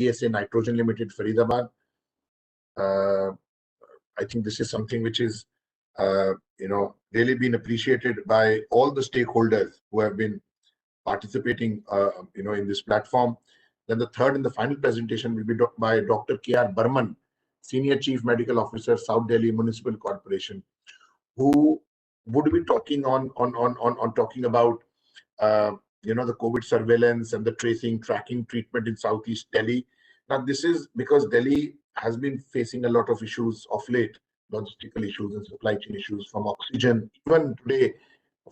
PSA Nitrogen Limited, Faridabad. I think this is something which is, really been appreciated by all the stakeholders who have been participating, in this platform. Then the third and the final presentation will be by Dr. K.R. Burman, Senior Chief Medical Officer, South Delhi Municipal Corporation, who would be talking on talking about, the COVID surveillance and the tracing, tracking, treatment in Southeast Delhi. Now, this is because Delhi has been facing a lot of issues of late, logistical issues and supply chain issues, from oxygen. Even today,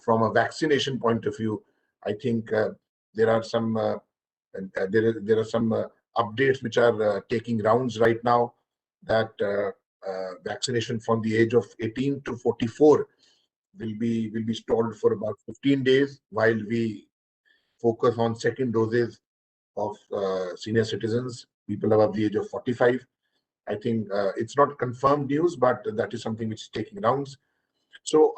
from a vaccination point of view, I think there are some updates which are taking rounds right now, that vaccination from the age of 18 to 44 will be stalled for about 15 days, while we focus on second doses of senior citizens, people above the age of 45. I think it's not confirmed news, but that is something which is taking rounds. So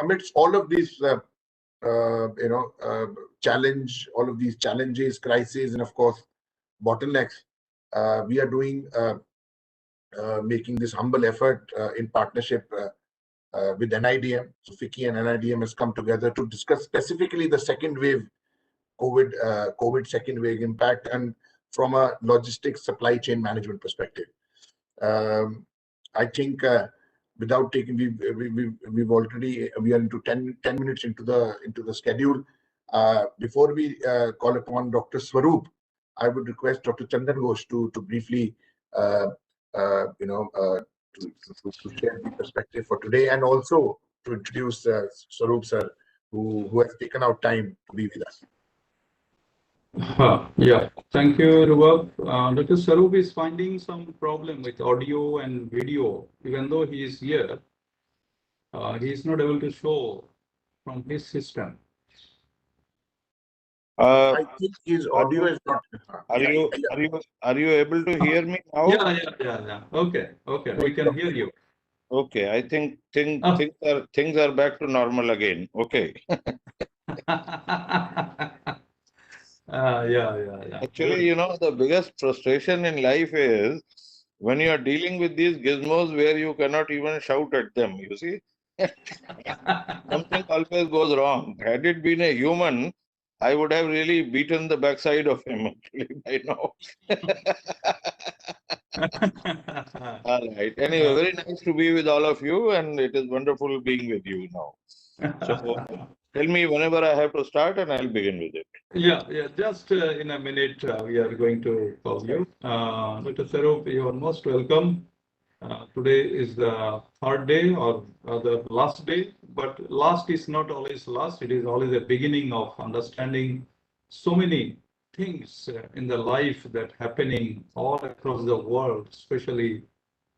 amidst all of these, challenge, all of these challenges, crises, and of course bottlenecks, we are doing making this humble effort in partnership with NIDM. So FICCI and NIDM has come together to discuss specifically the second wave COVID second wave impact, and from a logistics supply chain management perspective. I think without taking, we are into 10 minutes into the schedule. Before we call upon Dr. Swaroop, I would request Dr. Chandan Ghosh to briefly to share the perspective for today, and also to introduce Swaroop sir, who has taken out time to be with us. Yeah, thank you, Rubab. Dr. Swaroop is finding some problem with audio and video. Even though he is here, he is not able to show from his system. I think his audio is not. Are you able to hear me now? Yeah. Okay, we can hear you. Okay, I think things are back to normal again. Okay. Yeah. Actually, the biggest frustration in life is when you are dealing with these gizmos where you cannot even shout at them, you see. Something always goes wrong. Had it been a human, I would have really beaten the backside of him actually by now. All right. Anyway, very nice to be with all of you, and it is wonderful being with you now. So tell me whenever I have to start, and I'll begin with it. Yeah. Just in a minute, we are going to call you. Dr. Swaroop, you are most welcome. Today is the third day or the last day, but last is not always last. It is always the beginning of understanding so many things in the life that happening all across the world, especially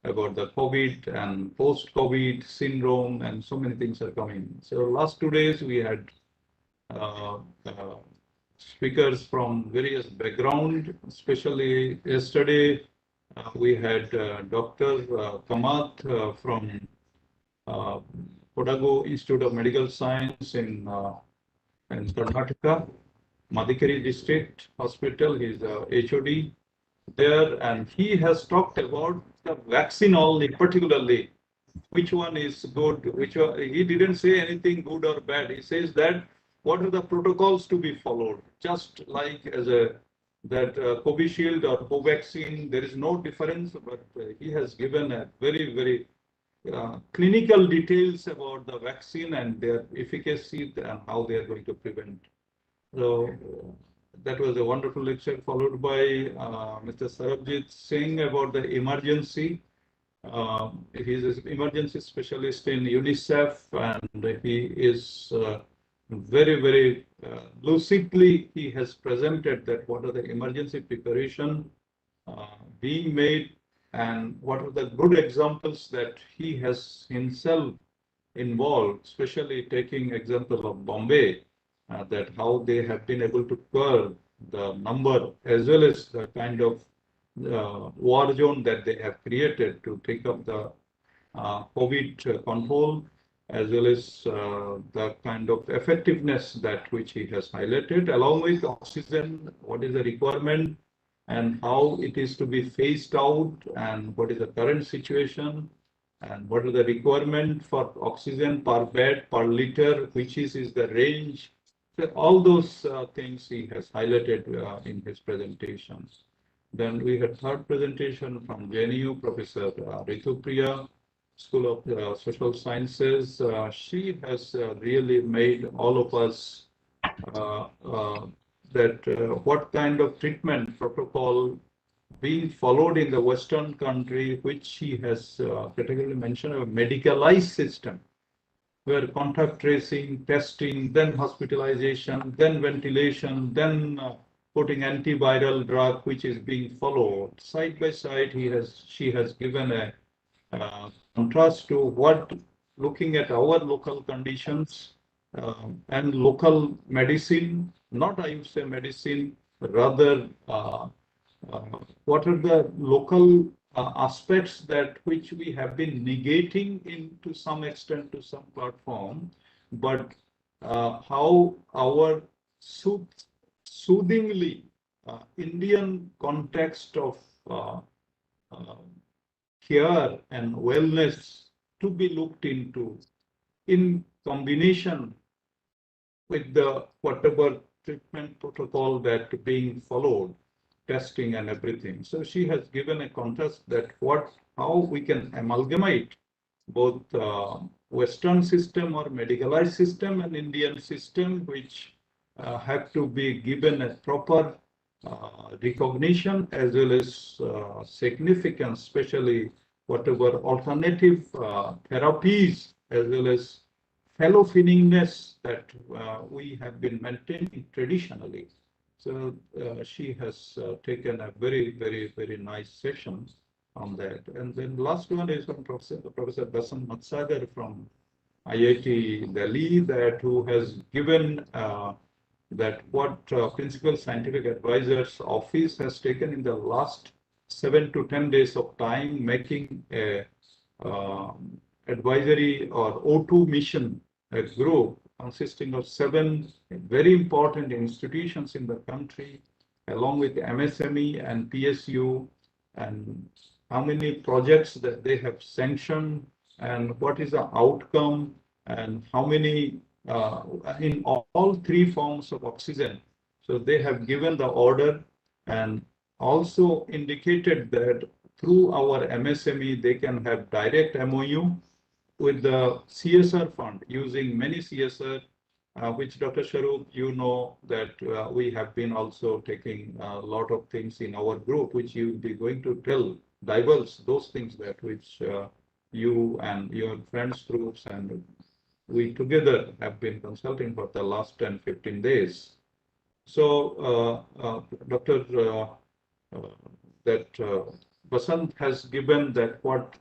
about the COVID and post-COVID syndrome, and so many things are coming. So last 2 days we had speakers from various background, especially yesterday we had Dr. Kamath from Kodagu Institute of Medical Science in Karnataka, Madikeri District Hospital. He's a HOD there, and he has talked about the vaccine only, particularly which one is good, which one. He didn't say anything good or bad. He says that what are the protocols to be followed, just like as that Covishield or Covaxin, there is no difference, but he has given a very, very clinical details about the vaccine and their efficacy and how they are going to prevent. So that was a wonderful lecture, followed by Mr. Sarabjit Singh about the emergency. He is an emergency specialist in UNICEF, and he is very, very lucidly he has presented that what are the emergency preparation being made, and what are the good examples that he has himself involved, especially taking example of Bombay, that how they have been able to curb the number as well as the kind of war zone that they have created to take up the COVID control, as well as the kind of effectiveness that which he has highlighted, along with oxygen, what is the requirement, and how it is to be phased out, and what is the current situation, and what is the requirement for oxygen per bed per liter, which is the range. So all those things he has highlighted in his presentations. Then we had third presentation from JNU, Professor Ritu Priya, School of Social Sciences. She has really made all of us uh, uh, that what kind of treatment protocol being followed in the Western country, which he has particularly mentioned, a medicalized system, where contact tracing, testing, then hospitalization, then ventilation, then putting antiviral drug, which is being followed side by side. She has given a contrast to what, looking at our local conditions and local medicine, not I would say medicine, rather what are the local aspects that which we have been negating in to some extent to some platform, but how our soothingly Indian context of uh, care and wellness to be looked into in combination with the whatever treatment protocol that being followed, testing and everything. So she has given a contrast that how we can amalgamate both Western system or medicalized system and Indian system, which have to be given a proper recognition as well as significance, especially whatever alternative therapies as well as fellow feelingness that we have been maintaining traditionally. So she has taken a very, very, very nice session on that. And then last one is from Professor Basant Matsagar from IIT Delhi, that who has given that what Principal Scientific Advisor's Office has taken in the last 7 to 10 days of time, making a advisory or O2 mission, a group consisting of 7 very important institutions in the country, along with MSME and PSU, and how many projects that they have sanctioned, and what is the outcome, and how many in all 3 forms of oxygen. So they have given the order and also indicated that through our MSME, they can have direct MOU with the CSR fund, using many CSR, which Dr. Sharup, you know that we have been also taking a lot of things in our group, which you will be going to divulge those things that which you and your friends groups and we together have been consulting for the last 10, 15 days. So Dr. Basant has given that what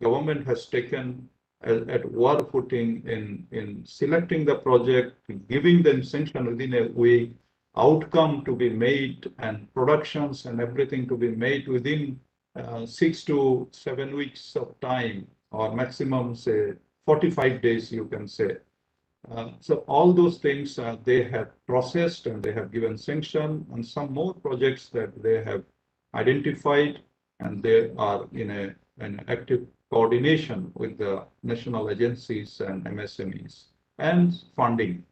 government has taken at war footing in selecting the project, giving them sanction within a week, outcome to be made, and productions and everything to be made within 6 to 7 weeks of time, or maximum say 45 days, you can say. So all those things they have processed and they have given sanction, and some more projects that they have identified, and they are in an active coordination with the national agencies and MSMEs and funding.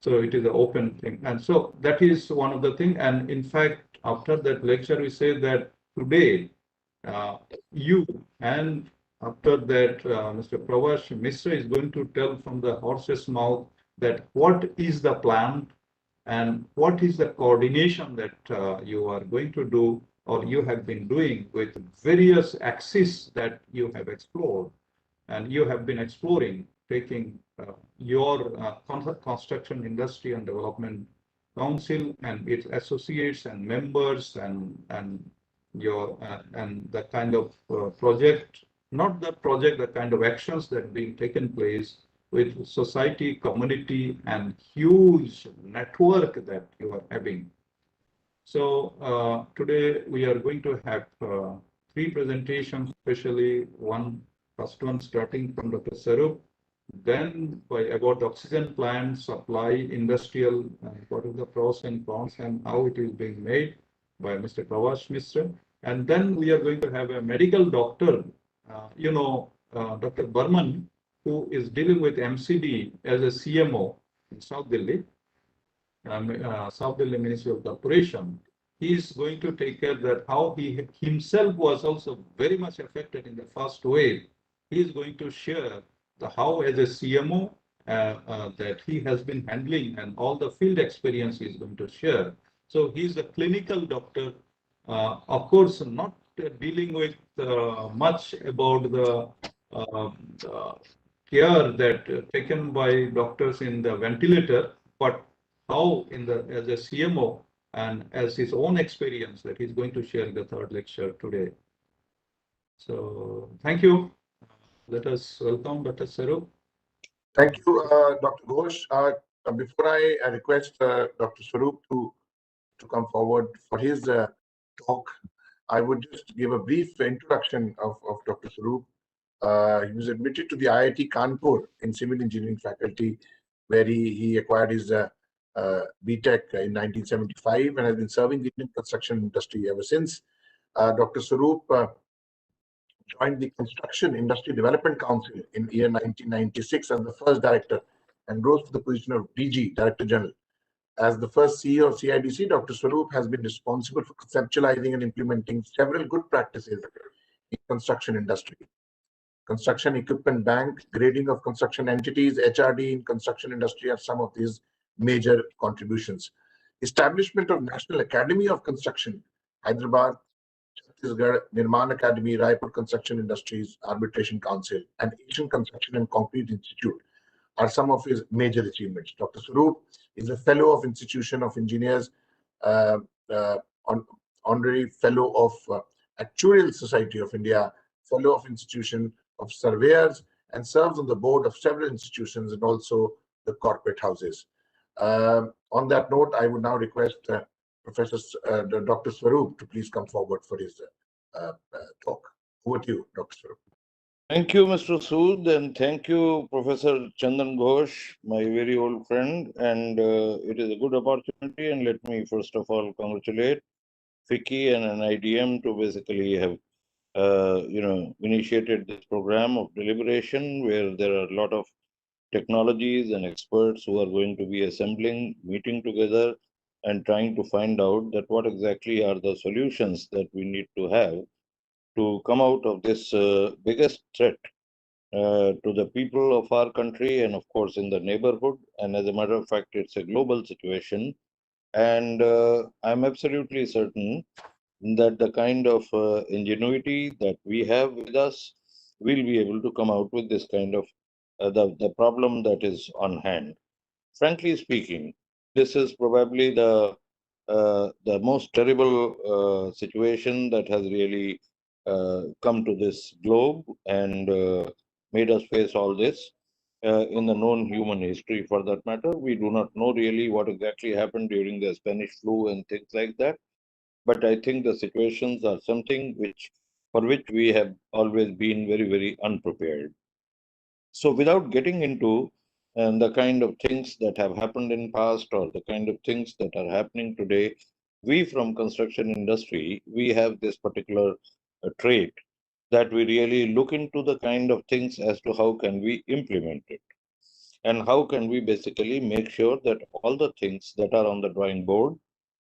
So it is an open thing. And so that is one of the things. And in fact, after that lecture, we say that today, you and after that, Mr. Pravash Mishra is going to tell from the horse's mouth that what is the plan and what is the coordination that you are going to do or you have been doing with various axes that you have explored and you have been exploring, taking your construction industry and development council and its associates and members and your and the kind of project, not the project, the kind of actions that are being taken place with society, community, and huge network that you are having. So today we are going to have 3 presentations, especially first one starting from Dr. Sarup, then about oxygen plant supply, industrial, what are the pros and cons and how it is being made. by Mr. Pravash Mishra. And then we are going to have a medical doctor, Dr. Burman, who is dealing with MCD as a CMO in South Delhi, South Delhi Ministry of Corporation. He is going to take care that how he himself was also very much affected in the first wave. He is going to share the how as a CMO that he has been handling and all the field experience he is going to share. So he is a clinical doctor, of course, not dealing with much about the care that taken by doctors in the ventilator, but how in the as a CMO and as his own experience that he's going to share in the third lecture today. So thank you. Let us welcome Dr. Sarup. Thank you, Dr. Ghosh. Before I request Dr. Swaroop to come forward for his talk, I would just give a brief introduction of Dr. Swaroop. He was admitted to the IIT Kanpur in civil engineering faculty, where he acquired his BTech in 1975 and has been serving the Indian construction industry ever since. Dr. Swaroop joined the Construction Industry Development Council in year 1996 as the first director and rose to the position of DG, Director General. As the first CEO of CIDC, Dr. Swaroop has been responsible for conceptualizing and implementing several good practices in construction industry. Construction Equipment Bank, grading of construction entities, HRD in construction industry are some of these major contributions. Establishment of National Academy of Construction, Hyderabad, Chhattisgarh, Nirman Academy, Raipur Construction Industries Arbitration Council, and Asian Construction and Concrete Institute are some of his major achievements. Dr. Swaroop is a Fellow of Institution of Engineers, Honorary Fellow of Actuarial Society of India, Fellow of Institution of Surveyors, and serves on the board of several institutions and also the corporate houses. On that note, I would now request Dr. Swaroop to please come forward for his talk. Over to you, Dr. Swaroop. Thank you, Mr. Sood, and thank you, Professor Chandan Ghosh, my very old friend. And it is a good opportunity. And let me first of all congratulate FICCI and NIDM to basically have initiated this program of deliberation where there are a lot of technologies and experts who are going to be assembling, meeting together, and trying to find out that what exactly are the solutions that we need to have to come out of this biggest threat to the people of our country and, of course, in the neighborhood. And as a matter of fact, it's a global situation. And I'm absolutely certain that the kind of ingenuity that we have with us will be able to come out with this kind of the problem that is on hand. Frankly speaking, this is probably the most terrible situation that has really come to this globe and made us face all this in the known human history. For that matter, we do not know really what exactly happened during the Spanish flu and things like that. But I think the situations are something for which we have always been very, very unprepared. So without getting into the kind of things that have happened in past or the kind of things that are happening today, we from construction industry, we have this particular trait that we really look into the kind of things as to how can we implement it and how can we basically make sure that all the things that are on the drawing board,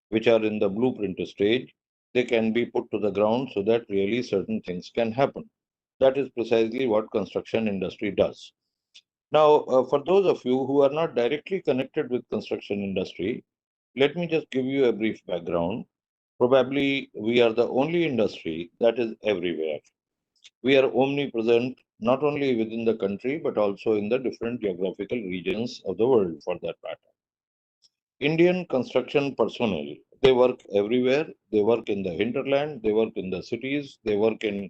which are in the blueprint stage, they can be put to the ground so that really certain things can happen. That is precisely what construction industry does. Now, for those of you who are not directly connected with construction industry, let me just give you a brief background. Probably we are the only industry that is everywhere. We are omnipresent, not only within the country, but also in the different geographical regions of the world, for that matter. Indian construction personnel, they work everywhere. They work in the hinterland, they work in the cities, they work in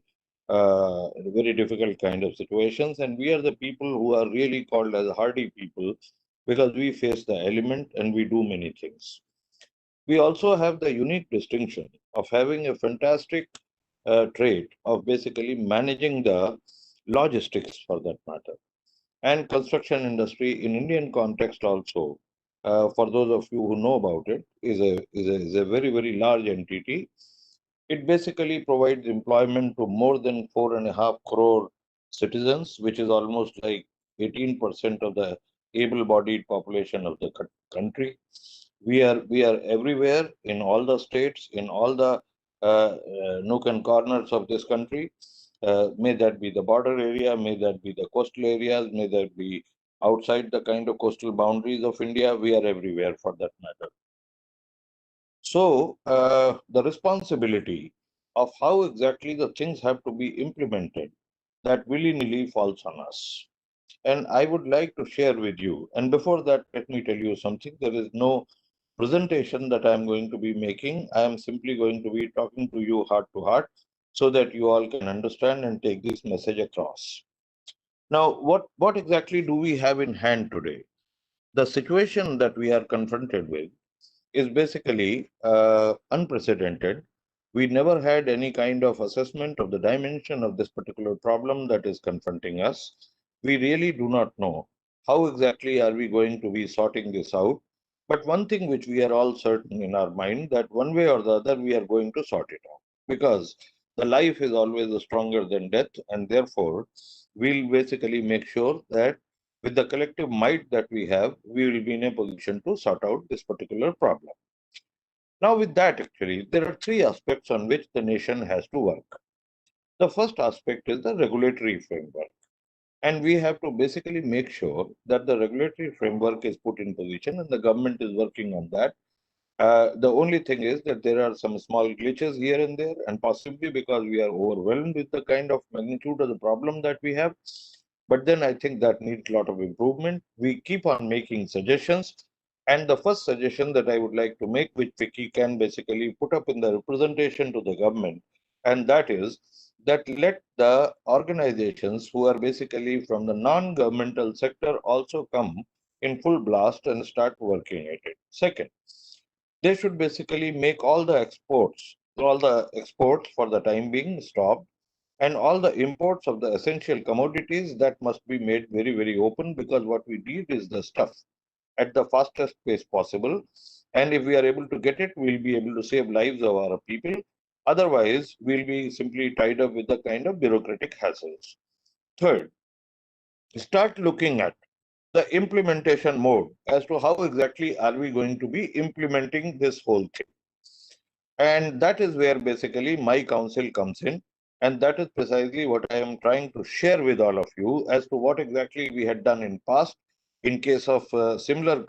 very difficult kind of situations. And we are the people who are really called as hardy people because we face the element and we do many things. We also have the unique distinction of having a fantastic trait of basically managing the logistics, for that matter. And construction industry in Indian context also for those of you who know about it, is a very, very large entity. It basically provides employment to more than 4.5 crore citizens, which is almost like 18% of the able-bodied population of the country. We are everywhere in all the states, in all the nook and corners of this country. May that be the border area, may that be the coastal areas, may that be outside the kind of coastal boundaries of India. We are everywhere for that matter. So the responsibility of how exactly the things have to be implemented, that willy-nilly falls on us. And I would like to share with you. And before that, let me tell you something. There is no presentation that I am going to be making. I am simply going to be talking to you heart to heart so that you all can understand and take this message across. Now, what exactly do we have in hand today? The situation that we are confronted with is basically unprecedented. We never had any kind of assessment of the dimension of this particular problem that is confronting us. We really do not know how exactly are we going to be sorting this out. But one thing which we are all certain in our mind, that one way or the other we are going to sort it out, because the life is always stronger than death, and therefore we'll basically make sure that with the collective might that we have, we will be in a position to sort out this particular problem. Now, with that, actually, there are three aspects on which the nation has to work. The first aspect is the regulatory framework. And we have to basically make sure that the regulatory framework is put in position, and the government is working on that. The only thing is that there are some small glitches here and there, and possibly because we are overwhelmed with the kind of magnitude of the problem that we have. But then I think that needs a lot of improvement. We keep on making suggestions. And the first suggestion that I would like to make, which Vicky can basically put up in the representation to the government, and that is that let the organizations who are basically from the non-governmental sector also come in full blast and start working at it. Second, they should basically make all the exports for the time being stopped, and all the imports of the essential commodities that must be made very, very open, because what we need is the stuff at the fastest pace possible. And if we are able to get it, we'll be able to save lives of our people. Otherwise, we'll be simply tied up with the kind of bureaucratic hassles. Third, start looking at the implementation mode as to how exactly are we going to be implementing this whole thing. And that is where basically my counsel comes in. And that is precisely what I am trying to share with all of you as to what exactly we had done in past in case of the similar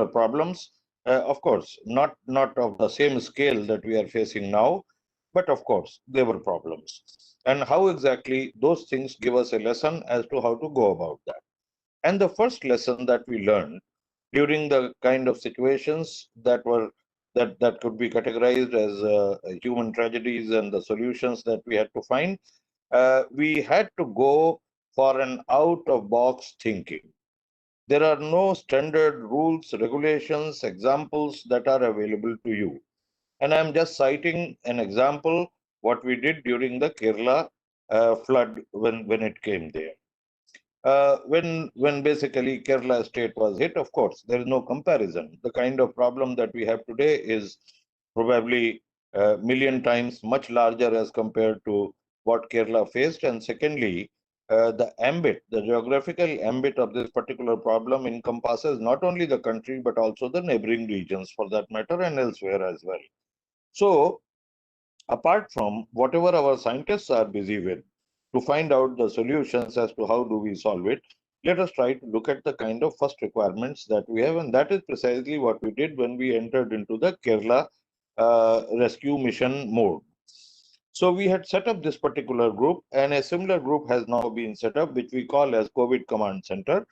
problems. Of course, not of the same scale that we are facing now, but of course, there were problems. And how exactly those things give us a lesson as to how to go about that. And the first lesson that we learned during the kind of situations that could be categorized as human tragedies and the solutions that we had to find, we had to go for an out-of-box thinking. There are no standard rules, regulations, examples that are available to you. And I'm just citing an example, what we did during the Kerala flood when it came there. When basically Kerala state was hit, of course, there is no comparison. The kind of problem that we have today is probably a million times much larger as compared to what Kerala faced. And secondly, the geographical ambit of this particular problem encompasses not only the country, but also the neighboring regions for that matter, and elsewhere as well. So, apart from whatever our scientists are busy with to find out the solutions as to how do we solve it, let us try to look at the kind of first requirements that we have, and that is precisely what we did when we entered into the Kerala rescue mission mode. So we had set up this particular group, and a similar group has now been set up, which we call as COVID Command Center.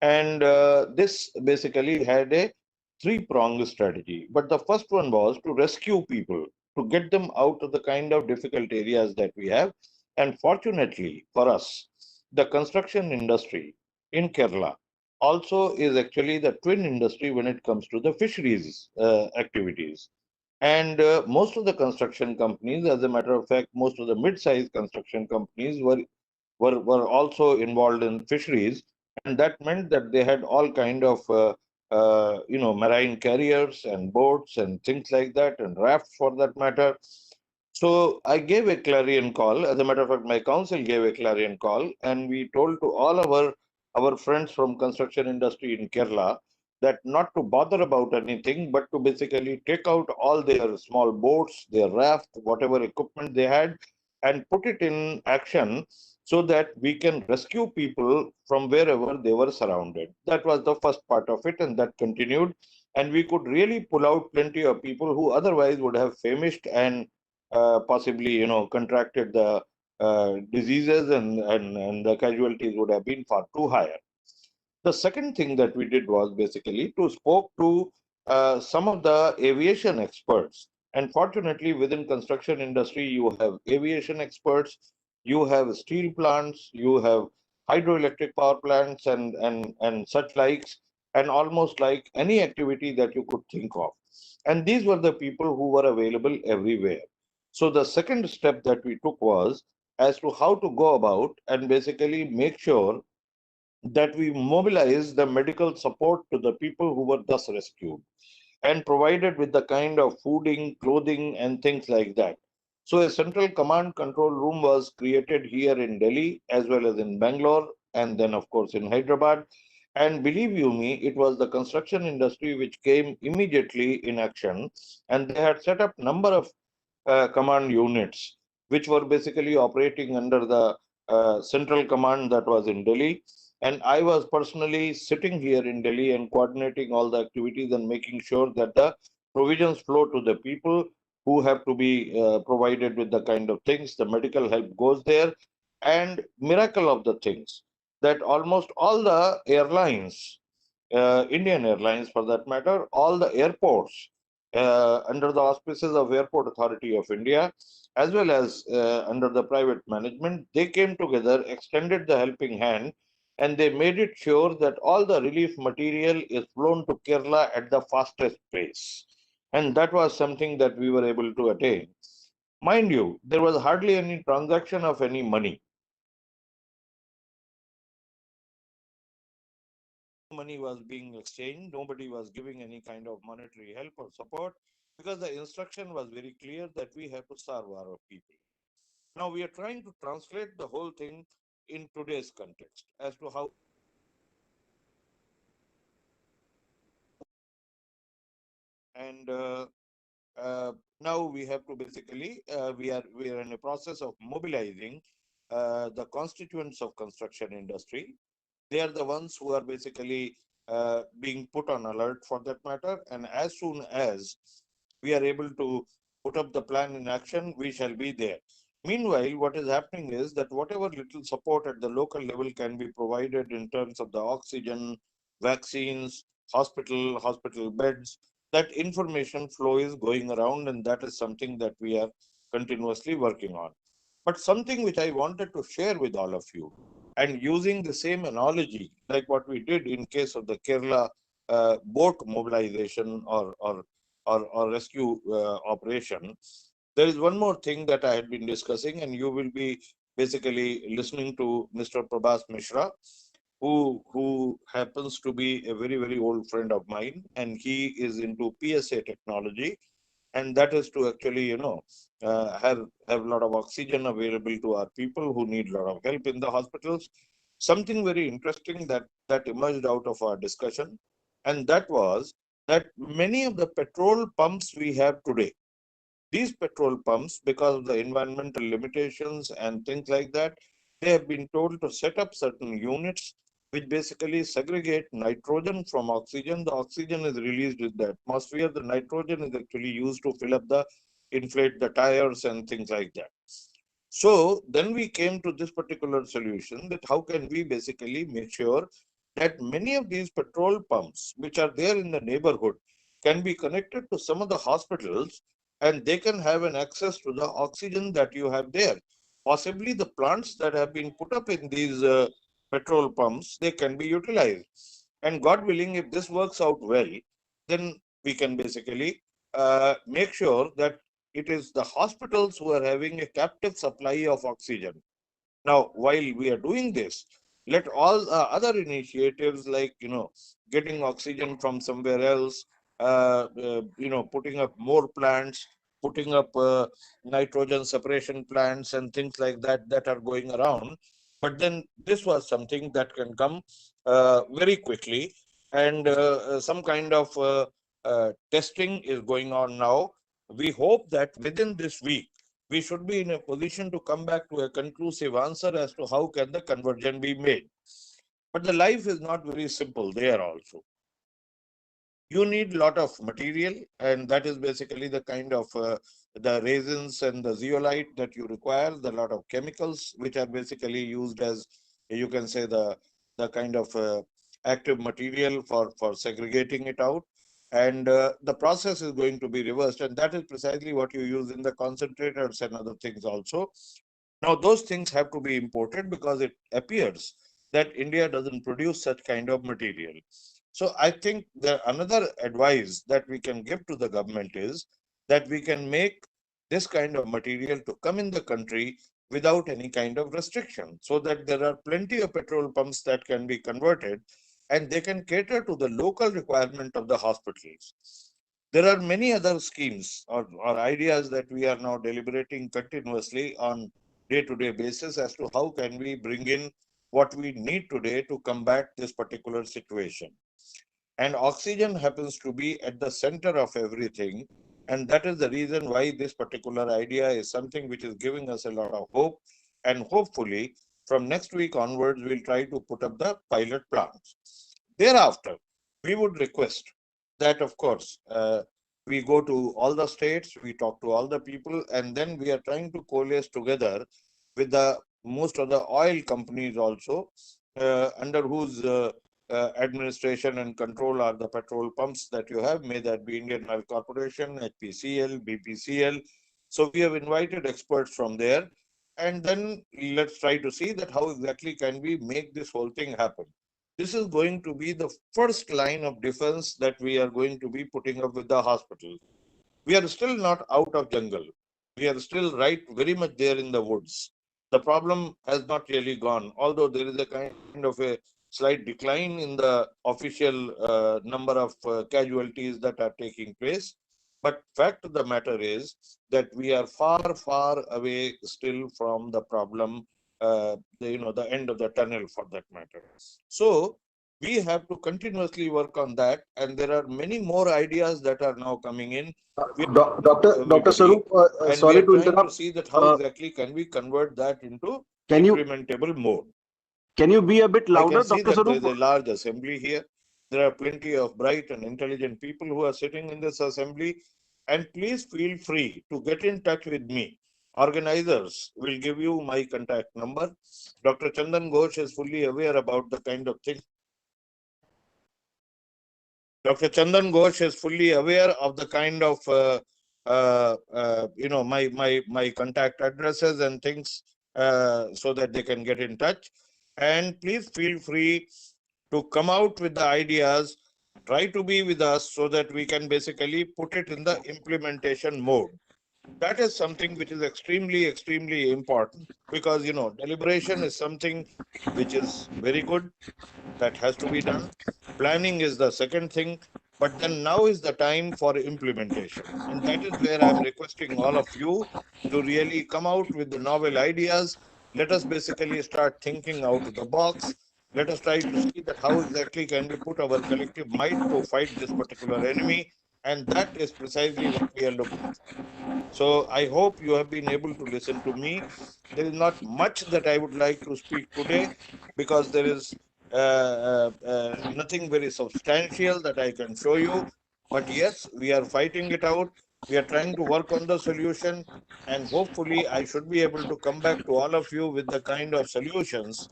And this basically had a three-pronged strategy. But the first one was to rescue people, to get them out of the kind of difficult areas that we have. And fortunately for us, the construction industry in Kerala also is actually the twin industry when it comes to the fisheries activities. And most of the construction companies, as a matter of fact, most of the mid-sized construction companies were also involved in fisheries. And that meant that they had all kind of marine carriers and boats and things like that, and rafts for that matter. So I gave a clarion call. As a matter of fact, my council gave a clarion call, and we told to all our friends from construction industry in Kerala that not to bother about anything, but to basically take out all their small boats, their raft, whatever equipment they had, and put it in action so that we can rescue people from wherever they were surrounded. That was the first part of it, and that continued. And we could really pull out plenty of people who otherwise would have famished and possibly, contracted the diseases, and the casualties would have been far too higher. The second thing that we did was basically to spoke to some of the aviation experts. And fortunately, within construction industry, you have aviation experts, you have steel plants, you have hydroelectric power plants, and such likes, and almost like any activity that you could think of. And these were the people who were available everywhere. So the second step that we took was as to how to go about and basically make sure that we mobilize the medical support to the people who were thus rescued and provided with the kind of fooding, clothing, and things like that. So a central command control room was created here in Delhi as well as in Bangalore, and then of course in Hyderabad. And believe you me, it was the construction industry which came immediately in action, and they had set up number of command units which were basically operating under the central command that was in Delhi. And I was personally sitting here in Delhi and coordinating all the activities and making sure that the provisions flow to the people who have to be provided with the kind of things. The medical help goes there. And miracle of the things that almost all the airlines, Indian Airlines for that matter, all the airports under the auspices of Airport Authority of India, as well as under the private management, they came together, extended the helping hand, and they made it sure that all the relief material is flown to Kerala at the fastest pace. And that was something that we were able to attain. Mind you, there was hardly any transaction of any money. Money was being exchanged, nobody was giving any kind of monetary help or support because the instruction was very clear that we have to serve our people. Now we are trying to translate the whole thing in today's context as to how. And now we have to basically we are in a process of mobilizing the constituents of construction industry. They are the ones who are basically being put on alert for that matter. And as soon as we are able to put up the plan in action, we shall be there. Meanwhile, what is happening is that whatever little support at the local level can be provided in terms of the oxygen, vaccines, hospital beds, that information flow is going around, and that is something that we are continuously working on. But something which I wanted to share with all of you, and using the same analogy like what we did in case of the Kerala boat mobilization or rescue operation, there is one more thing that I had been discussing, and you will be basically listening to Mr. Prabhas Mishra, who happens to be a very old friend of mine, and he is into PSA technology, and that is to actually have a lot of oxygen available to our people who need a lot of help in the hospitals. Something very interesting that emerged out of our discussion, and that was that many of the petrol pumps we have today, these petrol pumps, because of the environmental limitations and things like that, they have been told to set up certain units which basically segregate nitrogen from oxygen. The oxygen is released in the atmosphere. The nitrogen is actually used to fill up inflate the tires and things like that. So then we came to this particular solution, that how can we basically make sure that many of these petrol pumps which are there in the neighborhood can be connected to some of the hospitals, and they can have an access to the oxygen that you have there. Possibly the plants that have been put up in these petrol pumps, they can be utilized. And God willing, if this works out well, then we can basically make sure that it is the hospitals who are having a captive supply of oxygen. Now, while we are doing this, Let all other initiatives like, getting oxygen from somewhere else, putting up more plants, putting up nitrogen separation plants and things like that that are going around. But then this was something that can come very quickly, and some kind of testing is going on now. We hope that within this week, we should be in a position to come back to a conclusive answer as to how can the conversion be made. But the life is not very simple there also. You need a lot of material, and that is basically the kind of the resins and the zeolite that you require, the lot of chemicals which are basically used as, you can say, the kind of active material for segregating it out. And the process is going to be reversed, and that is precisely what you use in the concentrators and other things also. Now, those things have to be imported because it appears that India doesn't produce such kind of material. So I think the another advice that we can give to the government is that we can make this kind of material to come in the country without any kind of restriction, so that there are plenty of petrol pumps that can be converted and they can cater to the local requirement of the hospitals. There are many other schemes or ideas that we are now deliberating continuously on day-to-day basis as to how can we bring in what we need today to combat this particular situation. And oxygen happens to be at the center of everything. And that is the reason why this particular idea is something which is giving us a lot of hope. And hopefully, from next week onwards, we'll try to put up the pilot plants. Thereafter, we would request that, of course, we go to all the states, we talk to all the people, and then we are trying to coalesce together with the most of the oil companies also, under whose administration and control are the petrol pumps that you have, may that be Indian Oil Corporation, HPCL, BPCL. So we have invited experts from there, and then let's try to see that how exactly can we make this whole thing happen. This is going to be the first line of defense that we are going to be putting up with the hospital. We are still not out of jungle. We are still right very much there in the woods. The problem has not really gone, although there is a kind of a slight decline in the official number of casualties that are taking place. But fact of the matter is that we are far, far away still from the problem, the end of the tunnel for that matter. So we have to continuously work on that, and there are many more ideas that are now coming in. Dr. Sarup, And we sorry are to trying to interrupt. see that how exactly can we convert that into Can you implementable mode. be a bit I louder, can see Dr. that there is Sarup? a large assembly here. There are plenty of bright and intelligent people who are sitting in this assembly. And please feel free to get in touch with me. Organizers will give you my contact number. Dr. Chandan Ghosh is fully aware about the kind of thing. Dr. Chandan Ghosh is fully aware of the kind of my contact addresses and things, so that they can get in touch. And please feel free to come out with the ideas. Try to be with us so that we can basically put it in the implementation mode. That is something which is extremely, extremely important, because deliberation is something which is very good, that has to be done. Planning is the second thing, but then now is the time for implementation. And that is where I'm requesting all of you to really come out with the novel ideas. Let us basically start thinking out of the box. Let us try to see that how exactly can we put our collective might to fight this particular enemy. And that is precisely what we are looking for. So I hope you have been able to listen to me. There is not much that I would like to speak today, because there is nothing very substantial that I can show you. But yes, we are fighting it out. We are trying to work on the solution. And hopefully, I should be able to come back to all of you with the kind of solutions,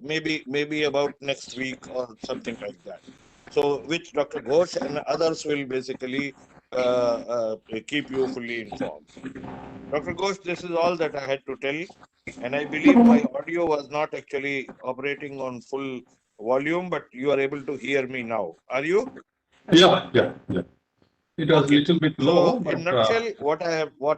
maybe about next week or something like that. So, which Dr. Ghosh and others will basically keep you fully informed. Dr. Ghosh, this is all that I had to tell. And I believe my audio was not actually operating on full volume, but you are able to hear me now. Are you? Yeah. It was a Okay. little bit So, low, in but nutshell, what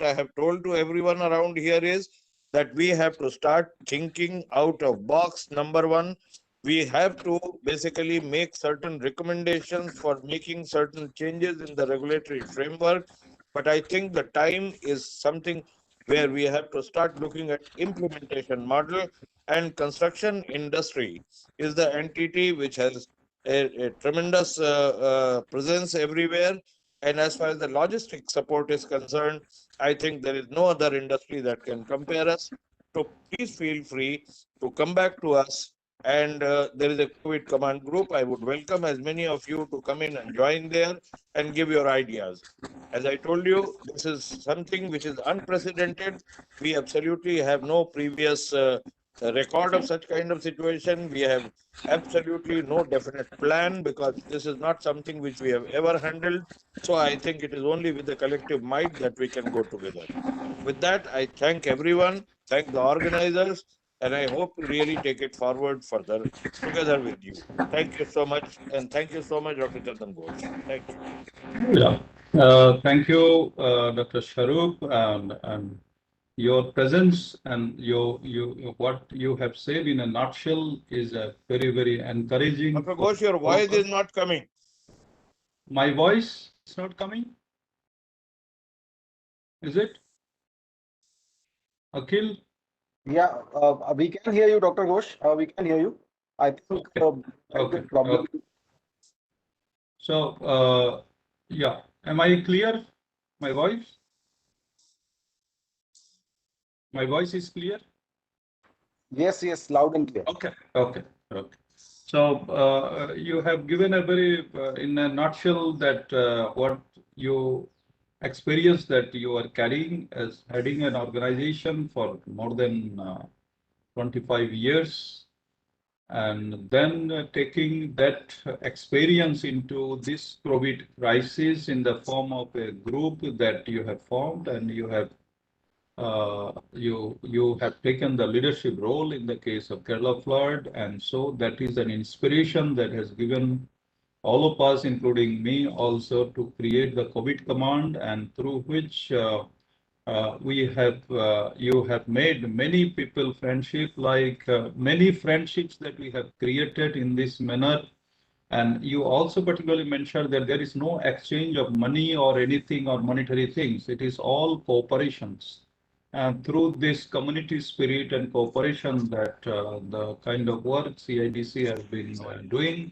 I have told to everyone around here is that we have to start thinking out of box. Number one, we have to basically make certain recommendations for making certain changes in the regulatory framework. But I think the time is something where we have to start looking at implementation model, and construction industry is the entity which has a tremendous presence everywhere. And as far as the logistic support is concerned, I think there is no other industry that can compare us. So please feel free to come back to us. And there is a COVID command group. I would welcome as many of you to come in and join there and give your ideas. As I told you, this is something which is unprecedented. We absolutely have no previous record of such kind of situation. We have absolutely no definite plan because this is not something which we have ever handled. So I think it is only with the collective might that we can go together. With that, I thank everyone, thank the organizers, and I hope to really take it forward further together with you. Thank you so much, and thank you so much, Dr. Chandan Ghosh. Thank you. Yeah. Thank you, Dr. Sharoop, and your presence and what you have said in a nutshell is a very encouraging. Dr. Ghosh, your voice is not coming. My voice is not coming? Is it? Akhil? Yeah, we can hear you, Dr. Ghosh. We can hear you. I think Okay. problem. Okay. So, yeah, am I clear? My voice? My voice is clear? Yes, yes, loud and clear. Okay. Okay. Okay. So you have given a very, in a nutshell, that what you experience that you are carrying as heading an organization for more than 25 years, and then taking that experience into this COVID crisis in the form of a group that you have formed, and you have you have taken the leadership role in the case of Kerala flood, and so that is an inspiration that has given all of us, including me, also to create the COVID command, and through which you have made many people friendship, like many friendships that we have created in this manner. And you also particularly mentioned that there is no exchange of money or anything or monetary things. It is all cooperations. And through this community spirit and cooperation that the kind of work CIDC has been doing,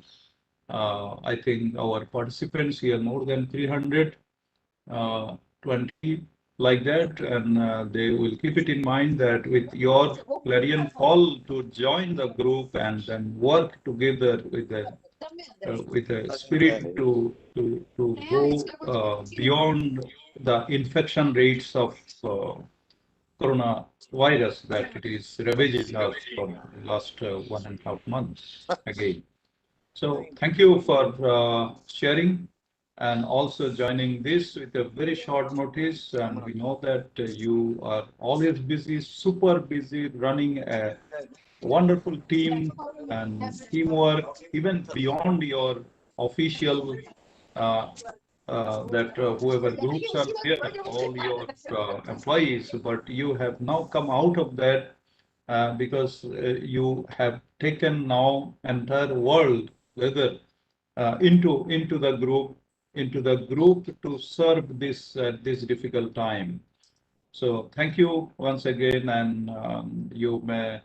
I think our participants here, more than 320 like that, and they will keep it in mind that with your clarion call to join the group and then work together with a spirit to go beyond the infection rates of coronavirus that it is ravaging us for the last 1.5 months again. So thank you for sharing and also joining this with a very short notice. And we know that you are always busy, super busy, running a wonderful team and teamwork, even beyond your official whoever groups are there, all your employees, but you have now come out of that because you have taken now entire world whether into the group to serve this difficult time. So thank you once again, and you may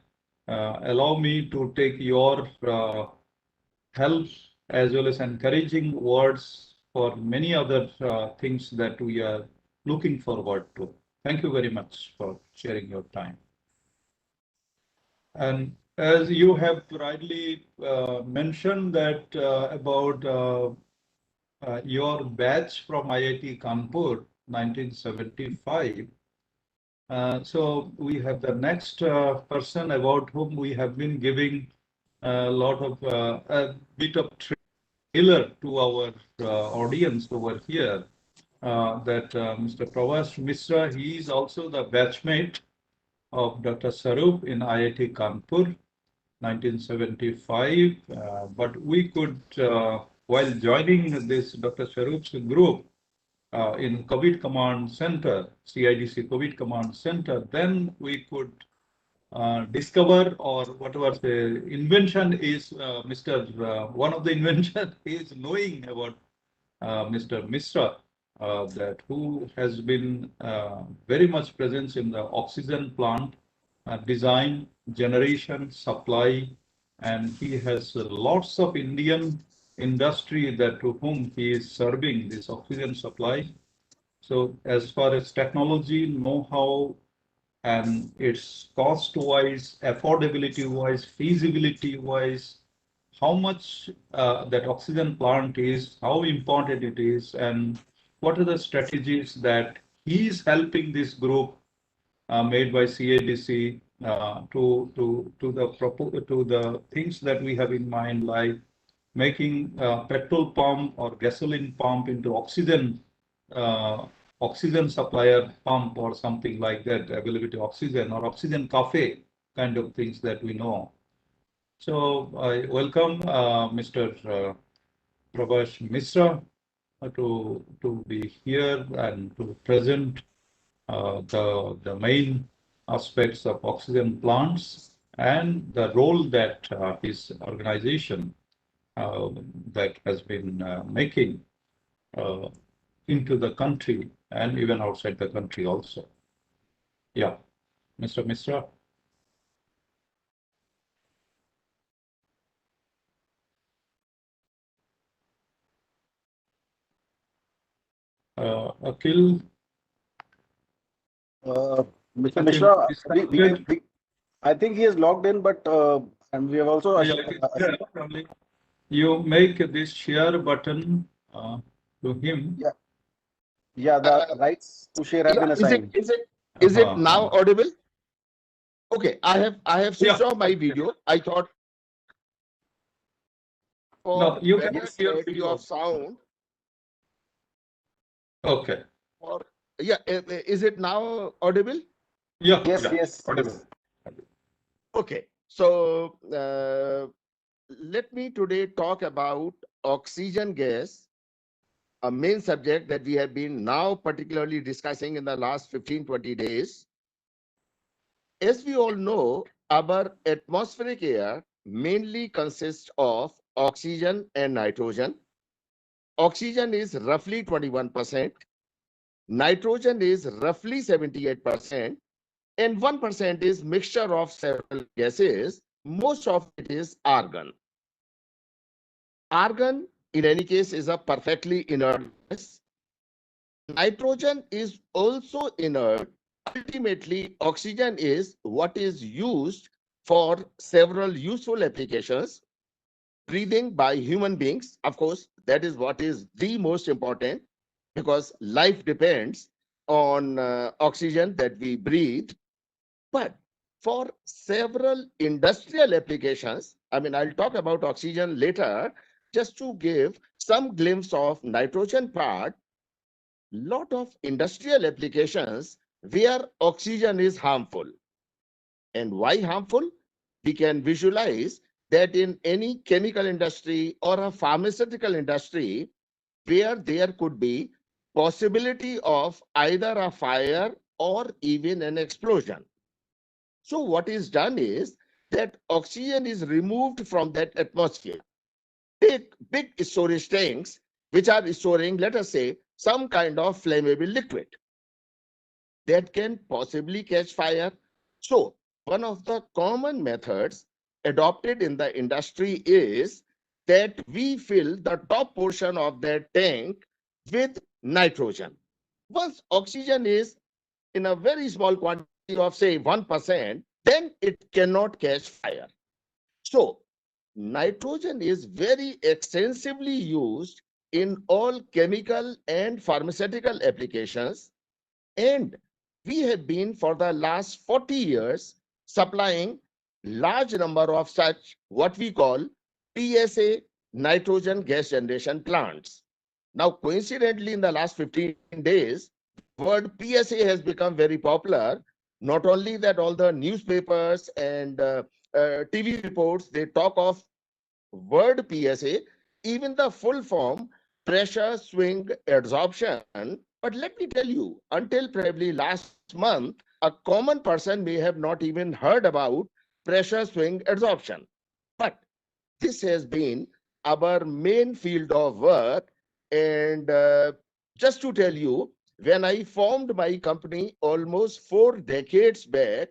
allow me to take your help as well as encouraging words for many other things that we are looking forward to. Thank you very much for sharing your time. And as you have rightly mentioned that about your batch from IIT Kanpur, 1975. So we have the next person about whom we have been giving a lot of a bit of trailer to our audience over here. That Mr. Pravas Mishra, he is also the batchmate of Dr. Sarup in IIT Kanpur, 1975. But we could, while joining this Dr. Sarup's group, in COVID Command Center, CIDC COVID Command Center, then we could discover or whatever the invention is, one of the invention is knowing about Mr. Misra, that who has been very much present in the oxygen plant design, generation, supply, and he has lots of Indian industry that to whom he is serving this oxygen supply. So as far as technology, know-how, and its cost-wise, affordability-wise, feasibility-wise, how much that oxygen plant is, how important it is, and what are the strategies that he is helping this group made by CADC to the things that we have in mind, like making petrol pump or gasoline pump into oxygen supplier pump or something like that, availability of oxygen or oxygen cafe kind of things that we know. So I welcome Mr. Prabhash Misra to be here and to present the main aspects of oxygen plants and the role that his organization that has been making into the country and even outside the country also. Yeah, Mr. Misra. Akhil. Mr. Akhil, Mishra, is connected? I think he is logged in, but and we have also Probably. You make this share button to him. yeah, the rights to share have been assigned. Is it now audible? Okay, I have switched off my video. I thought No, you can better see your clarity video. of sound. Okay. Or yeah, is it now audible? Yeah. Yes, yeah. yes. Audible. Okay, so let me today talk about oxygen gas, a main subject that we have been now particularly discussing in the last 15-20 days. As we all know, our atmospheric air mainly consists of oxygen and nitrogen. Oxygen is roughly 21%, nitrogen is roughly 78%, and 1% is mixture of several gases. Most of it is argon. Argon, in any case, is a perfectly inert gas. Nitrogen is also inert. Ultimately, oxygen is what is used for several useful applications. Breathing by human beings, of course, that is what is the most important, because life depends on oxygen that we breathe. But for several industrial applications, I mean, I'll talk about oxygen later, just to give some glimpse of nitrogen part. Lot of industrial applications where oxygen is harmful. And why harmful? We can visualize that in any chemical industry or a pharmaceutical industry where there could be possibility of either a fire or even an explosion. So what is done is that oxygen is removed from that atmosphere. Take big storage tanks which are storing, let us say, some kind of flammable liquid that can possibly catch fire. So one of the common methods adopted in the industry is that we fill the top portion of that tank with nitrogen. Once oxygen is in a very small quantity of say 1%, then it cannot catch fire. So nitrogen is very extensively used in all chemical and pharmaceutical applications, and we have been for the last 40 years supplying large number of such what we call PSA nitrogen gas generation plants. Now, coincidentally, in the last 15 days, word PSA has become very popular. Not only that, all the newspapers and TV reports, they talk of word PSA, even the full form, pressure swing adsorption. But let me tell you, until probably last month, a common person may have not even heard about pressure swing adsorption. But this has been our main field of work. And just to tell you, when I formed my company almost 4 decades back,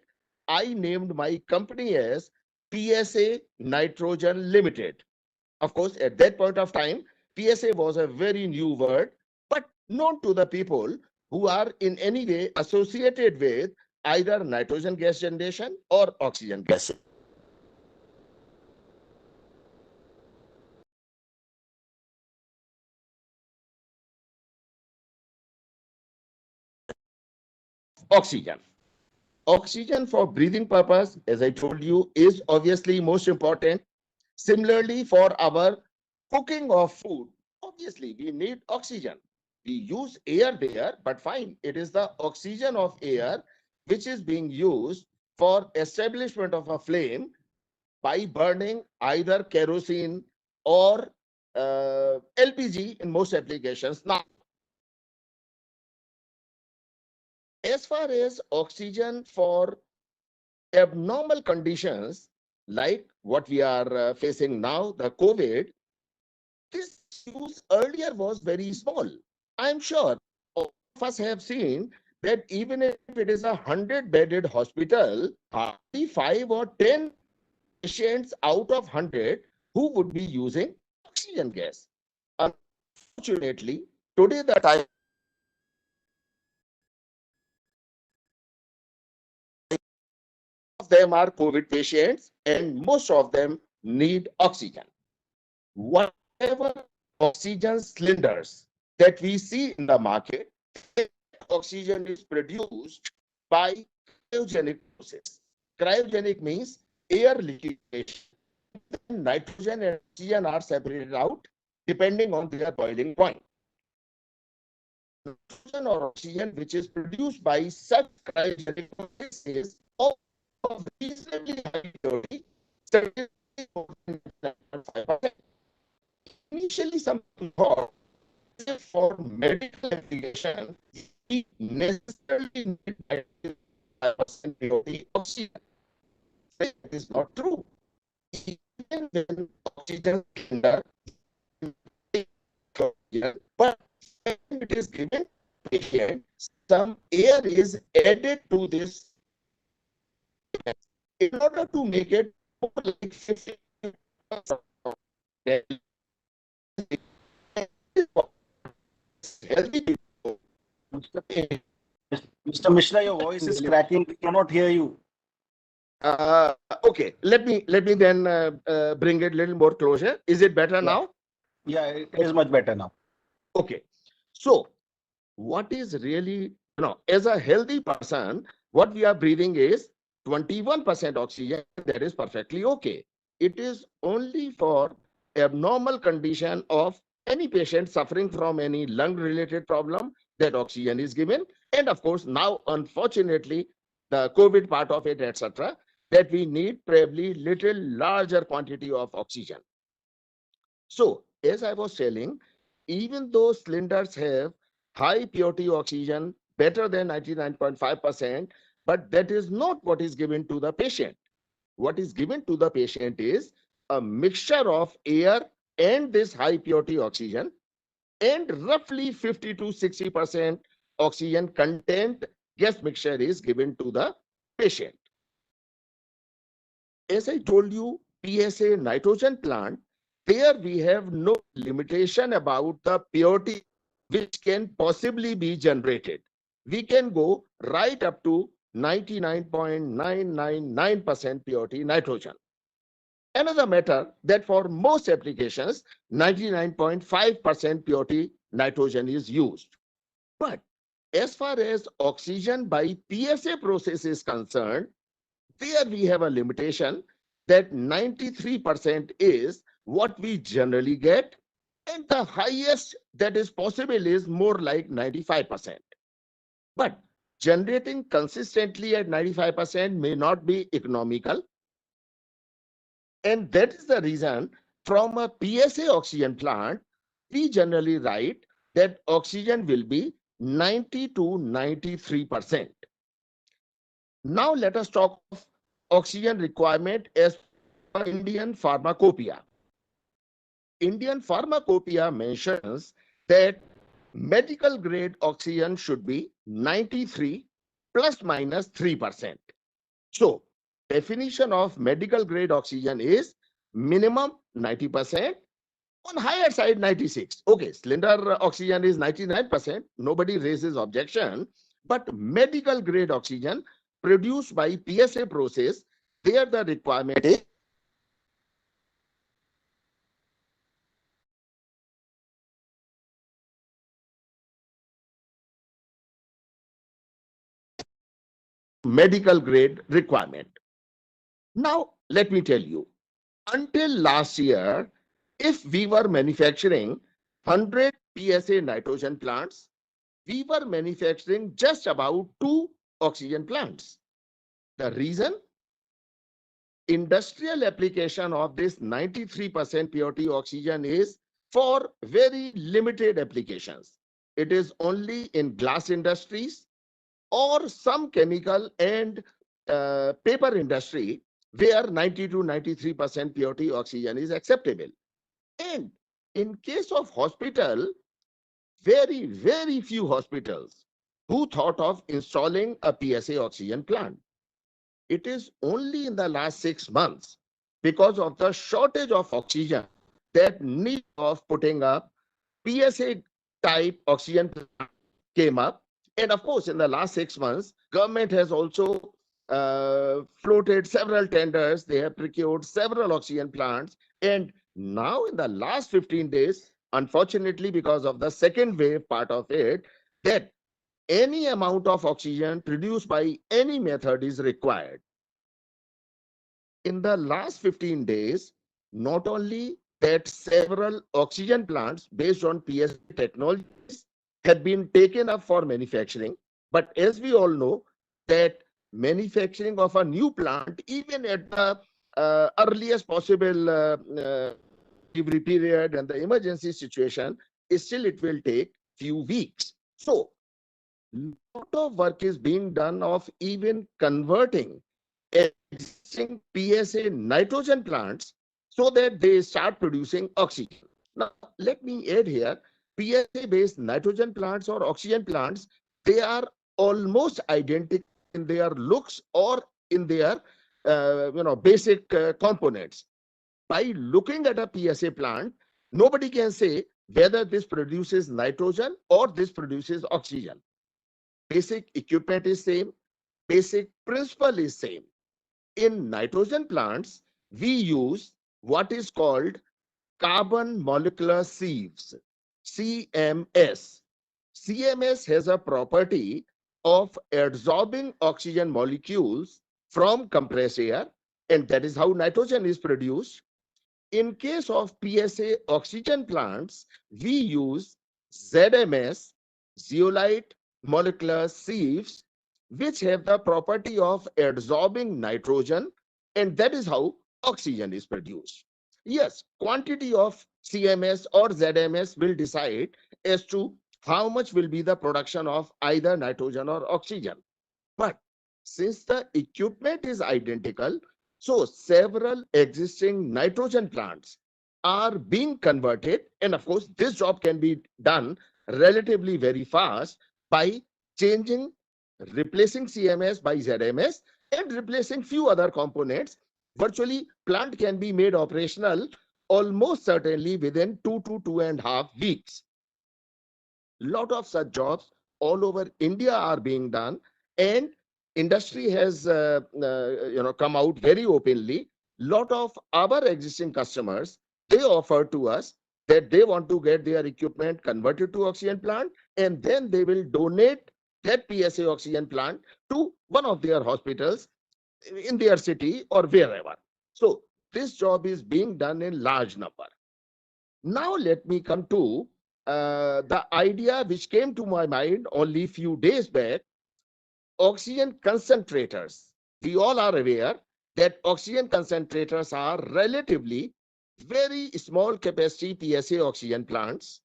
I named my company as PSA Nitrogen Limited. Of course, at that point of time, PSA was a very new word, but known to the people who are in any way associated with either nitrogen gas generation or oxygen gas. Oxygen. Oxygen for breathing purpose, as I told you, is obviously most important. Similarly, for our cooking of food, obviously we need oxygen. We use air there, but fine, it is the oxygen of air which is being used for establishment of a flame by burning either kerosene or LPG in most applications. Now, as far as oxygen for abnormal conditions like what we are facing now, the COVID, this use earlier was very small. I'm sure all of us have seen that even if it is a 100-bedded hospital, hardly 5 or 10 patients out of 100 who would be using oxygen gas. Unfortunately, today the time of them are COVID patients and most of them need oxygen. Whatever oxygen cylinders that we see in the market, oxygen is produced by cryogenic process. Cryogenic means air liquefaction. Nitrogen and oxygen are separated out depending on their boiling point. Nitrogen or oxygen which is produced by such cryogenic processes of reasonably high purity, initially some thought that for medical application we necessarily need 95% purity oxygen. That is not true. Even when oxygen cylinder, but when it is given patient, some air is added to this in order to make it more like 50 healthy people. Mr. Mishra, your voice is cracking. We cannot hear you. Okay, let me then bring it a little more closer. Is it better now? Yeah, it is much better now. Okay, so what is really, as a healthy person, what we are breathing is 21% oxygen. That is perfectly okay. It is only for abnormal condition of any patient suffering from any lung related problem that oxygen is given. And of course, now, unfortunately, the COVID part of it, etc., that we need probably little larger quantity of oxygen. So, as I was telling, even though cylinders have high purity oxygen, better than 99.5%, but that is not what is given to the patient. What is given to the patient is a mixture of air and this high purity oxygen, and roughly 50 to 60% oxygen content gas mixture is given to the patient. As I told you, PSA nitrogen plant, there we have no limitation about the purity which can possibly be generated. We can go right up to 99.999% purity nitrogen. Another matter that for most applications, 99.5% purity nitrogen is used. But as far as oxygen by PSA process is concerned, there we have a limitation that 93% is what we generally get, and the highest that is possible is more like 95%. But generating consistently at 95% may not be economical, and that is the reason from a PSA oxygen plant, we generally write that oxygen will be 90 to 93%. Now let us talk of oxygen requirement as per Indian Pharmacopoeia. Indian Pharmacopoeia mentions that medical grade oxygen should be 93 plus minus 3%. So definition of medical grade oxygen is minimum 90%, on higher side 96. Okay, cylinder oxygen is 99%. Nobody raises objection. But medical grade oxygen produced by PSA process, there the requirement is medical grade requirement. Now, let me tell you, until last year, if we were manufacturing 100 PSA nitrogen plants, we were manufacturing just about 2 oxygen plants. The reason? Industrial application of this 93% purity oxygen is for very limited applications. It is only in glass industries or some chemical and paper industry where 90 to 93% purity oxygen is acceptable. And in case of hospital, very few hospitals who thought of installing a PSA oxygen plant. It is only in the last 6 months, because of the shortage of oxygen, that need of putting up PSA type oxygen plant came up. And of course, in the last 6 months, government has also floated several tenders. They have procured several oxygen plants. And now in the last 15 days, unfortunately, because of the second wave part of it, that any amount of oxygen produced by any method is required. In the last 15 days, not only that several oxygen plants based on PSA technologies have been taken up for manufacturing, but as we all know that manufacturing of a new plant, even at the earliest possible delivery period and the emergency situation, still it will take few weeks. So lot of work is being done of even converting existing PSA nitrogen plants so that they start producing oxygen. Now, let me add here, PSA-based nitrogen plants or oxygen plants, they are almost identical in their looks or in their basic components. By looking at a PSA plant, nobody can say whether this produces nitrogen or this produces oxygen. Basic equipment is same, basic principle is same. In nitrogen plants, we use what is called carbon molecular sieves, CMS. CMS has a property of absorbing oxygen molecules from compressed air, and that is how nitrogen is produced. In case of PSA oxygen plants, we use ZMS, zeolite molecular sieves, which have the property of absorbing nitrogen, and that is how oxygen is produced. Yes, quantity of CMS or ZMS will decide as to how much will be the production of either nitrogen or oxygen. But since the equipment is identical, so several existing nitrogen plants are being converted. And of course, this job can be done relatively very fast by changing, replacing CMS by ZMS and replacing few other components. Virtually, plant can be made operational almost certainly within 2 to 2.5 weeks. Lot of such jobs all over India are being done, and industry has come out very openly. Lot of our existing customers, they offer to us that they want to get their equipment converted to oxygen plant, and then they will donate that PSA oxygen plant to one of their hospitals in their city or wherever. So this job is being done in large number. Now let me come to the idea which came to my mind only few days back, oxygen concentrators. We all are aware that oxygen concentrators are relatively very small capacity PSA oxygen plants.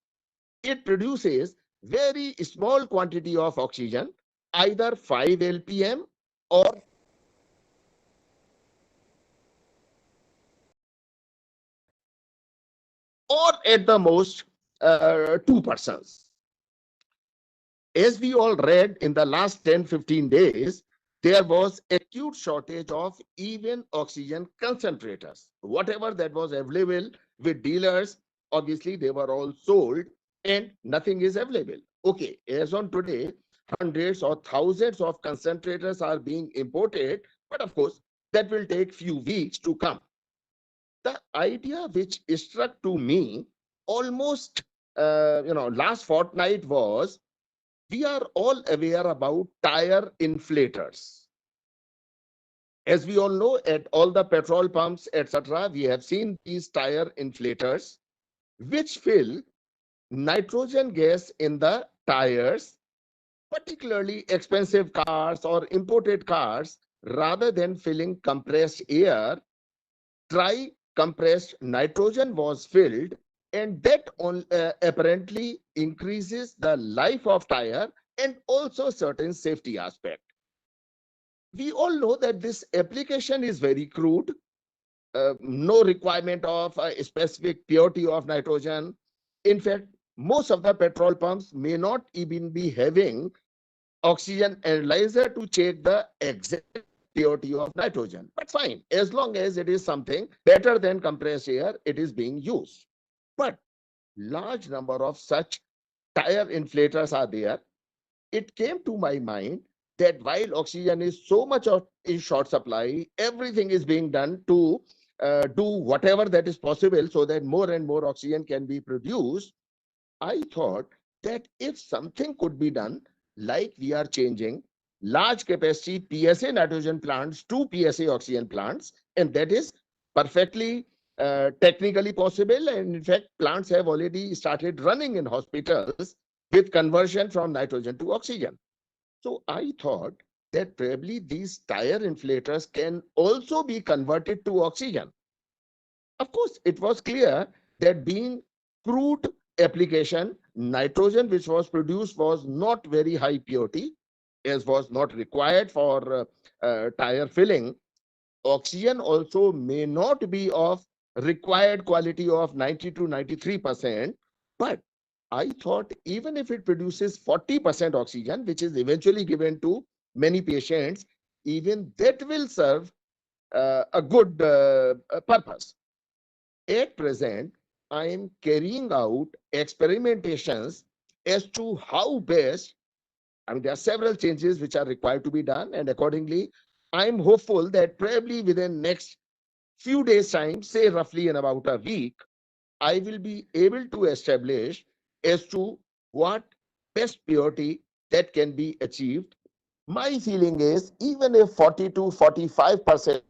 It produces very small quantity of oxygen, either 5 lpm or at the most 2%. As we all read in the last 10-15 days, there was acute shortage of even oxygen concentrators. Whatever that was available with dealers, obviously they were all sold and nothing is available. Okay, as on today, hundreds or thousands of concentrators are being imported, but of course, that will take few weeks to come. The idea which struck to me almost last fortnight was, we are all aware about tire inflators. As we all know, at all the petrol pumps, etc., we have seen these tire inflators which fill nitrogen gas in the tires, particularly expensive cars or imported cars. Rather than filling compressed air, dry compressed nitrogen was filled, and that apparently increases the life of tire and also certain safety aspect. We all know that this application is very crude, no requirement of a specific purity of nitrogen. In fact, most of the petrol pumps may not even be having oxygen analyzer to check the exact purity of nitrogen. But fine, as long as it is something better than compressed air, it is being used. But large number of such tire inflators are there. It came to my mind that while oxygen is so much of in short supply, everything is being done to do whatever that is possible so that more and more oxygen can be produced. I thought that if something could be done, like we are changing large capacity PSA nitrogen plants to PSA oxygen plants, and that is perfectly technically possible. And in fact, plants have already started running in hospitals with conversion from nitrogen to oxygen. So I thought that probably these tire inflators can also be converted to oxygen. Of course, it was clear that being crude application, nitrogen which was produced was not very high purity, as was not required for tire filling. Oxygen also may not be of required quality of 90 to 93%, but I thought even if it produces 40% oxygen, which is eventually given to many patients, even that will serve a good purpose. At present, I am carrying out experimentations as to how best. I mean, there are several changes which are required to be done, and accordingly, I'm hopeful that probably within next few days' time, say roughly in about a week, I will be able to establish as to what best purity that can be achieved. My feeling is even if 40 to 45%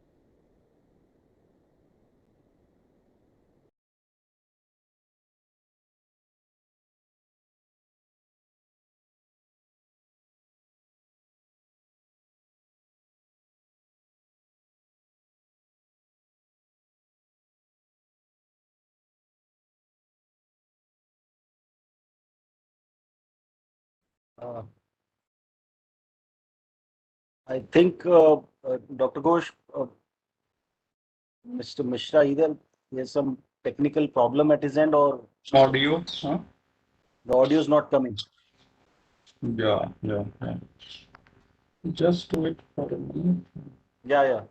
Uh, I think Dr. Ghosh, Mr. Mishra, either there's some technical problem at his end or Audio, huh? the audio is not coming. Yeah. Just wait for a minute. Yeah.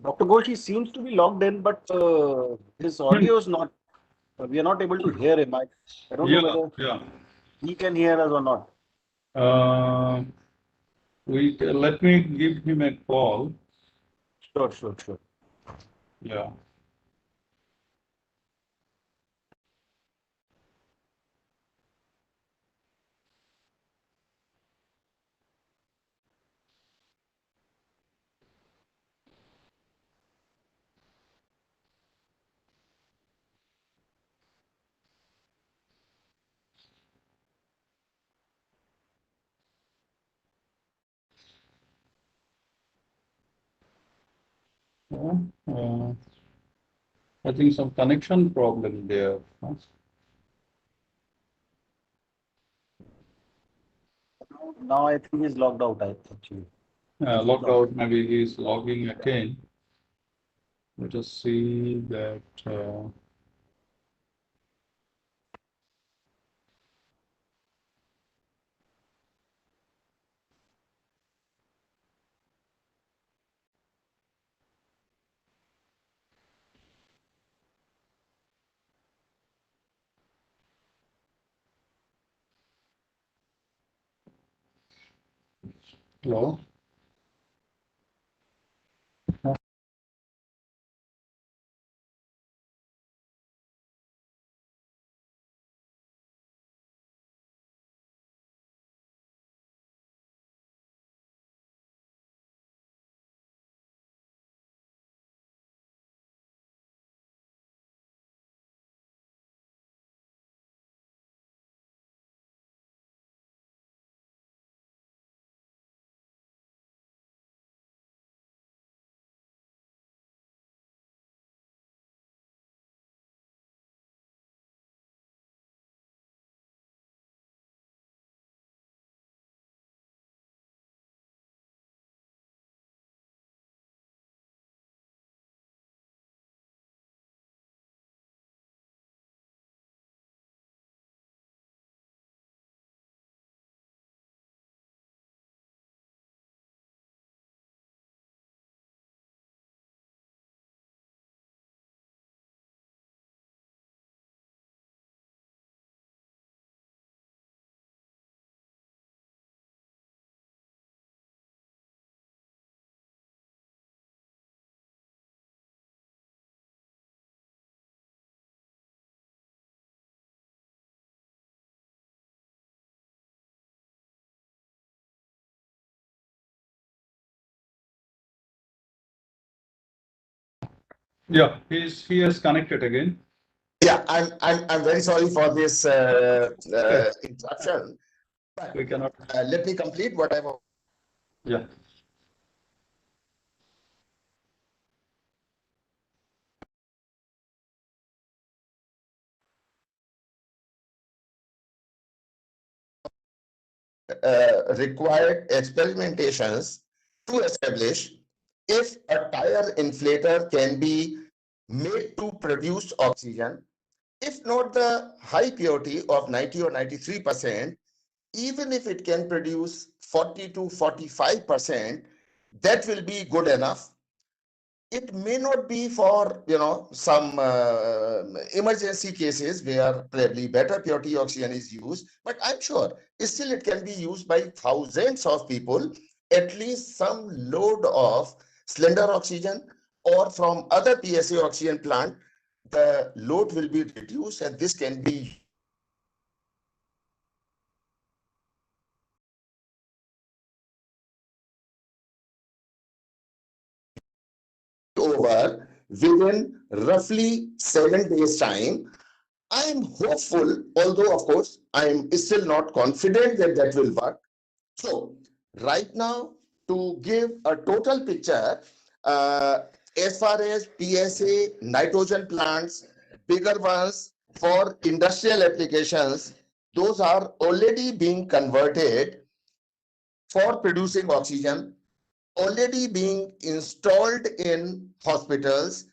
Dr. Ghosh, he seems to be logged in, but his audio is not. We are not able to hear him. I don't know Yeah, whether yeah. he can hear us or not. Let me give him a call. Sure. Yeah. Uh, I think some connection problem there. Huh? Now I think he's logged out. Actually. Logged out. Maybe he's logging again. Let us see that. Hello. Yeah, he has connected again. Yeah, I'm very sorry for this interruption. But We cannot. let me complete what I've. Yeah. Required experimentations to establish if a tire inflator can be made to produce oxygen, if not the high purity of 90 or 93%, even if it can produce 40 to 45%, that will be good enough. It may not be for some emergency cases where probably better purity oxygen is used, but I'm sure still it can be used by thousands of people, at least some load of cylinder oxygen or from other PSA oxygen plant, the load will be reduced and this can be over within roughly 7 days time. I am hopeful, although of course I am still not confident that that will work. So right now, to give a total picture, as far as PSA nitrogen plants, bigger ones for industrial applications, those are already being converted for producing oxygen, already being installed in hospitals.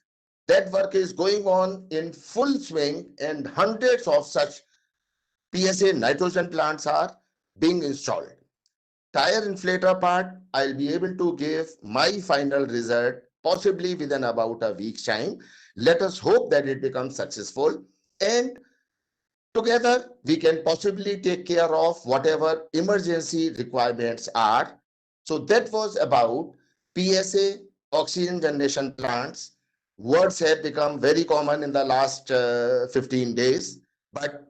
That work is going on in full swing, and hundreds of such PSA nitrogen plants are being installed. Tire inflator part, I'll be able to give my final result possibly within about a week's time. Let us hope that it becomes successful, and together we can possibly take care of whatever emergency requirements are. So that was about PSA, oxygen generation plants. Words have become very common in the last 15 days, but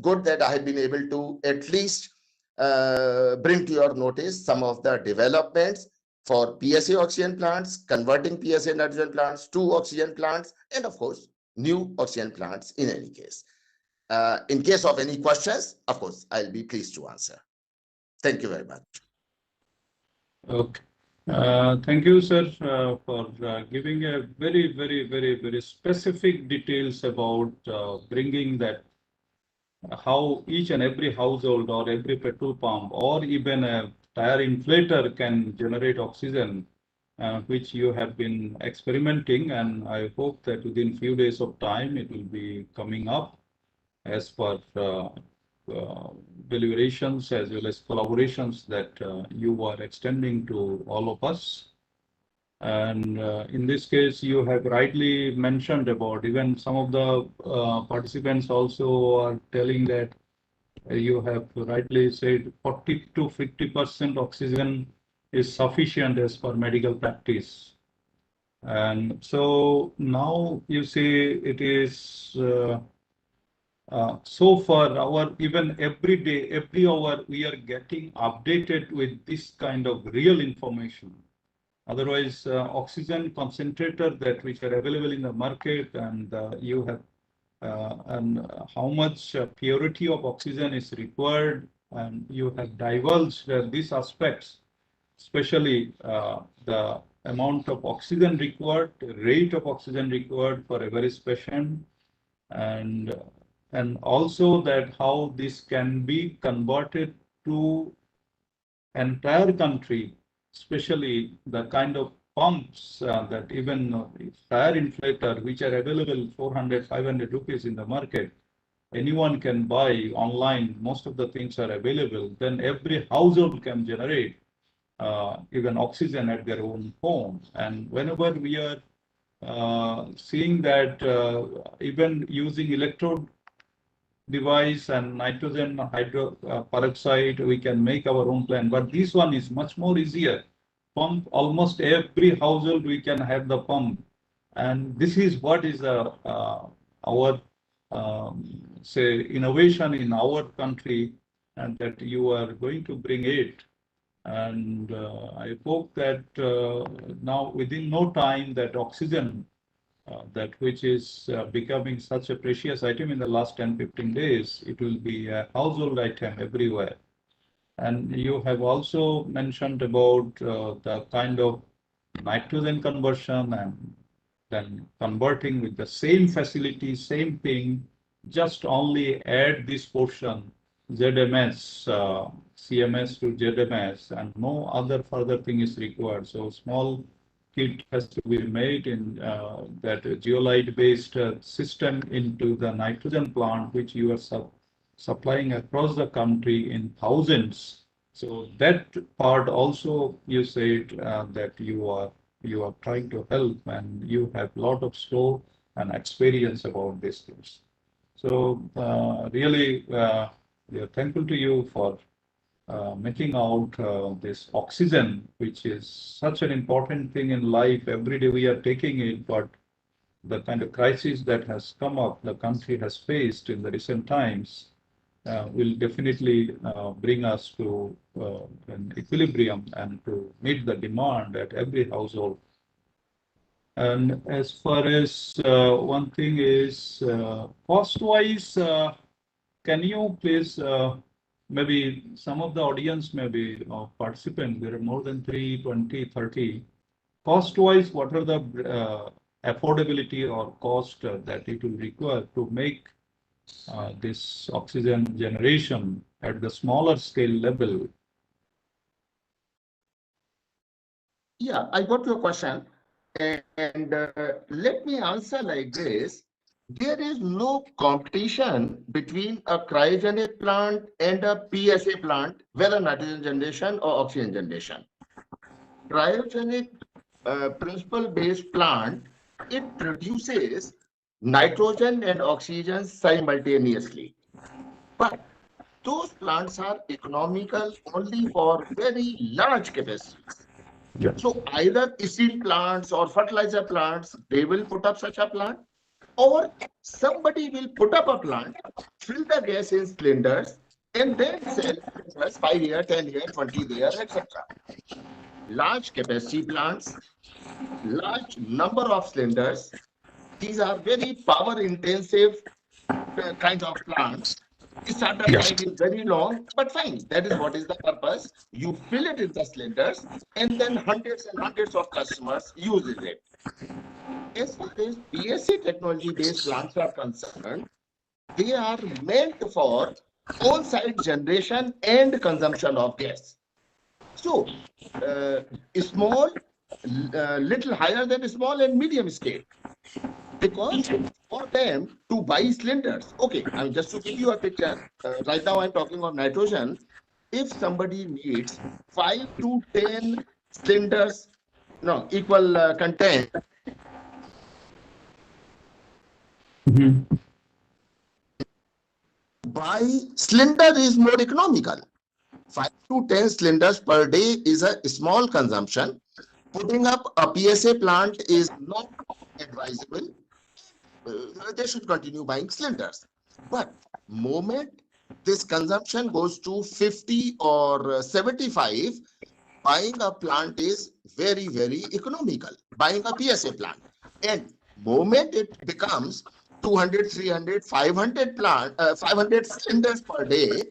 good that I have been able to at least bring to your notice some of the developments for PSA oxygen plants, converting PSA nitrogen plants to oxygen plants, and of course, new oxygen plants in any case. In case of any questions, of course, I'll be pleased to answer. Thank you very much. Okay. Thank you, sir, for giving a very specific details about bringing that how each and every household or every petrol pump or even a tire inflator can generate oxygen, which you have been experimenting, and I hope that within few days of time it will be coming up as per deliberations as well as collaborations that you are extending to all of us. And in this case, you have rightly mentioned about even some of the participants also are telling that you have rightly said 40 to 50% oxygen is sufficient as per medical practice. And so now you say it is so far our even every day, every hour, we are getting updated with this kind of real information. Otherwise, oxygen concentrator that which are available in the market, and you have and how much purity of oxygen is required, and you have divulged these aspects, especially the amount of oxygen required, rate of oxygen required for a various patient, and also that how this can be converted to entire country, especially the kind of pumps that even tire inflator, which are available 400, 500 rupees in the market, anyone can buy online. Most of the things are available. Then every household can generate even oxygen at their own home. And whenever we are seeing that even using electrode device and nitrogen peroxide, we can make our own plant. But this one is much more easier. Pump, almost every household we can have the pump. And this is what is our say innovation in our country, and that you are going to bring it. And I hope that now within no time that oxygen that which is becoming such a precious item in the last 10-15 days, it will be a household item everywhere. And you have also mentioned about the kind of nitrogen conversion and then converting with the same facility, same thing, just only add this portion, ZMS, CMS to ZMS, and no other further thing is required. So small kit has to be made in that geolite based system into the nitrogen plant, which you are supplying across the country in thousands. So that part also you said that you are trying to help, and you have a lot of scope and experience about these things. So really we are thankful to you for making out this oxygen, which is such an important thing in life. Every day we are taking it, but the kind of crisis that has come up, the country has faced in the recent times, will definitely bring us to an equilibrium and to meet the demand at every household. And as far as one thing is cost-wise, can you please maybe some of the audience, maybe participants, there are more than 3, 20, 30. Cost-wise, what are the affordability or cost that it will require to make this oxygen generation at the smaller scale level? Yeah, I got your question. And let me answer like this. There is no competition between a cryogenic plant and a PSA plant, whether nitrogen generation or oxygen generation. Cryogenic principle-based plant, it produces nitrogen and oxygen simultaneously. But those plants are economical only for very large capacities. Yeah. So either steel plants or fertilizer plants, they will put up such a plant, or somebody will put up a plant, fill the gas in cylinders, and then sell cylinders 5 year, 10 year, 20 year, etc. Large capacity plants, large number of cylinders. These are very power intensive kind of plants. Startup Yes. time is very long, but fine. That is what is the purpose. You fill it in the cylinders, and then hundreds and hundreds of customers uses it. As far as PSC technology based plants are concerned, they are meant for on-site generation and consumption of gas. So, small, little higher than small and medium scale. Because for them to buy cylinders, okay, I mean, just to give you a picture, right now I'm talking of nitrogen. If somebody needs 5 to 10 cylinders, no, equal content, Mhm. buy cylinder is more economical. 5 to 10 cylinders per day is a small consumption. Putting up a PSA plant is not advisable. They should continue buying cylinders. But moment this consumption goes to 50 or 75, buying a plant is very, very economical. Buying a PSA plant. And moment it becomes 200, 300, 500 500 cylinders per day,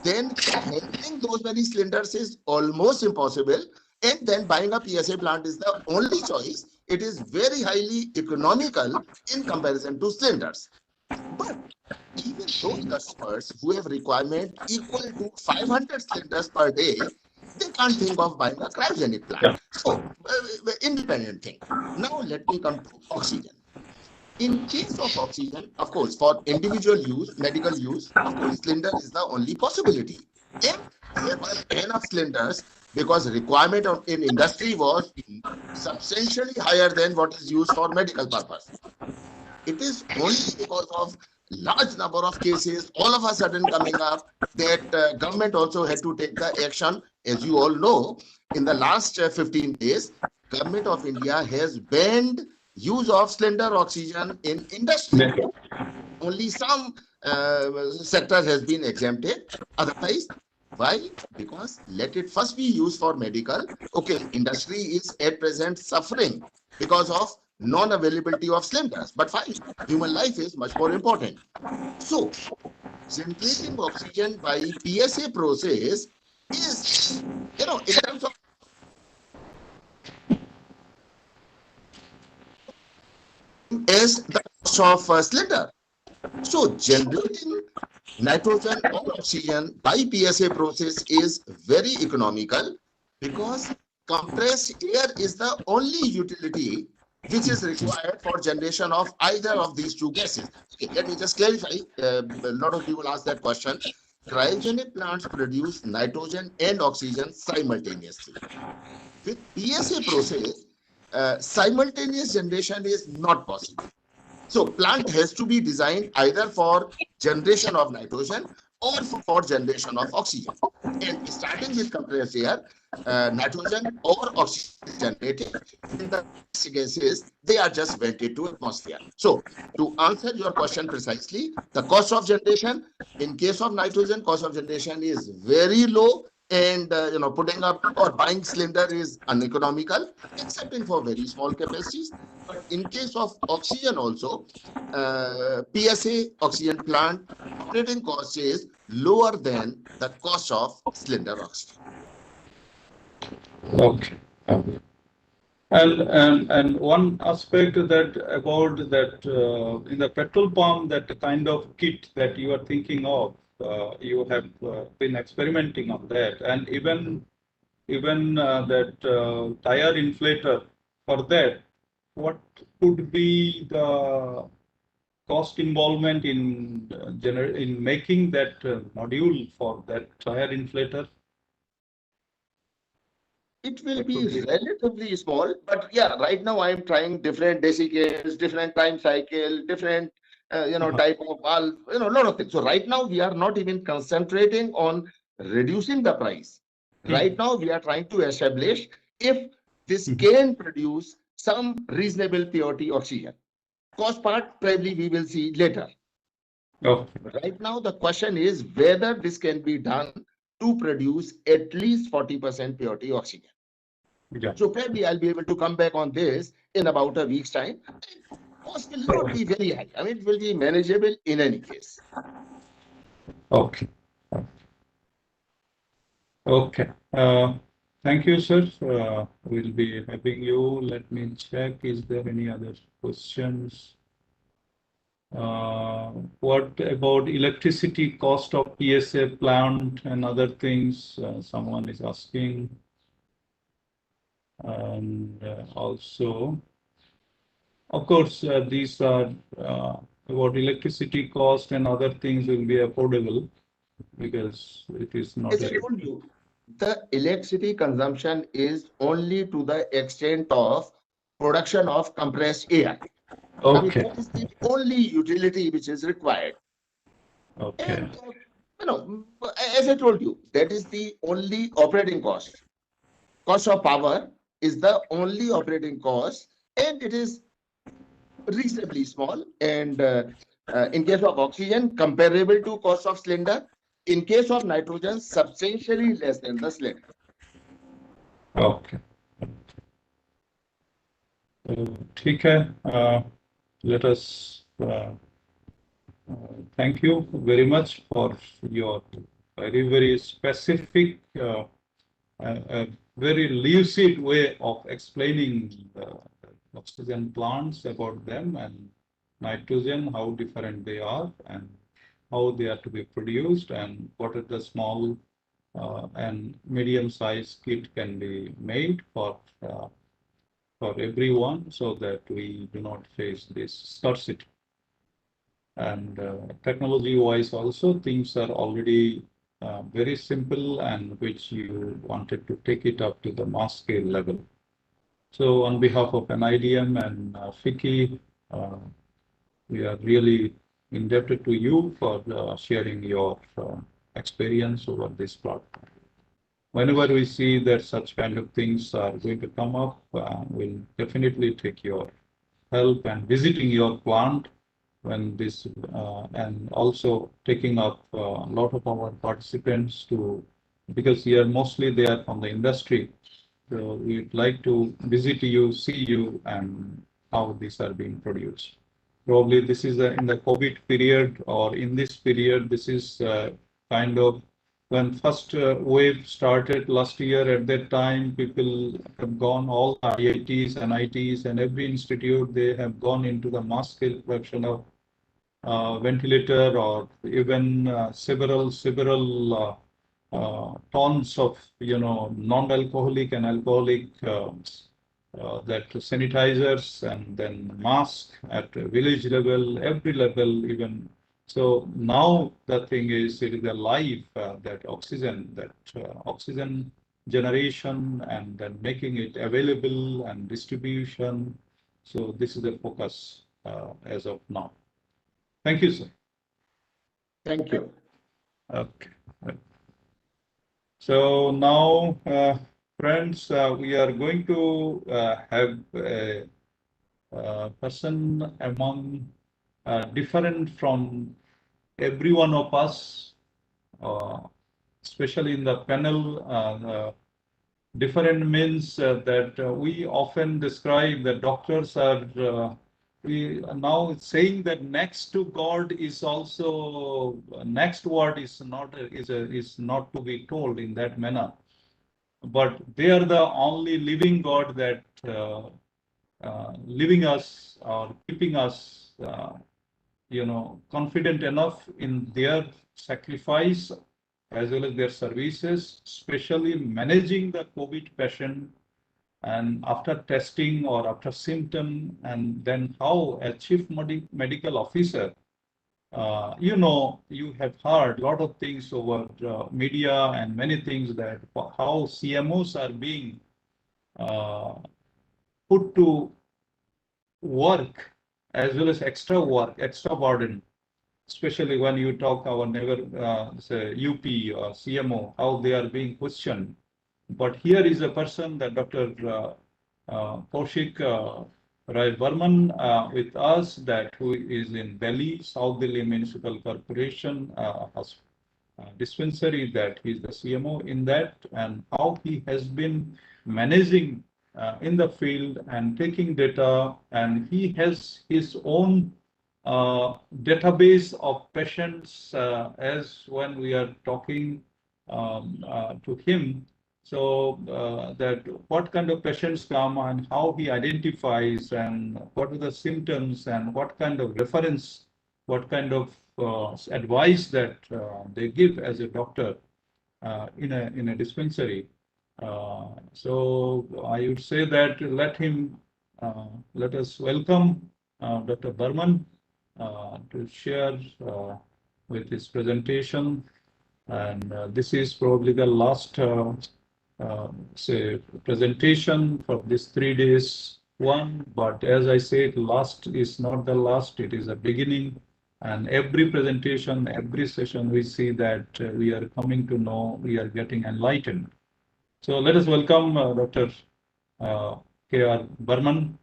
then handling those many cylinders is almost impossible. And then buying a PSA plant is the only choice. It is very highly economical in comparison to cylinders. But even those customers who have requirement equal to 500 cylinders per day, they can't think of buying a cryogenic plant. Yeah. So, independent thing. Now, let me come to oxygen. In case of oxygen, of course, for individual use, medical use, of course, cylinder is the only possibility. And there were enough cylinders because requirement in industry was substantially higher than what is used for medical purpose. It is only because of large number of cases all of a sudden coming up that government also had to take the action. As you all know, in the last 15 days, government of India has banned use of cylinder oxygen in industry. Only some sector has been exempted. Otherwise, why? Because let it first be used for medical. Okay, industry is at present suffering because of non-availability of cylinders. But fine, human life is much more important. So, generating oxygen by PSA process is, in terms of as the cost of cylinder. So, generating nitrogen or oxygen by PSA process is very economical because compressed air is the only utility which is required for generation of either of these two gases. Okay, let me just clarify. A lot of people ask that question. Cryogenic plants produce nitrogen and oxygen simultaneously. With PSA process, simultaneous generation is not possible. So plant has to be designed either for generation of nitrogen or for generation of oxygen. And starting with compressed air, nitrogen or oxygen is generated, and the gases, they are just vented to atmosphere. So to answer your question precisely, the cost of generation, in case of nitrogen, cost of generation is very low, and putting up or buying cylinder is uneconomical, excepting for very small capacities. But in case of oxygen also, PSA oxygen plant operating cost is lower than the cost of cylinder oxygen. Okay. Okay. And one aspect that about that in the petrol pump, that kind of kit that you are thinking of, you have been experimenting on that, and even that tire inflator for that. What could be the cost involvement in in making that module for that tire inflator? It will That be would be relatively small, but yeah, right now I'm trying different desiccates, different time cycle, different type of valve, a lot of things. So right now we are not even concentrating on reducing the price. Right now we are trying to establish if this can produce some reasonable purity oxygen. Cost part probably we will see later. okay. Right now the question is whether this can be done to produce at least 40% purity oxygen. Yeah. So probably I'll be able to come back on this in about a week's time. Cost will not be very high. I mean, it will be manageable in any case. Okay. Okay. Thank you, sir. We'll be having you. Let me check. Is there any other questions? What about electricity cost of PSA plant and other things? Someone is asking. And also, of course, these are about electricity cost and other things will be affordable because it is not As I told you, the electricity consumption is only to the extent of production of compressed air. I mean, okay. that is the only utility which is required. Okay. And, as I told you, that is the only operating cost. Cost of power is the only operating cost, and it is reasonably small. And in case of oxygen, comparable to cost of cylinder. In case of nitrogen, substantially less than the cylinder. Okay. ठीक है. Let us thank you very much for your very specific, very lucid way of explaining the oxygen plants, about them, and nitrogen, how different they are, and how they are to be produced, and what are the small and medium-sized kit can be made for everyone, so that we do not face this scarcity. And technology-wise also, things are already very simple, and which you wanted to take it up to the mass scale level. So on behalf of NIDM and FICCI, we are really indebted to you for sharing your experience over this platform. Whenever we see that such kind of things are going to come up, we'll definitely take your help and visiting your plant when this, and also taking up a lot of our participants to, because we are mostly there from the industry. So we'd like to visit you, see you, and how these are being produced. Probably this is in the COVID period, or in this period, this is kind of when first wave started last year. At that time, people have gone, all IITs and ITs and every institute, they have gone into the mass scale production of ventilator, or even several tons of non-alcoholic and alcoholic that sanitizers, and then mask at village level, every level even. So now the thing is, it is a life that oxygen generation, and then making it available and distribution. So this is the focus as of now. Thank you, sir. Thank you. Okay. So now, friends, we are going to have a person among different from every one of us, especially in the panel. Different means that we often describe that doctors are we are now saying that next to God is also next word is not to be told in that manner, but they are the only living God that living us or keeping us confident enough in their sacrifice as well as their services, especially managing the COVID patient, and after testing or after symptom, and then how a chief medical officer, you have heard a lot of things over media and many things, that how CMOs are being put to work as well as extra work, extra burden, especially when you talk our neighbor, say UP or CMO, how they are being questioned. But here is a person that Dr. Kaushik Rai Burman with us, that who is in Delhi, South Delhi Municipal Corporation dispensary, that he's the CMO in that, and how he has been managing in the field and taking data, and he has his own database of patients as when we are talking to him. So that what kind of patients come and how he identifies and what are the symptoms and what kind of reference, what kind of advice that they give as a doctor in a dispensary. So I would say that let us welcome Dr. Burman to share with his presentation. And this is probably the last say presentation for this 3 days one. But as I said, last is not the last; it is a beginning. And every presentation, every session, we see that we are coming to know, we are getting enlightened. So let us welcome Dr. K.R. Burman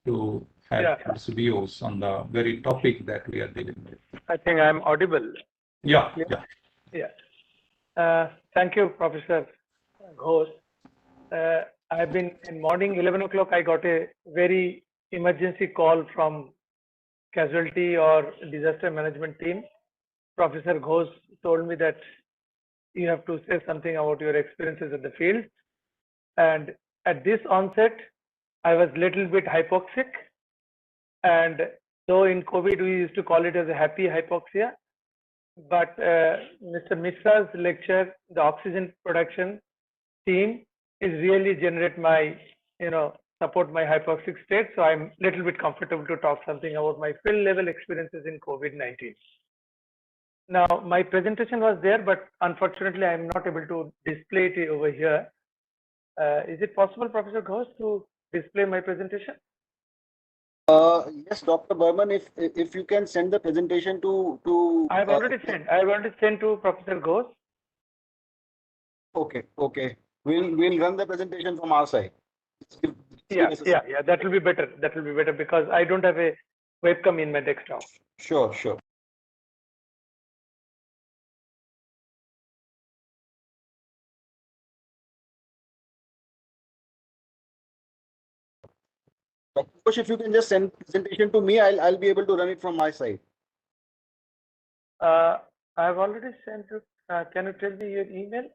to have his views on the very topic that we are dealing with. I think I'm audible. Yeah. Thank you, Professor Ghosh. I've been in morning 11 o'clock. I got a very emergency call from casualty or disaster management team. Professor Ghosh told me that you have to say something about your experiences in the field. And at this onset, I was little bit hypoxic. And though in COVID, we used to call it as a happy hypoxia. But Mr. Mishra's lecture, the oxygen production theme is really generate my, support my hypoxic state. So I'm a little bit comfortable to talk something about my field level experiences in COVID-19. Now, my presentation was there, but unfortunately, I'm not able to display it over here. Is it possible, Professor Ghosh, to display my presentation? Yes, Dr. Burman, if you can send the presentation to I've already sent. I've already sent to Professor Ghosh. Okay. We'll run the presentation from our side. Yeah. That will be better. That will be better because I don't have a webcam in my desktop. Sure. Dr. Ghosh, if you can just send presentation to me, I'll be able to run it from my side. I've already sent to. Can you tell me your email?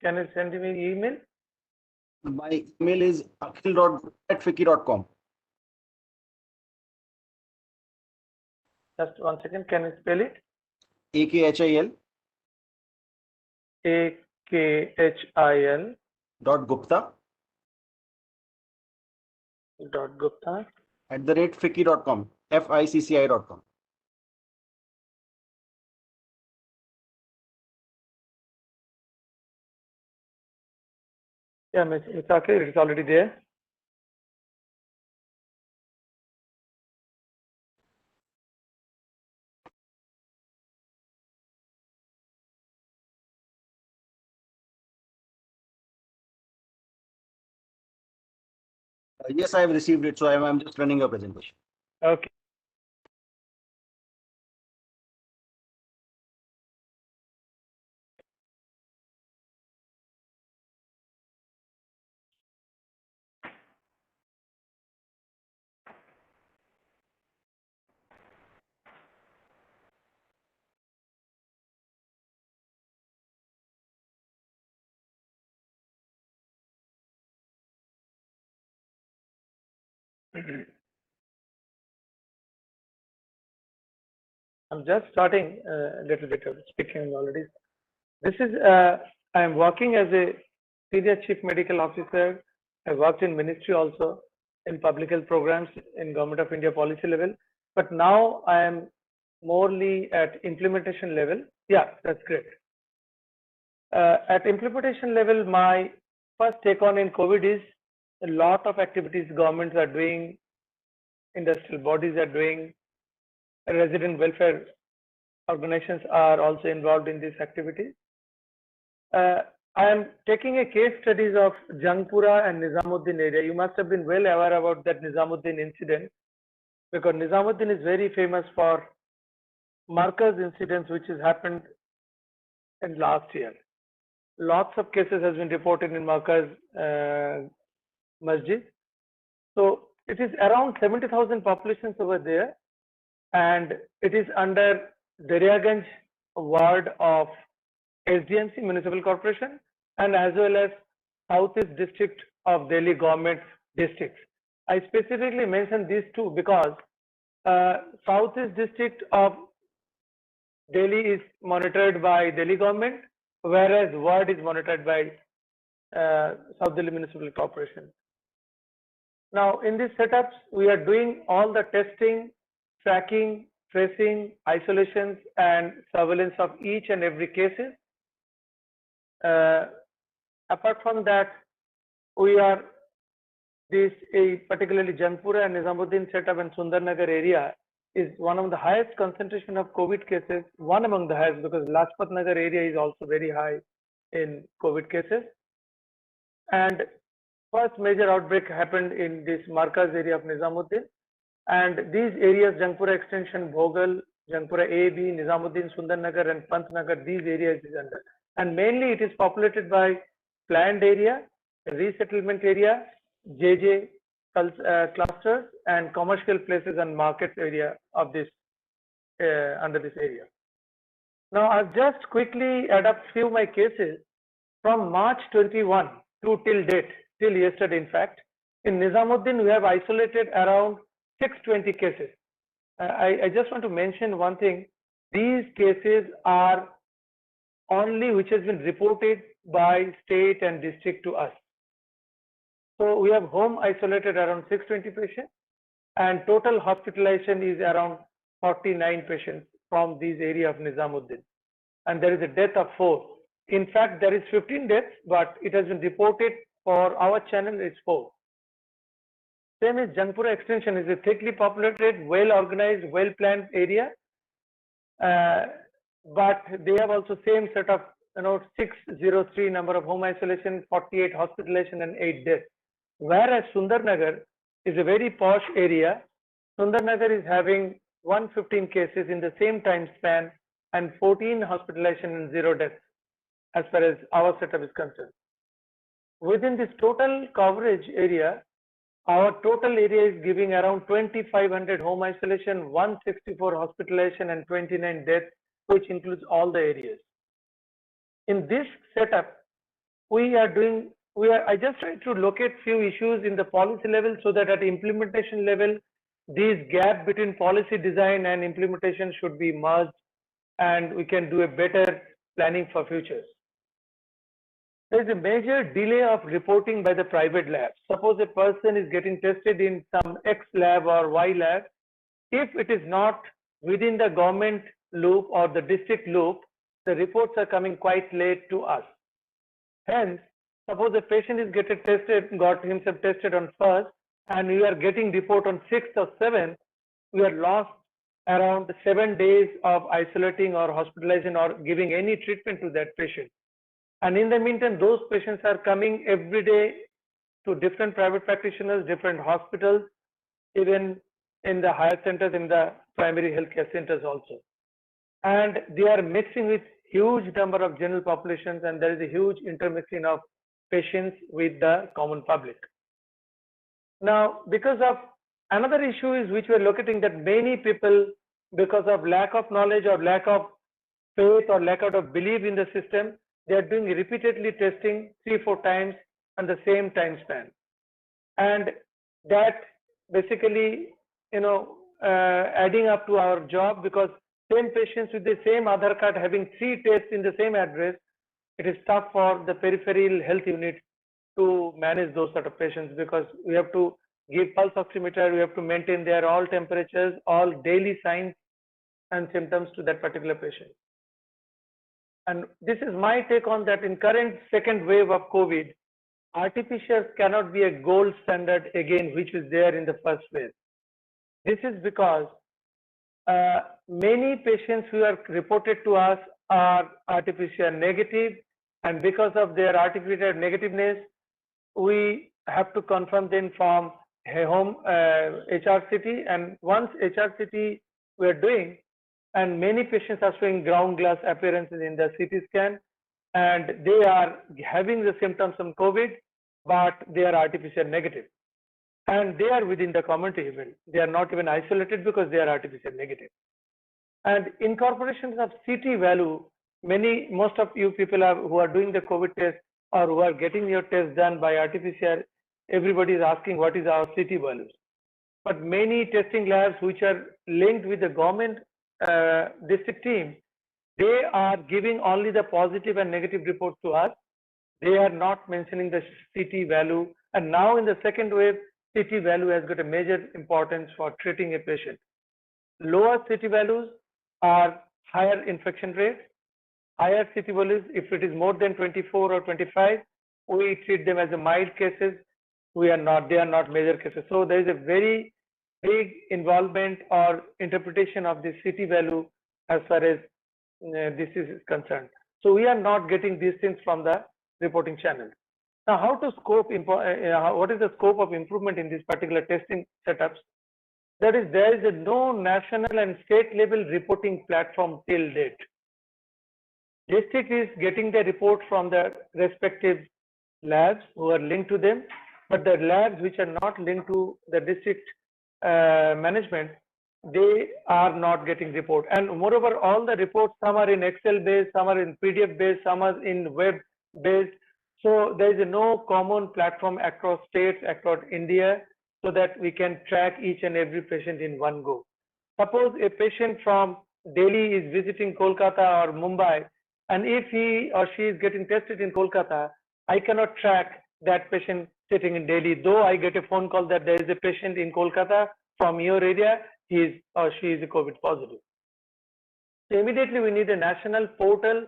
Can you send me your email? My email is akhil.gupta@fiki.com. Just 1 second. Can you spell it? AKHIL. AKHIL. Gupta. Gupta. @fiki.com. FICCI.com. Yeah, it's okay. It's already there. Yes, I have received it. So I'm just running a presentation. Okay. I'm just starting a little bit of speaking already. This is, I'm working as a senior chief medical officer. I worked in ministry also in public health programs in Government of India policy level. But now I am morely at implementation level. Yeah, that's great. At implementation level, my first take on in COVID is a lot of activities governments are doing, industrial bodies are doing, resident welfare organizations are also involved in these activities. I am taking a case studies of Jangpura and Nizamuddin area. You must have been well aware about that Nizamuddin incident, because Nizamuddin is very famous for markers incidents which has happened in last year. Lots of cases has been reported in Markaz Masjid. So it is around 70,000 populations over there, and it is under Daryaganj ward of SDMC Municipal Corporation and as well as Southeast District of Delhi Government Districts. I specifically mentioned these two because Southeast District of Delhi is monitored by Delhi government, whereas ward is monitored by South Delhi Municipal Corporation. Now, in these setups, we are doing all the testing, tracking, tracing, isolations, and surveillance of each and every cases. Apart from that, we are particularly Jangpura and Nizamuddin setup and Sundarnagar area is one of the highest concentration of COVID cases, one among the highest, because Lajpat Nagar area is also very high in COVID cases. And first major outbreak happened in this Markaz area of Nizamuddin, and these areas, Jangpura Extension, Bhogal, Jangpura A, B, Nizamuddin, Sundarnagar and Pantnagar, these areas is under. And mainly it is populated by planned area, resettlement area, JJ clusters and commercial places and markets area of this under this area. Now I've just quickly add up few of my cases from March 21 to till date, till yesterday in fact. In Nizamuddin we have isolated around 620 cases. I just want to mention one thing. These cases are only which has been reported by state and district to us. So we have home isolated around 620 patients, and total hospitalization is around 49 patients from this area of Nizamuddin, and there is a death of 4. In fact, there is 15 deaths, but it has been reported for our channel it's 4. Same as Jangpura Extension is a thickly populated, well organized, well planned area, but they have also same set of 603 number of home isolation, 48 hospitalization and 8 deaths. Whereas Sundarnagar is a very posh area. Sundarnagar is having 115 cases in the same time span and 14 hospitalization and 0 deaths as far as our setup is concerned. Within this total coverage area, our total area is giving around 2,500 home isolation, 164 hospitalization and 29 deaths, which includes all the areas. In this setup, I just try to locate few issues in the policy level so that at implementation level, these gap between policy design and implementation should be merged and we can do a better planning for futures. There is a major delay of reporting by the private labs. Suppose a person is getting tested in some X lab or Y lab. If it is not within the government loop or the district loop, the reports are coming quite late to us. Hence, suppose a patient is got himself tested on 1st, and we are getting report on 6th or 7th, we are lost around 7 days of isolating or hospitalizing or giving any treatment to that patient. And in the meantime, those patients are coming every day to different private practitioners, different hospitals, even in the higher centers, in the primary healthcare centers also. And they are mixing with huge number of general populations, and there is a huge intermixing of patients with the common public. Now, because of another issue is which we are locating that many people, because of lack of knowledge or lack of faith or lack of belief in the system, they are doing repeatedly testing 3-4 times on the same time span, and that basically adding up to our job, because same patients with the same Aadhaar card having 3 tests in the same address, it is tough for the peripheral health unit to manage those sort of patients, because we have to give pulse oximeter, we have to maintain their all temperatures, all daily signs and symptoms to that particular patient. And this is my take on that. In current second wave of COVID, RT-PCR cannot be a gold standard again, which was there in the first wave. This is because many patients who are reported to us are RT-PCR negative, and because of their RT-PCR negativeness, we have to confirm them from home HRCT, and once HRCT we are doing, and many patients are showing ground glass appearances in the CT scan, and they are having the symptoms from COVID, but they are RT-PCR negative, and they are within the community even. They are not even isolated because they are RT-PCR negative. And incorporations of CT value, most of you people who are doing the COVID test or who are getting your test done by RT-PCR, everybody is asking what is our CT values. But many testing labs which are linked with the government district team, they are giving only the positive and negative reports to us. They are not mentioning the CT value. And now in the second wave, CT value has got a major importance for treating a patient. Lower CT values are higher infection rate. Higher CT values, if it is more than 24 or 25, we treat them as a mild cases. They are not major cases. So there is a very big involvement or interpretation of the CT value as far as this is concerned. So we are not getting these things from the reporting channel. Now, how to scope? What is the scope of improvement in these particular testing setups? That is, there is no national and state level reporting platform till date. District is getting the report from the respective labs who are linked to them, but the labs which are not linked to the district management, they are not getting report. And moreover, all the reports, some are in Excel based, some are in PDF based, some are in web based. So there is no common platform across states, across India, so that we can track each and every patient in one go. Suppose a patient from Delhi is visiting Kolkata or Mumbai, and if he or she is getting tested in Kolkata, I cannot track that patient sitting in Delhi, though I get a phone call that there is a patient in Kolkata from your area, he is or she is a COVID positive. So immediately we need a national portal,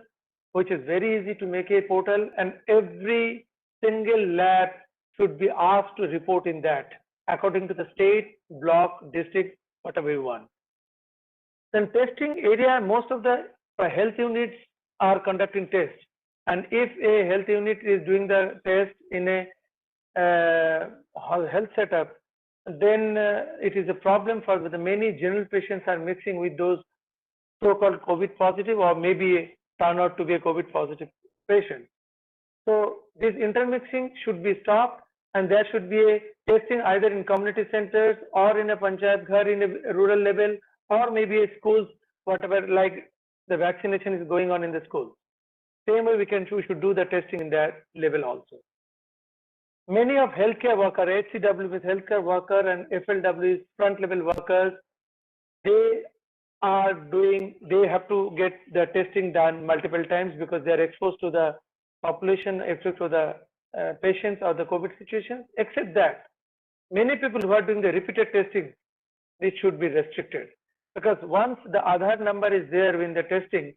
which is very easy to make a portal, and every single lab should be asked to report in that according to the state, block, district, whatever you want. Then testing area, most of the health units are conducting tests, and if a health unit is doing the test in a health setup, then it is a problem for the many general patients are mixing with those so-called COVID positive or maybe turn out to be a COVID positive patient. So this intermixing should be stopped, and there should be a testing either in community centers or in a panchayat ghar in a rural level, or maybe a schools, whatever, like the vaccination is going on in the schools. Same way we should do the testing in that level also. Many of healthcare worker, HCW is healthcare worker and FLW is front level workers, they have to get the testing done multiple times because they are exposed to the population, exposed to the patients or the COVID situation. Except that, many people who are doing the repeated testing, it should be restricted, because once the Aadhaar number is there in the testing,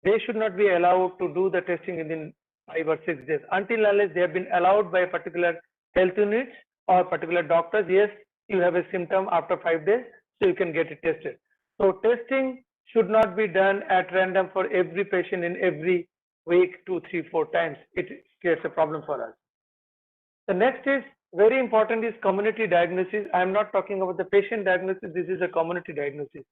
they should not be allowed to do the testing within 5 or 6 days until unless they have been allowed by a particular health units or particular doctors. Yes, you have a symptom after 5 days, so you can get it tested. So testing should not be done at random for every patient in every week, 2, 3, 4 times. It creates a problem for us. The next is very important is community diagnosis. I am not talking about the patient diagnosis. This is a community diagnosis.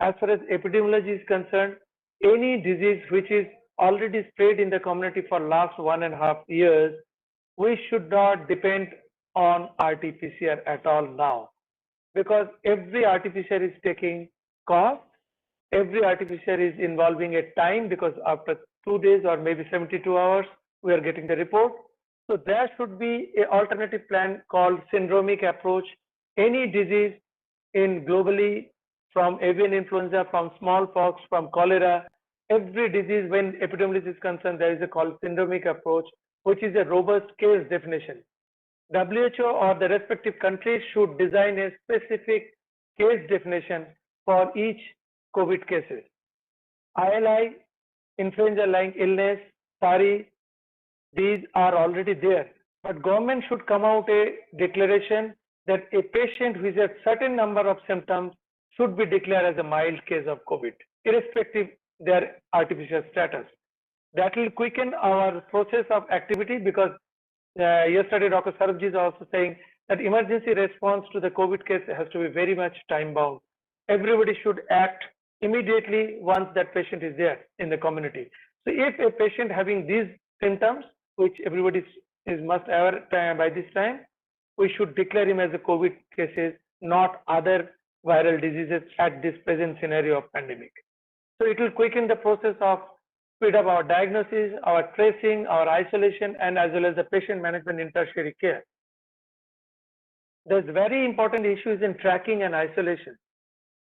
As far as epidemiology is concerned, any disease which is already spread in the community for last 1.5 years, we should not depend on RT-PCR at all now, because every RT-PCR is taking cost, every RT-PCR is involving a time, because after 2 days or maybe 72 hours, we are getting the report. So there should be an alternative plan called syndromic approach. Any disease in globally, from avian influenza, from smallpox, from cholera, every disease when epidemiology is concerned, there is a called syndromic approach, which is a robust case definition. WHO or the respective countries should design a specific case definition for each COVID cases. ILI influenza-like illness, SARI, these are already there. But government should come out a declaration that a patient who has a certain number of symptoms should be declared as a mild case of COVID, irrespective their artificial status. That will quicken our process of activity, because yesterday Dr. Sarabji is also saying that emergency response to the COVID case has to be very much time bound. Everybody should act immediately once that patient is there in the community. So if a patient having these symptoms, which everybody is must aware by this time, we should declare him as a COVID cases, not other viral diseases at this present scenario of pandemic. So it will quicken the process of speed up our diagnosis, our tracing, our isolation, and as well as the patient management in tertiary care. There's very important issues in tracking and isolation.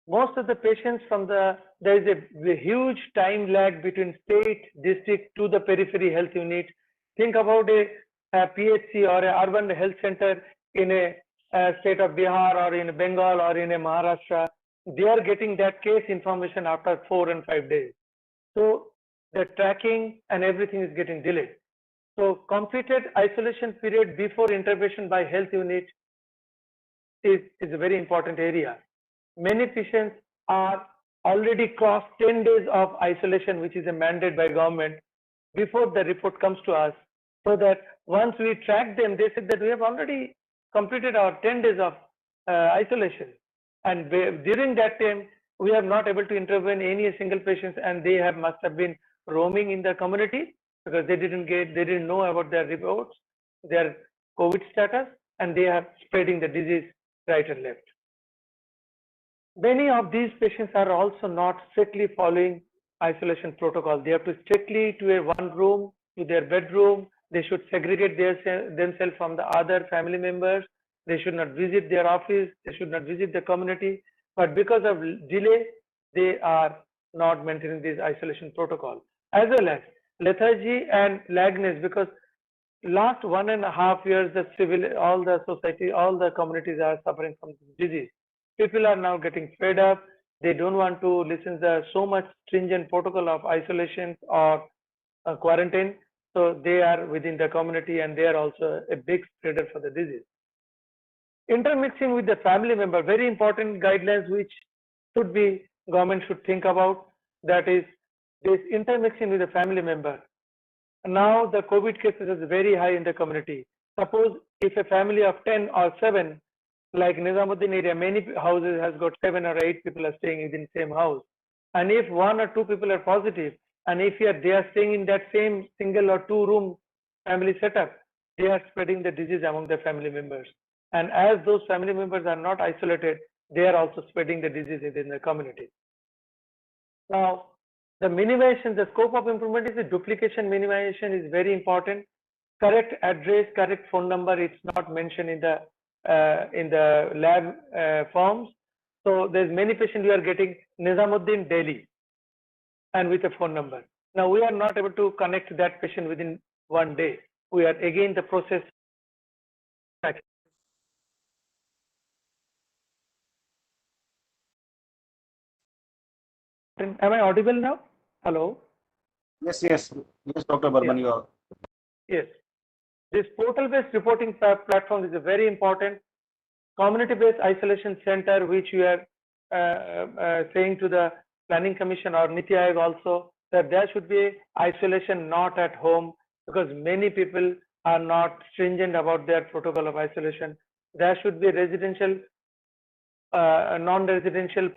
Most of the patients there is a huge time lag between state, district to the periphery health unit. Think about a PHC or an urban health center in a state of Bihar or in Bengal or in a Maharashtra. They are getting that case information after 4 and 5 days. So the tracking and everything is getting delayed. So completed isolation period before intervention by health unit is a very important area. Many patients are already crossed 10 days of isolation, which is a mandate by government, before the report comes to us, so that once we track them, they said that we have already completed our 10 days of isolation. And during that time, we are not able to intervene any single patients, and they must have been roaming in the community because they didn't know about their reports, their COVID status, and they are spreading the disease right and left. Many of these patients are also not strictly following isolation protocol. They have to strictly to a one room, to their bedroom. They should segregate themselves from the other family members. They should not visit their office. They should not visit the community. But because of delay, they are not maintaining this isolation protocol. As well as lethargy and lagness, because last 1.5 years, all the society, all the communities are suffering from this disease. People are now getting fed up. They don't want to listen to so much stringent protocol of isolation or quarantine. So they are within the community, and they are also a big spreader for the disease. Intermixing with the family member, very important guidelines which government should think about. That is this intermixing with the family member. Now the COVID cases is very high in the community. Suppose if a family of 10 or 7, like Nizamuddin area, many houses has got 7 or 8 people are staying within the same house. And if 1 or 2 people are positive, and if they are staying in that same single or 2-room family setup, they are spreading the disease among the family members. And as those family members are not isolated, they are also spreading the disease within the community. Now, the minimization, the scope of improvement is the duplication minimization is very important. Correct address, correct phone number, it's not mentioned in the lab forms. So there's many patients who are getting Nizamuddin Delhi and with a phone number. Now we are not able to connect that patient within 1 day. We are again the process. Am I audible now? Hello? Yes, Dr. Burman, you are. Yes. This portal-based reporting platform is a very important community-based isolation center, which we are saying to the Planning Commission or Niti Aayog also, that there should be isolation not at home, because many people are not stringent about their protocol of isolation. There should be residential, non-residential,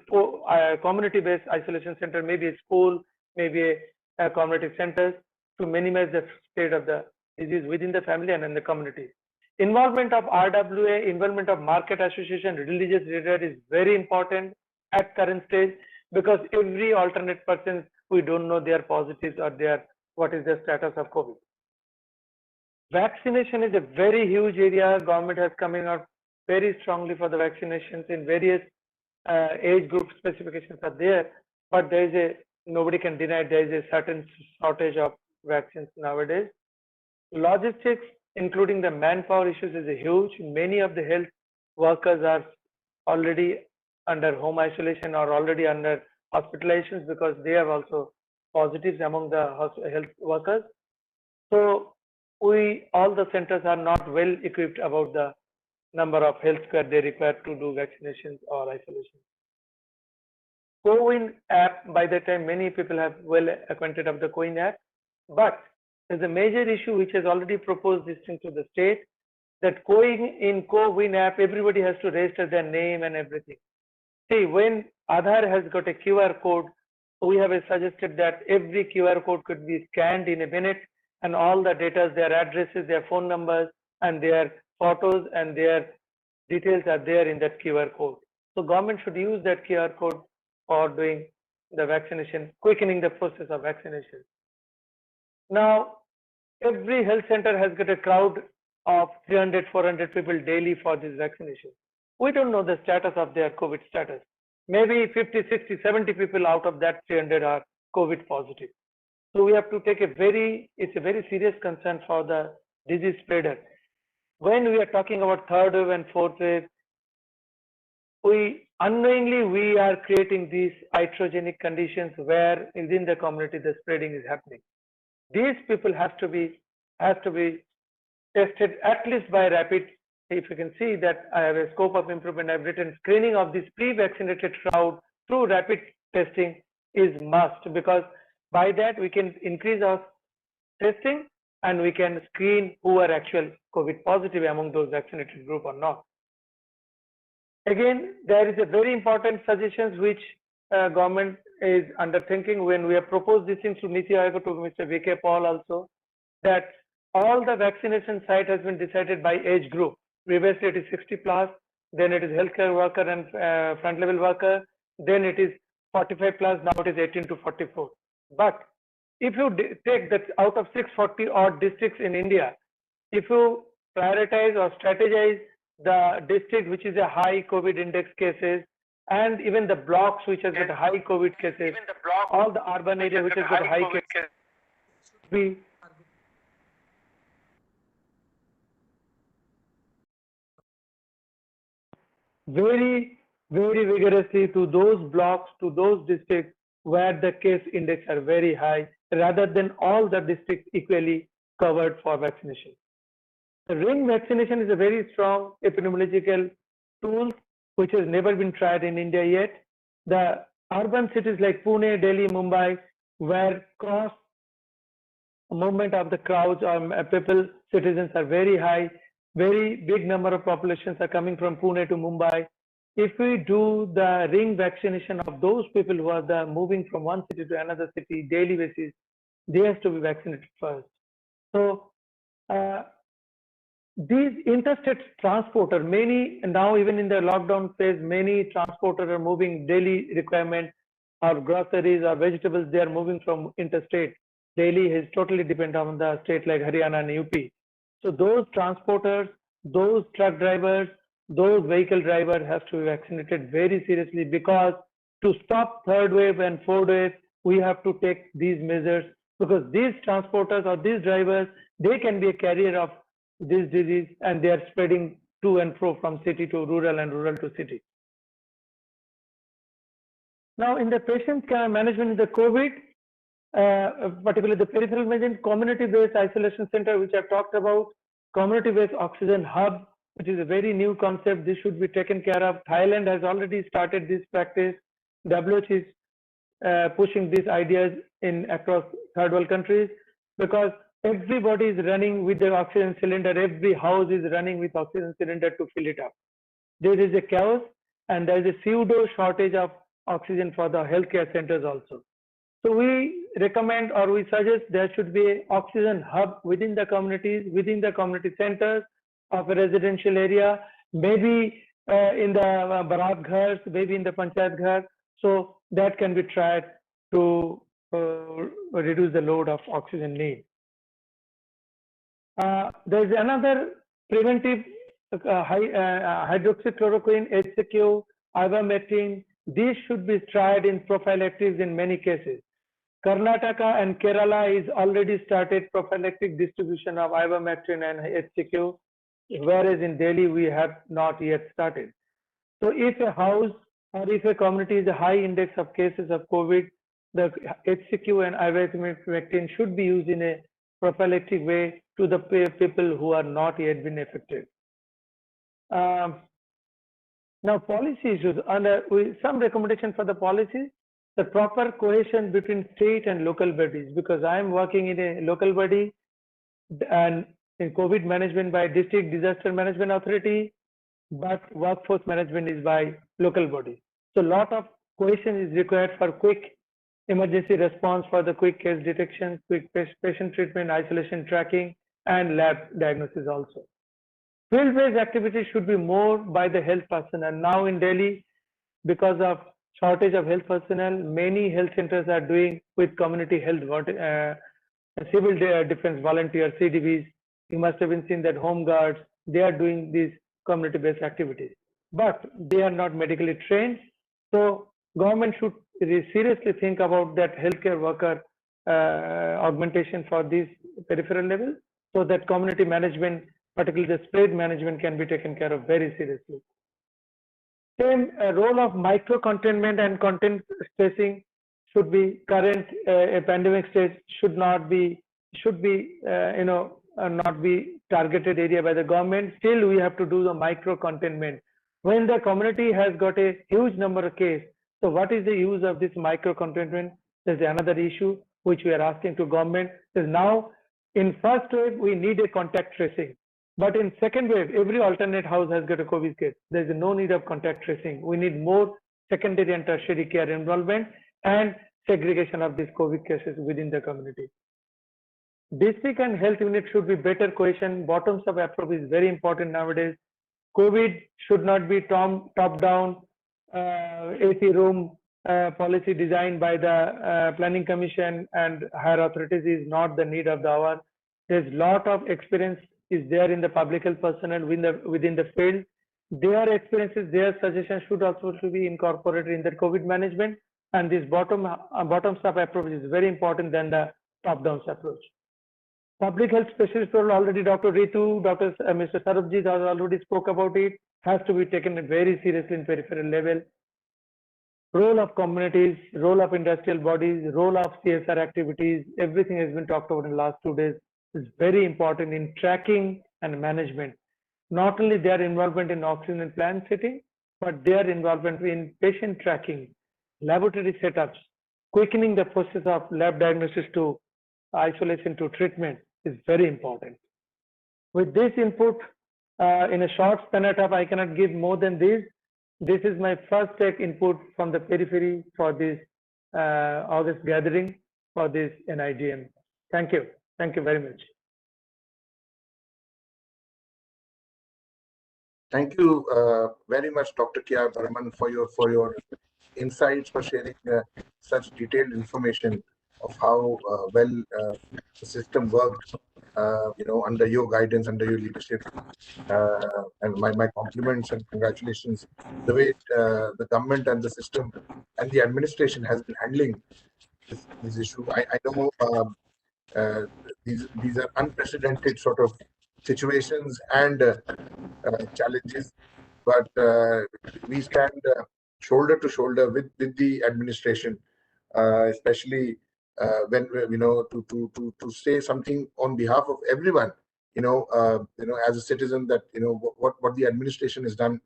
community-based isolation center, maybe a school, maybe a community centers, to minimize the spread of the disease within the family and in the community. Involvement of RWA, involvement of market association, religious leader is very important at current stage, because every alternate person, we don't know their positives or what is the status of COVID. Vaccination is a very huge area. Government has coming out very strongly for the vaccinations in various age group specifications are there, but nobody can deny there is a certain shortage of vaccines nowadays. Logistics, including the manpower issues, is a huge. Many of the health workers are already under home isolation or already under hospitalizations, because they have also positives among the health workers. So all the centers are not well equipped about the number of healthcare they require to do vaccinations or isolation. CoWIN app, by the time many people have well acquainted of the CoWIN app, but there's a major issue which has already proposed this thing to the state, that in CoWIN app, everybody has to register their name and everything. See, when Aadhaar has got a QR code, we have suggested that every QR code could be scanned in a minute, and all the data, their addresses, their phone numbers, and their photos and their details are there in that QR code. So government should use that QR code for doing the vaccination, quickening the process of vaccination. Now, every health center has got a crowd of 300, 400 people daily for this vaccination. We don't know the status of their COVID status. Maybe 50, 60, 70 people out of that 300 are COVID positive. So we have to take it's a very serious concern for the disease spreader. When we are talking about third wave and fourth wave, unknowingly we are creating these iatrogenic conditions where within the community the spreading is happening. These people have to be tested at least by rapid. If you can see that I have a scope of improvement, I've written screening of this pre-vaccinated crowd through rapid testing is must, because by that we can increase our testing and we can screen who are actual COVID positive among those vaccinated group or not. Again, there is a very important suggestions which government is undertaking when we have proposed these things to Niti Aayog, to Mr. V.K. Paul also, that all the vaccination site has been decided by age group. Previously it is 60 plus, then it is healthcare worker and front level worker, then it is 45 plus, now it is 18 to 44. But if you take that out of 640 odd districts in India, if you prioritize or strategize the district which is a high COVID index cases, and even the blocks which has got high COVID cases, all the urban area which has got high cases, we very vigorously to those blocks, to those districts where the case index are very high, rather than all the districts equally covered for vaccination. The ring vaccination is a very strong epidemiological tool which has never been tried in India yet. The urban cities like Pune, Delhi, Mumbai, where cross movement of the crowds or people, citizens are very high, very big number of populations are coming from Pune to Mumbai. If we do the ring vaccination of those people who are moving from one city to another city daily basis, they have to be vaccinated first. So these interstate transporter, many now even in the lockdown phase, many transporters are moving daily requirement or groceries or vegetables, they are moving from interstate. Delhi is totally dependent on the state like Haryana and UP. So those transporters, those truck drivers, those vehicle drivers have to be vaccinated very seriously, because to stop third wave and fourth wave, we have to take these measures, because these transporters or these drivers, they can be a carrier of this disease and they are spreading to and fro from city to rural and rural to city. Now in the patient care management of the COVID, particularly the peripheral management, community-based isolation center, which I've talked about, community-based oxygen hub, which is a very new concept. This should be taken care of. Thailand has already started this practice. WHO is pushing these ideas across third world countries, because everybody is running with the oxygen cylinder. Every house is running with oxygen cylinder to fill it up. There is a chaos, and there is a pseudo shortage of oxygen for the healthcare centers also. So we recommend or we suggest there should be an oxygen hub within the communities, within the community centers of a residential area, maybe in the Barat Ghars, maybe in the Panchayat Ghar. So that can be tried to reduce the load of oxygen need. There is another preventive hydroxychloroquine, HCQ, ivermectin. These should be tried in prophylactics in many cases. Karnataka and Kerala is already started prophylactic distribution of ivermectin and HCQ, whereas in Delhi we have not yet started. So if a house or if a community is a high index of cases of COVID, the HCQ and ivermectin should be used in a prophylactic way to the people who are not yet been affected. Now, policy issues, and some recommendation for the policy, the proper cohesion between state and local bodies, because I am working in a local body and in COVID management by district disaster management authority, but workforce management is by local body. So a lot of cohesion is required for quick emergency response, for the quick case detection, quick patient treatment, isolation tracking, and lab diagnosis also. Field-based activities should be more by the health personnel. Now in Delhi, because of shortage of health personnel, many health centers are doing with community health civil defense volunteers, CDVs. You must have been seen that home guards, they are doing these community-based activities, but they are not medically trained. So government should seriously think about that healthcare worker augmentation for these peripheral levels, so that community management, particularly the spread management, can be taken care of very seriously. Same role of micro containment and content tracing should be current. A pandemic stage should not be not be targeted area by the government. Still, we have to do the micro containment. When the community has got a huge number of cases, so what is the use of this micro containment? There's another issue which we are asking to government. Is now in first wave we need a contact tracing, but in second wave every alternate house has got a COVID case. There is no need of contact tracing. We need more secondary and tertiary care involvement and segregation of these COVID cases within the community. District and health unit should be better cohesion. Bottoms up approach is very important nowadays. COVID should not be top-down AC room policy designed by the planning commission and higher authorities is not the need of the hour. There's lot of experience is there in the public health personnel within the field. Their experiences, their suggestions should also be incorporated in the COVID management. And this bottoms-up approach is very important than the top-down approach. Public health specialist role, already Dr. Ritu, Mr. Sarabjit has already spoke about it, has to be taken very seriously in peripheral level. Role of communities, role of industrial bodies, role of CSR activities, everything has been talked about in the last 2 days, is very important in tracking and management. Not only their involvement in oxygen and plant setting, but their involvement in patient tracking, laboratory setups, quickening the process of lab diagnosis to isolation to treatment is very important. With this input, in a short span of time, I cannot give more than this. This is my first take input from the periphery for this August gathering for this NIDM. Thank you. Thank you very much. Thank you very much, Dr. K.R. Barman, for your insights, for sharing such detailed information of how well the system worked, under your guidance, under your leadership. And my compliments and congratulations the way the government and the system and the administration has been handling this issue. I know these are unprecedented sort of situations and challenges, but we stand shoulder to shoulder with the administration, especially when to say something on behalf of everyone. As a citizen, that what the administration has done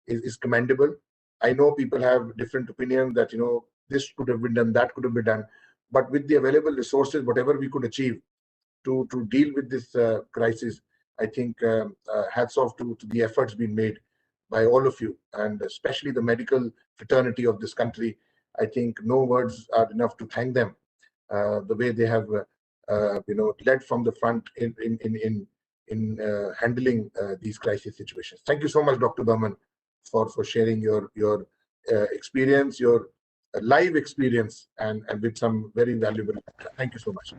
is commendable. I know people have different opinions that this could have been done, that could have been done, but with the available resources, whatever we could achieve to deal with this crisis, I think hats off to the efforts being made by all of you, and especially the medical fraternity of this country. I think no words are enough to thank them the way they have led from the front in handling these crisis situations. Thank you so much, Dr. Barman, for sharing your experience, your live experience, and with some very valuable. Thank you so much,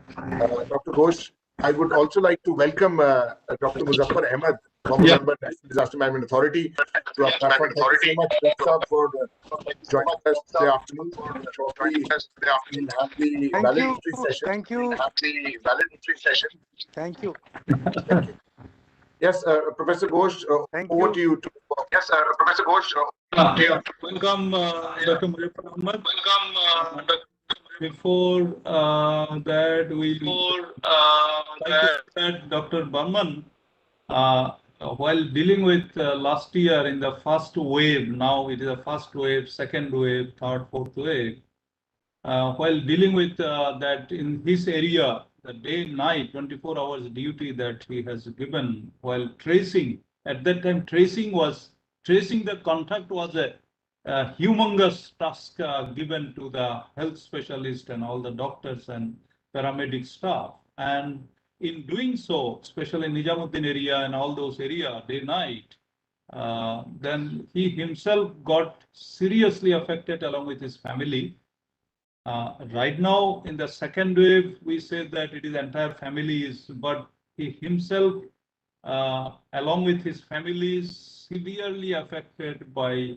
Dr. Ghosh. I would also like to welcome Dr. Muzaffar Ahmed, former member of National Disaster Management Authority, to our platform. Thank you so much, Dr. for joining us today afternoon. Shortly, we'll have the valedictory session. Thank you. Thank you. Yes, Professor Ghosh, over to you. Yes, Professor Ghosh. Welcome, Dr. Muzaffar Ahmed. Welcome, Dr. Before that, we that Dr. Burman, while dealing with last year in the first wave, now it is a first wave, second wave, third, fourth wave. While dealing with that in his area, the day night 24 hours duty that he has given while tracing, at that time tracing the contact was a humongous task given to the health specialist and all the doctors and paramedic staff. And in doing so, especially in Nijamuddin area and all those areas, day night, then he himself got seriously affected along with his family. Right now, in the second wave, we say that it is entire families, but he himself, along with his family, is severely affected by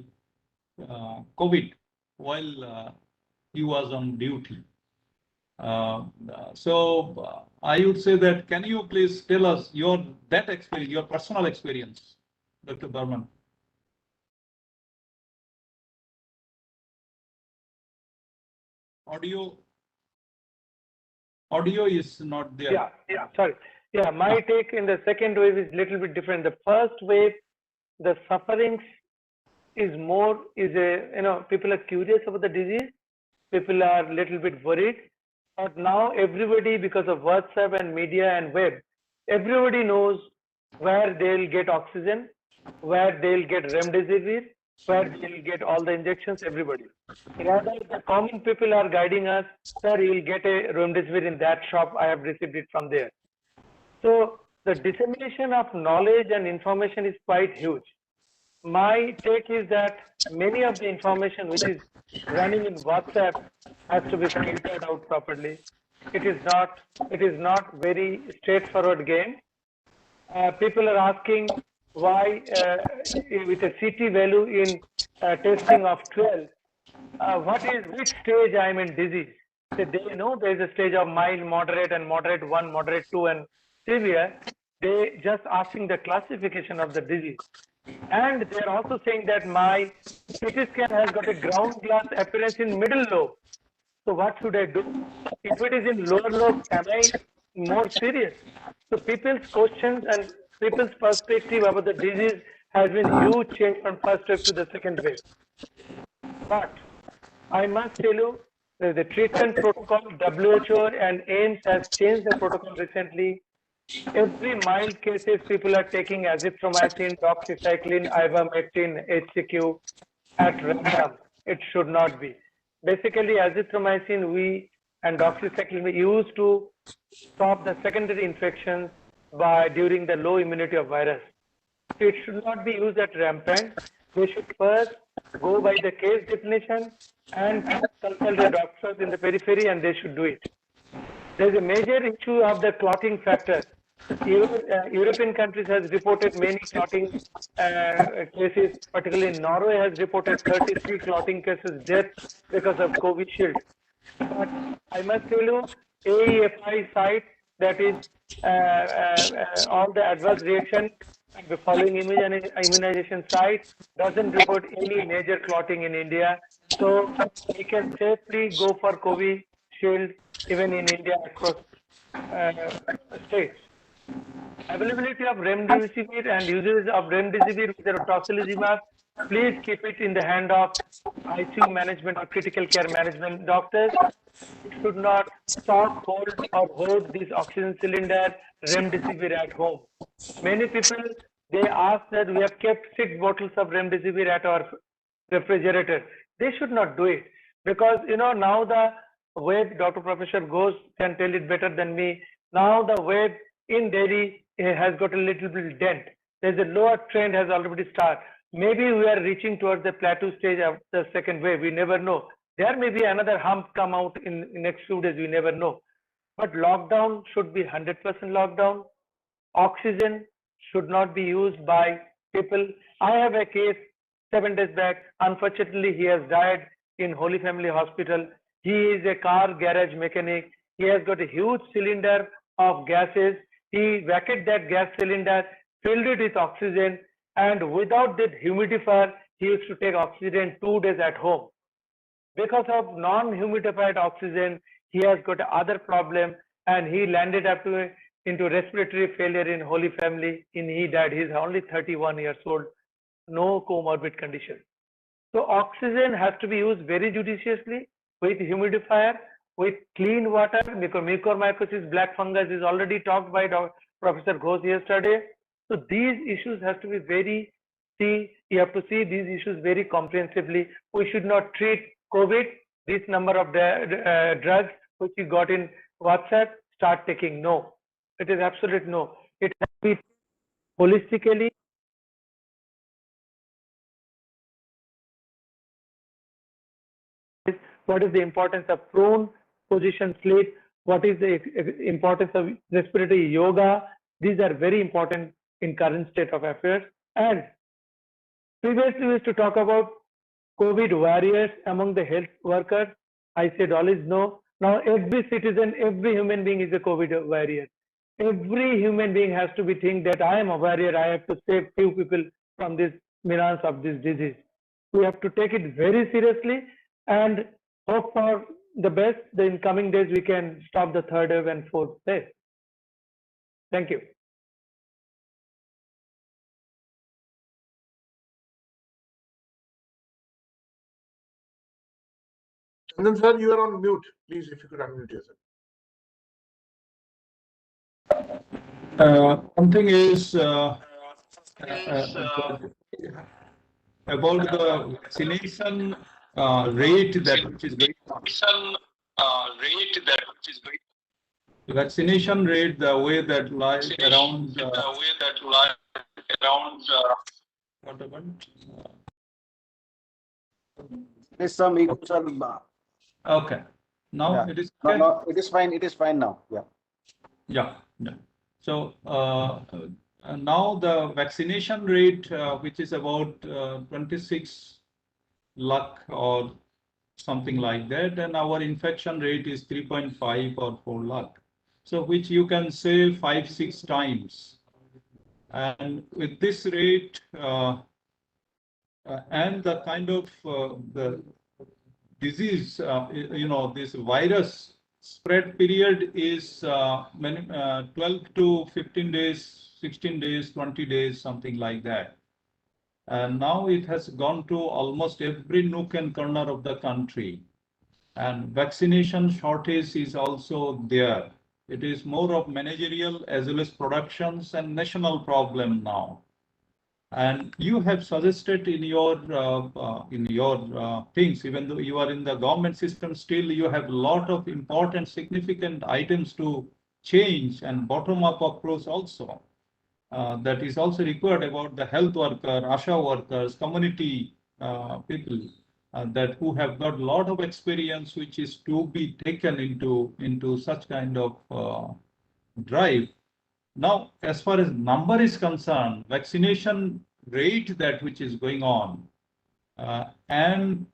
COVID while he was on duty. So I would say that, can you please tell us your personal experience, Dr. Burman? Audio is not there. Yeah, sorry. Yeah, my take in the second wave is little bit different. The first wave, the sufferings is people are curious about the disease. People are little bit worried. But now everybody, because of WhatsApp and media and web, everybody knows where they'll get oxygen, where they'll get remdesivir, where they'll get all the injections, everybody. Rather, the common people are guiding us, sir, you'll get a remdesivir in that shop, I have received it from there. So the dissemination of knowledge and information is quite huge. My take is that many of the information which is running in WhatsApp has to be filtered out properly. It is not very straightforward game. People are asking why with a CT value in testing of 12, which stage I am in disease. So they know there is a stage of mild, moderate, and moderate 1, moderate 2, and severe. They just asking the classification of the disease. And they are also saying that my CT scan has got a ground glass appearance in middle lobe. So what should I do? If it is in lower lobe, am I more serious? So people's questions and people's perspective about the disease has been huge change from first wave to the second wave. But I must tell you, the treatment protocol, WHO and AIMS has changed the protocol recently. Every mild cases, people are taking azithromycin, doxycycline, ivermectin, HCQ at random. It should not be. Basically, azithromycin and doxycycline we used to stop the secondary infections during the low immunity of virus. It should not be used at rampant. They should first go by the case definition and consult the doctors in the periphery, and they should do it. There is a major issue of the clotting factor. European countries has reported many clotting cases, particularly Norway has reported 33 clotting cases death because of Covishield. But I must tell you, AEFI site, that is all the adverse reaction following immunization site, doesn't report any major clotting in India. So we can safely go for Covishield even in India across states. Availability of remdesivir and usage of remdesivir with tocilizumab, please keep it in the hand of ICU management or critical care management doctors. It should not stock, hold or hoard this oxygen cylinder, remdesivir at home. Many people, they ask that we have kept 6 bottles of remdesivir at our refrigerator. They should not do it, because now the wave, Dr. Professor Ghosh can tell it better than me. Now the wave in Delhi has got a little bit dent. There's a lower trend has already started. Maybe we are reaching towards the plateau stage of the second wave. We never know. There may be another hump come out in next few days. We never know. But lockdown should be 100% lockdown. Oxygen should not be used by people. I have a case 7 days back. Unfortunately, he has died in Holy Family Hospital. He is a car garage mechanic. He has got a huge cylinder of gases. He vacated that gas cylinder, filled it with oxygen, and without that humidifier, he used to take oxygen 2 days at home. Because of non-humidified oxygen, he has got other problem, and he landed up into respiratory failure in Holy Family, and he died. He's only 31 years old, no comorbid condition. So oxygen has to be used very judiciously with humidifier, with clean water, because mucormycosis, black fungus is already talked by Professor Ghosh yesterday. So these issues have to be you have to see these issues very comprehensively. We should not treat COVID, this number of drugs which you got in WhatsApp, start taking. No, it is absolute no. It has to be holistically. What is the importance of prone position sleep? What is the importance of respiratory yoga? These are very important in current state of affairs. And previously we used to talk about COVID warriors among the health workers. I said always no. Now every citizen, every human being is a COVID warrior. Every human being has to be think that I am a warrior. I have to save few people from this menace of this disease. We have to take it very seriously and hope for the best. In coming days we can stop the third wave and fourth wave. Thank you. Chandan sir, you are on mute. Please, if you could unmute yourself. One thing is about the vaccination rate that which is going on. Vaccination rate, the way that lies around what about? There's some Okay. Now yeah. it is No, okay? no, it is fine. It is fine now. Yeah. Yeah. Yeah. So now the vaccination rate, which is about 26 lakh or something like that, and our infection rate is 3.5 or 4 lakh. So which you can say 5-6 times. And with this rate and the kind of the disease, this virus spread period is 12 to 15 days, 16 days, 20 days, something like that. And now it has gone to almost every nook and corner of the country. And vaccination shortage is also there. It is more of managerial as well as productions and national problem now. And you have suggested in your things, even though you are in the government system, still you have a lot of important, significant items to change and bottom-up approach also. That is also required about the health worker, ASHA workers, community people that who have got a lot of experience, which is to be taken into such kind of drive. Now, as far as number is concerned, vaccination rate that which is going on, and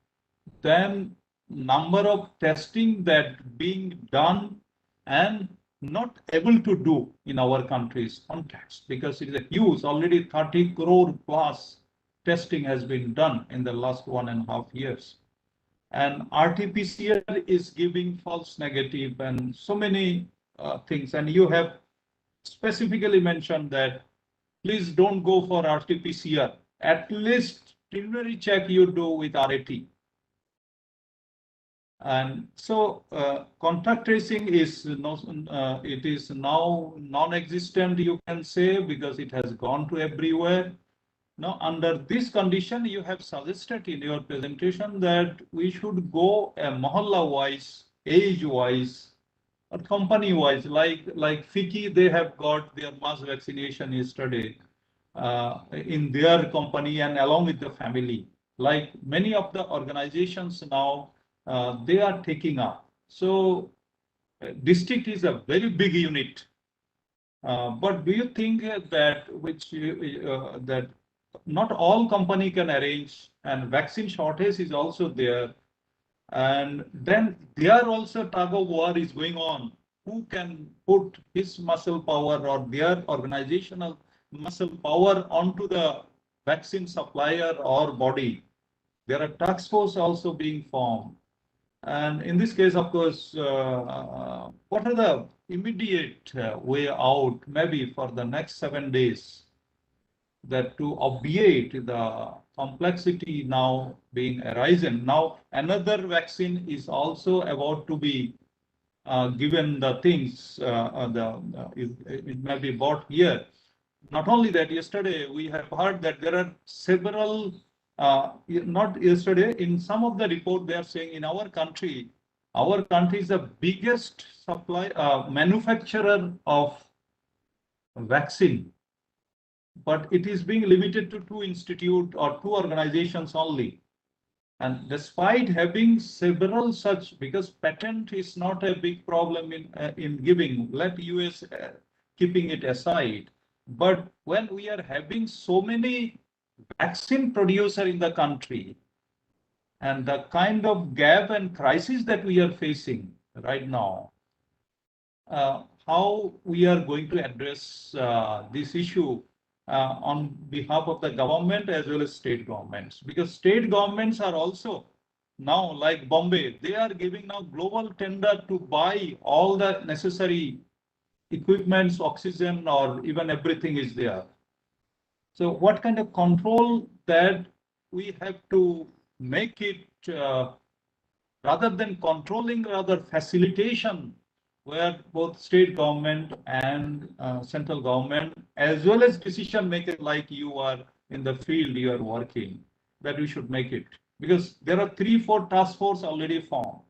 then number of testing that being done and not able to do in our country's context, because it is a huge, already 30 crore plus testing has been done in the last 1.5 years. And RT-PCR is giving false negative and so many things. And you have specifically mentioned that please don't go for RT-PCR. At least preliminary check you do with RAT. And so contact tracing is it is now non-existent, you can say, because it has gone to everywhere. Now, under this condition, you have suggested in your presentation that we should go mohalla-wise, age-wise, or company-wise, like FICCI, they have got their mass vaccination yesterday in their company and along with the family. Like many of the organizations now, they are taking up. So district is a very big unit. But do you think that that not all company can arrange, and vaccine shortage is also there, and then there also tug of war is going on. Who can put his muscle power or their organizational muscle power onto the vaccine supplier or body? There are task force also being formed. And in this case, of course, what are the immediate way out, maybe for the next 7 days, that to obviate the complexity now being arisen? Now, another vaccine is also about to be given the things, it may be bought here. Not only that, yesterday we have heard that there are several, not yesterday, in some of the report they are saying in our country is the biggest supply, manufacturer of vaccine, but it is being limited to 2 institutes or 2 organizations only. And despite having several such, because patent is not a big problem in giving, let US keeping it aside. But when we are having so many vaccine producer in the country, and the kind of gap and crisis that we are facing right now, how we are going to address this issue on behalf of the government as well as state governments, because state governments are also now, like Bombay, they are giving now global tender to buy all the necessary equipments, oxygen, or even everything is there. So what kind of control that we have to make it, rather than controlling, rather facilitation, where both state government and central government, as well as decision makers like you are in the field, you are working, that we should make it, because there are 3-4 task force already formed.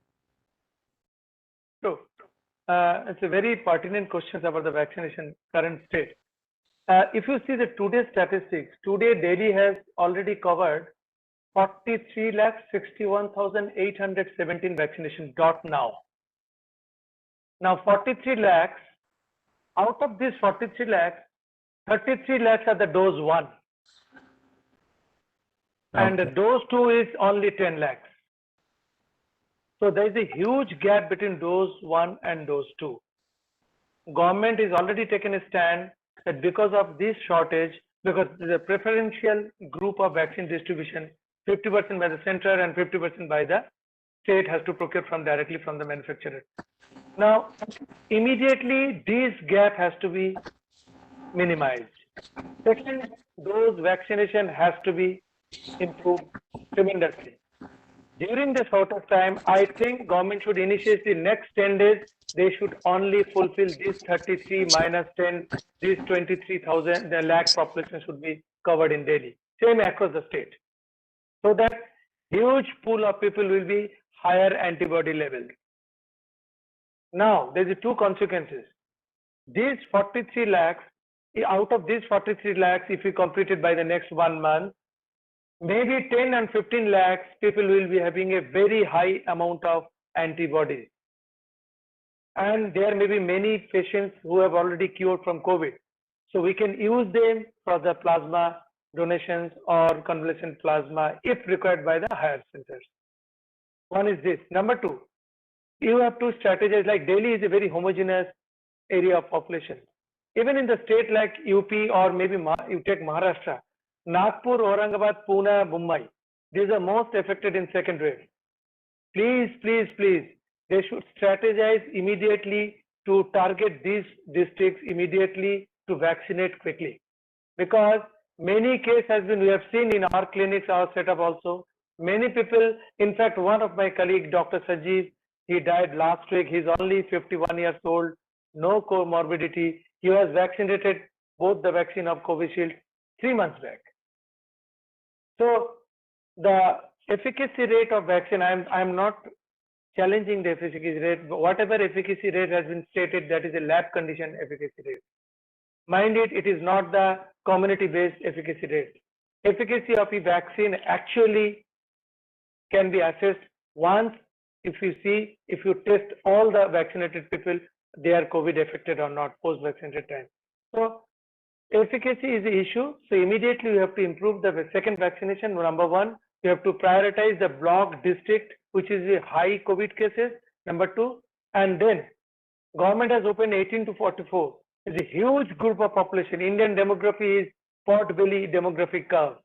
So, it's a very pertinent question about the vaccination current state. If you see the today's statistics, today Delhi has already covered 43,61,817 vaccination dot now. Now 43 lakhs, out of these 43 lakhs, 33 lakhs are the dose 1. And the dose 2 is only 10 lakhs. So there is a huge gap between dose 1 and dose 2. Government is already taken a stand that because of this shortage, because the preferential group of vaccine distribution, 50% by the center and 50% by the state has to procure from directly from the manufacturer. Now, immediately this gap has to be minimized. Second, dose vaccination has to be improved tremendously. During this sort of time, I think government should initiate the next 10 days. They should only fulfill this 33 minus 10, this 23,000, the lakh population should be covered in Delhi, same across the state. So that huge pool of people will be higher antibody levels. Now, there is 2 consequences. These 43 lakhs, out of these 43 lakhs, if we complete it by the next 1 month, maybe 10 and 15 lakhs people will be having a very high amount of antibodies. And there may be many patients who have already cured from COVID. So we can use them for the plasma donations or convalescent plasma if required by the higher centers. One is this. Number 2, you have to strategize, like Delhi is a very homogeneous area of population. Even in the state like UP or maybe you take Maharashtra, Nagpur, Aurangabad, Pune, Mumbai, these are most affected in second wave. Please, please, please, they should strategize immediately to target these districts immediately to vaccinate quickly. Because many cases has been, we have seen in our clinics, our setup also, many people, in fact, one of my colleagues, Dr. Sajeev, he died last week. He's only 51 years old, no comorbidity. He was vaccinated, both the vaccine of Covishield, 3 months back. So the efficacy rate of vaccine, I'm not challenging the efficacy rate, but whatever efficacy rate has been stated, that is a lab condition efficacy rate. Mind it, it is not the community-based efficacy rate. Efficacy of the vaccine actually can be assessed once if you test all the vaccinated people, they are COVID affected or not post-vaccinated time. So efficacy is the issue. So immediately you have to improve the second vaccination. Number 1, you have to prioritize the block district, which is the high COVID cases. Number 2, and then government has opened 18 to 44. It's a huge group of population. Indian demography is pot belly demographic curve.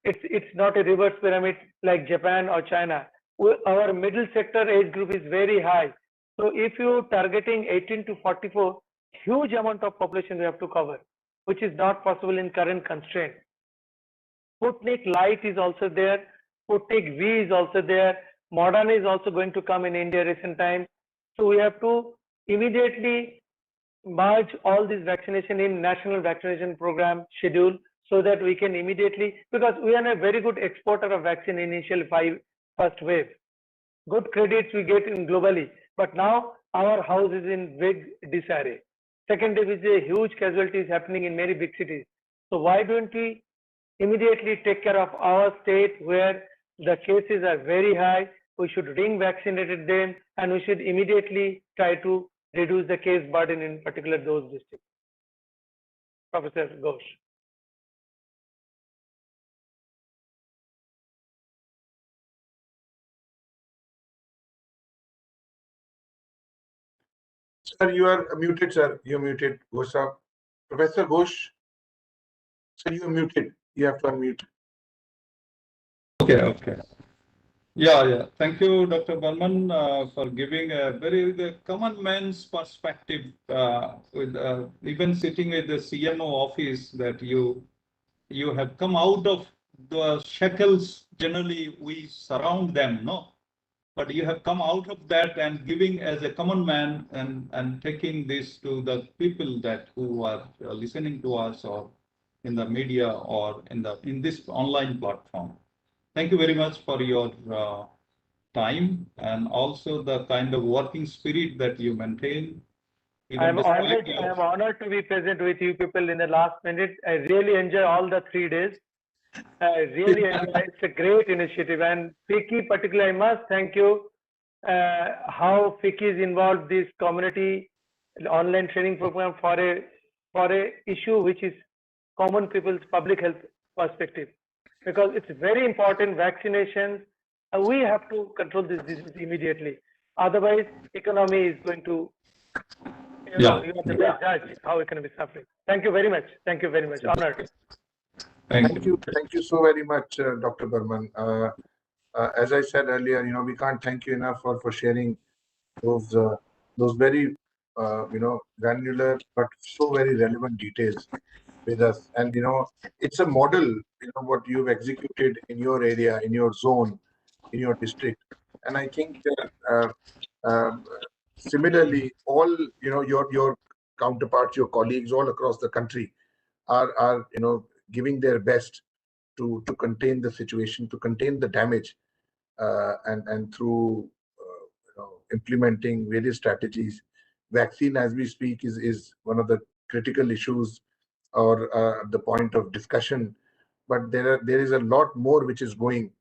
It's not a reverse pyramid like Japan or China. our middle sector age group is very high. So if you targeting 18 to 44, huge amount of population we have to cover, which is not possible in current constraint. Sputnik Light is also there. Sputnik V is also there. Moderna is also going to come in India recent times. So we have to immediately merge all this vaccination in national vaccination program schedule so that we can immediately, because we are a very good exporter of vaccine initial first wave. Good credits we get in globally, but now our house is in big disarray. Second wave is a huge casualties happening in many big cities. So why don't we immediately take care of our state where the cases are very high? We should ring vaccinated them, and we should immediately try to reduce the case burden in particular those districts. Professor Ghosh. Sir, you are muted, sir. You're muted. Ghosh sir. Professor Ghosh. Sir, you are muted. You have to unmute. Okay. Yeah. Thank you, Dr. Burman, for giving a very the common man's perspective with even sitting with the CMO office that you have come out of the shackles. Generally, we surround them, no? But you have come out of that and giving as a common man and taking this to the people that who are listening to us or in the media or in this online platform. Thank you very much for your time and also the kind of working spirit that you maintain. I am honored to be present with you people in the last minute. I really enjoy all the 3 days. I really enjoy. It's a great initiative, and FICCI particularly, I must thank you. How FICCI is involved this community online training program for a issue which is common people's public health perspective, because it's very important. Vaccination, we have to control this disease immediately. Otherwise, economy is going to, you are the best judge how economy is suffering. Thank you very much. Thank you very much. Honored. Thank you so very much, Dr. Burman. As I said earlier, we can't thank you enough for sharing those very granular but so very relevant details with us. And it's a model, what you've executed in your area, in your zone, in your district. And I think similarly, all your counterparts, your colleagues all across the country are giving their best to contain the situation, to contain the damage, and through implementing various strategies. Vaccine, as we speak, is one of the critical issues or the point of discussion. But there is a lot more which is going.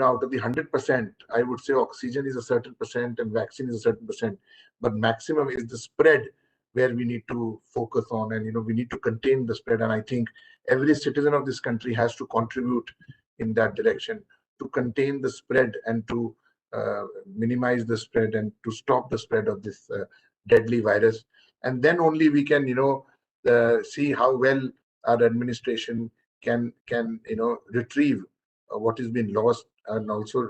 Out of the 100%, I would say oxygen is a certain percent and vaccine is a certain percent. But maximum is the spread where we need to focus on, and we need to contain the spread. And I think every citizen of this country has to contribute in that direction to contain the spread and to minimize the spread and to stop the spread of this deadly virus. And then only we can see how well our administration can retrieve what has been lost, and also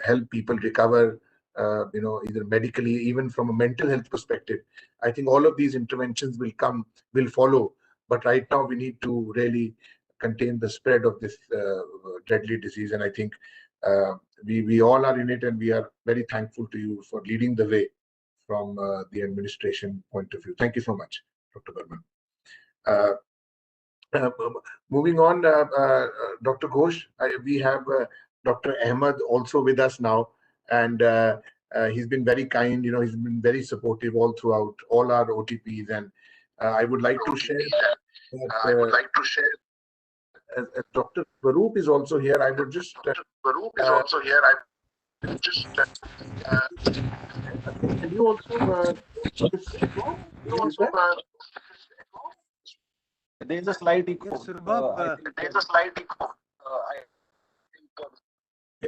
help people recover, either medically, even from a mental health perspective. I think all of these interventions will follow. But right now we need to really contain the spread of this deadly disease. And I think we all are in it, and we are very thankful to you for leading the way from the administration point of view. Thank you so much, Dr. Burman. Moving on, Dr. Ghosh, we have Dr. Ahmed also with us now, and he's been very kind. He's been very supportive all throughout all our OTPs, and I would like to share. As Dr. Swaroop is also here, I would just. Can you also? There is a slight echo. Yes, there is a slight echo.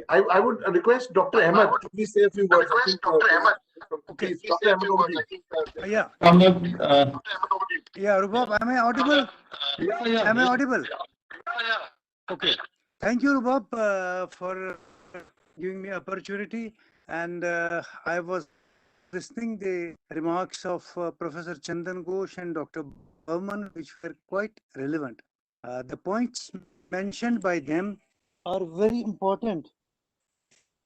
I would request Dr. Ahmed to please say a few words. Okay. Dr. Ahmed, Yeah. Yeah, Rubab, am I audible? Yeah. Am I audible? Okay. Thank you, Rubab, for giving me opportunity. And I was listening the remarks of Professor Chandan Ghosh and Dr. Burman, which were quite relevant. The points mentioned by them are very important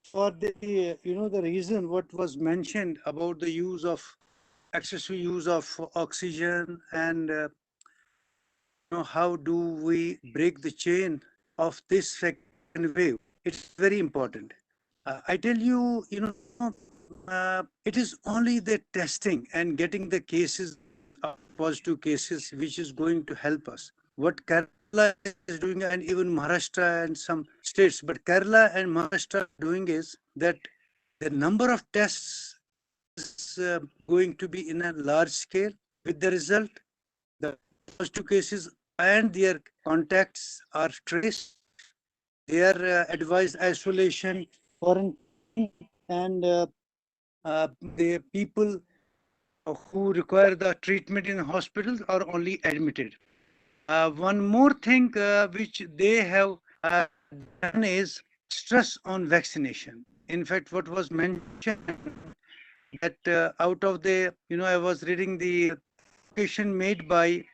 for the the reason what was mentioned about the use of excessive use of oxygen and how do we break the chain of this second wave. It's very important. I tell you, it is only the testing and getting the cases of positive cases which is going to help us. What Kerala is doing, and even Maharashtra and some states, but Kerala and Maharashtra doing is that the number of tests is going to be in a large scale. With the result, the positive cases and their contacts are traced. They are advised isolation, quarantine, and the people who require the treatment in hospitals are only admitted. One more thing which they have done is stress on vaccination. In fact, what was mentioned that out of the, I was reading the application made by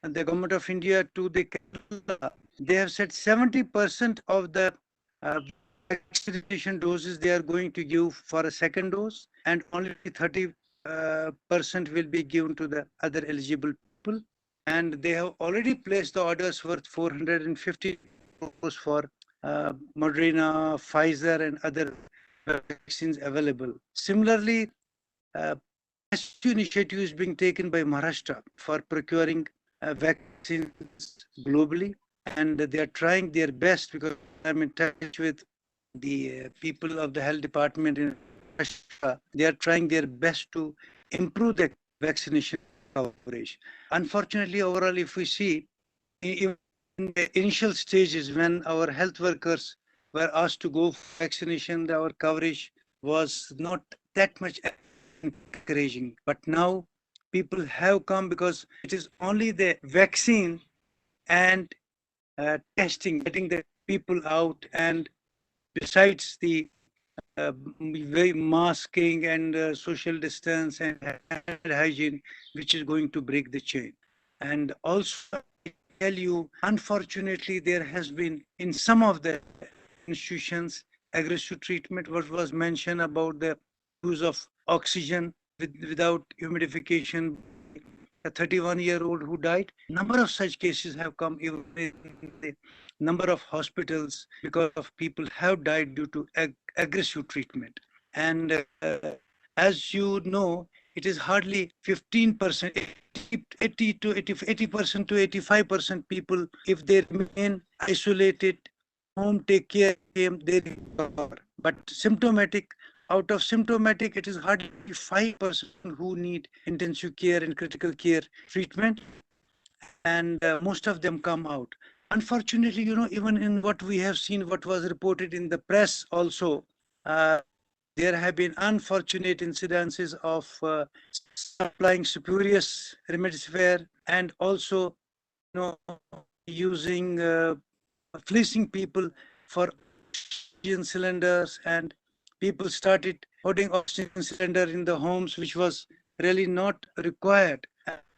the government of India to the Kerala, they have said 70% of the vaccination doses they are going to give for a second dose, and only 30% will be given to the other eligible people. And they have already placed the orders worth 450 crores for Moderna, Pfizer, and other vaccines available. Similarly, massive initiative is being taken by Maharashtra for procuring vaccines globally, and they are trying their best because I'm in touch with the people of the health department in Maharashtra. They are trying their best to improve the vaccination coverage. Unfortunately, overall, if we see in the initial stages when our health workers were asked to go for vaccination, our coverage was not that much encouraging. But now people have come because it is only the vaccine and testing, getting the people out, and besides the very masking and social distance and hand hygiene, which is going to break the chain. And also, I tell you, unfortunately, there has been in some of the institutions aggressive treatment. What was mentioned about the use of oxygen without humidification, a 31-year-old who died. Number of such cases have come even in the number of hospitals because of people have died due to aggressive treatment. And as you know, it is hardly 15%, 80 to 80% to 85% people, if they remain isolated, home, take care of them, they recover. But symptomatic, out of symptomatic, it is hardly 5% who need intensive care and critical care treatment, and most of them come out. Unfortunately, even in what we have seen, what was reported in the press also, there have been unfortunate incidences of supplying spurious remdesivir and also, using fleecing people for oxygen cylinders, and people started putting oxygen cylinder in the homes, which was really not required,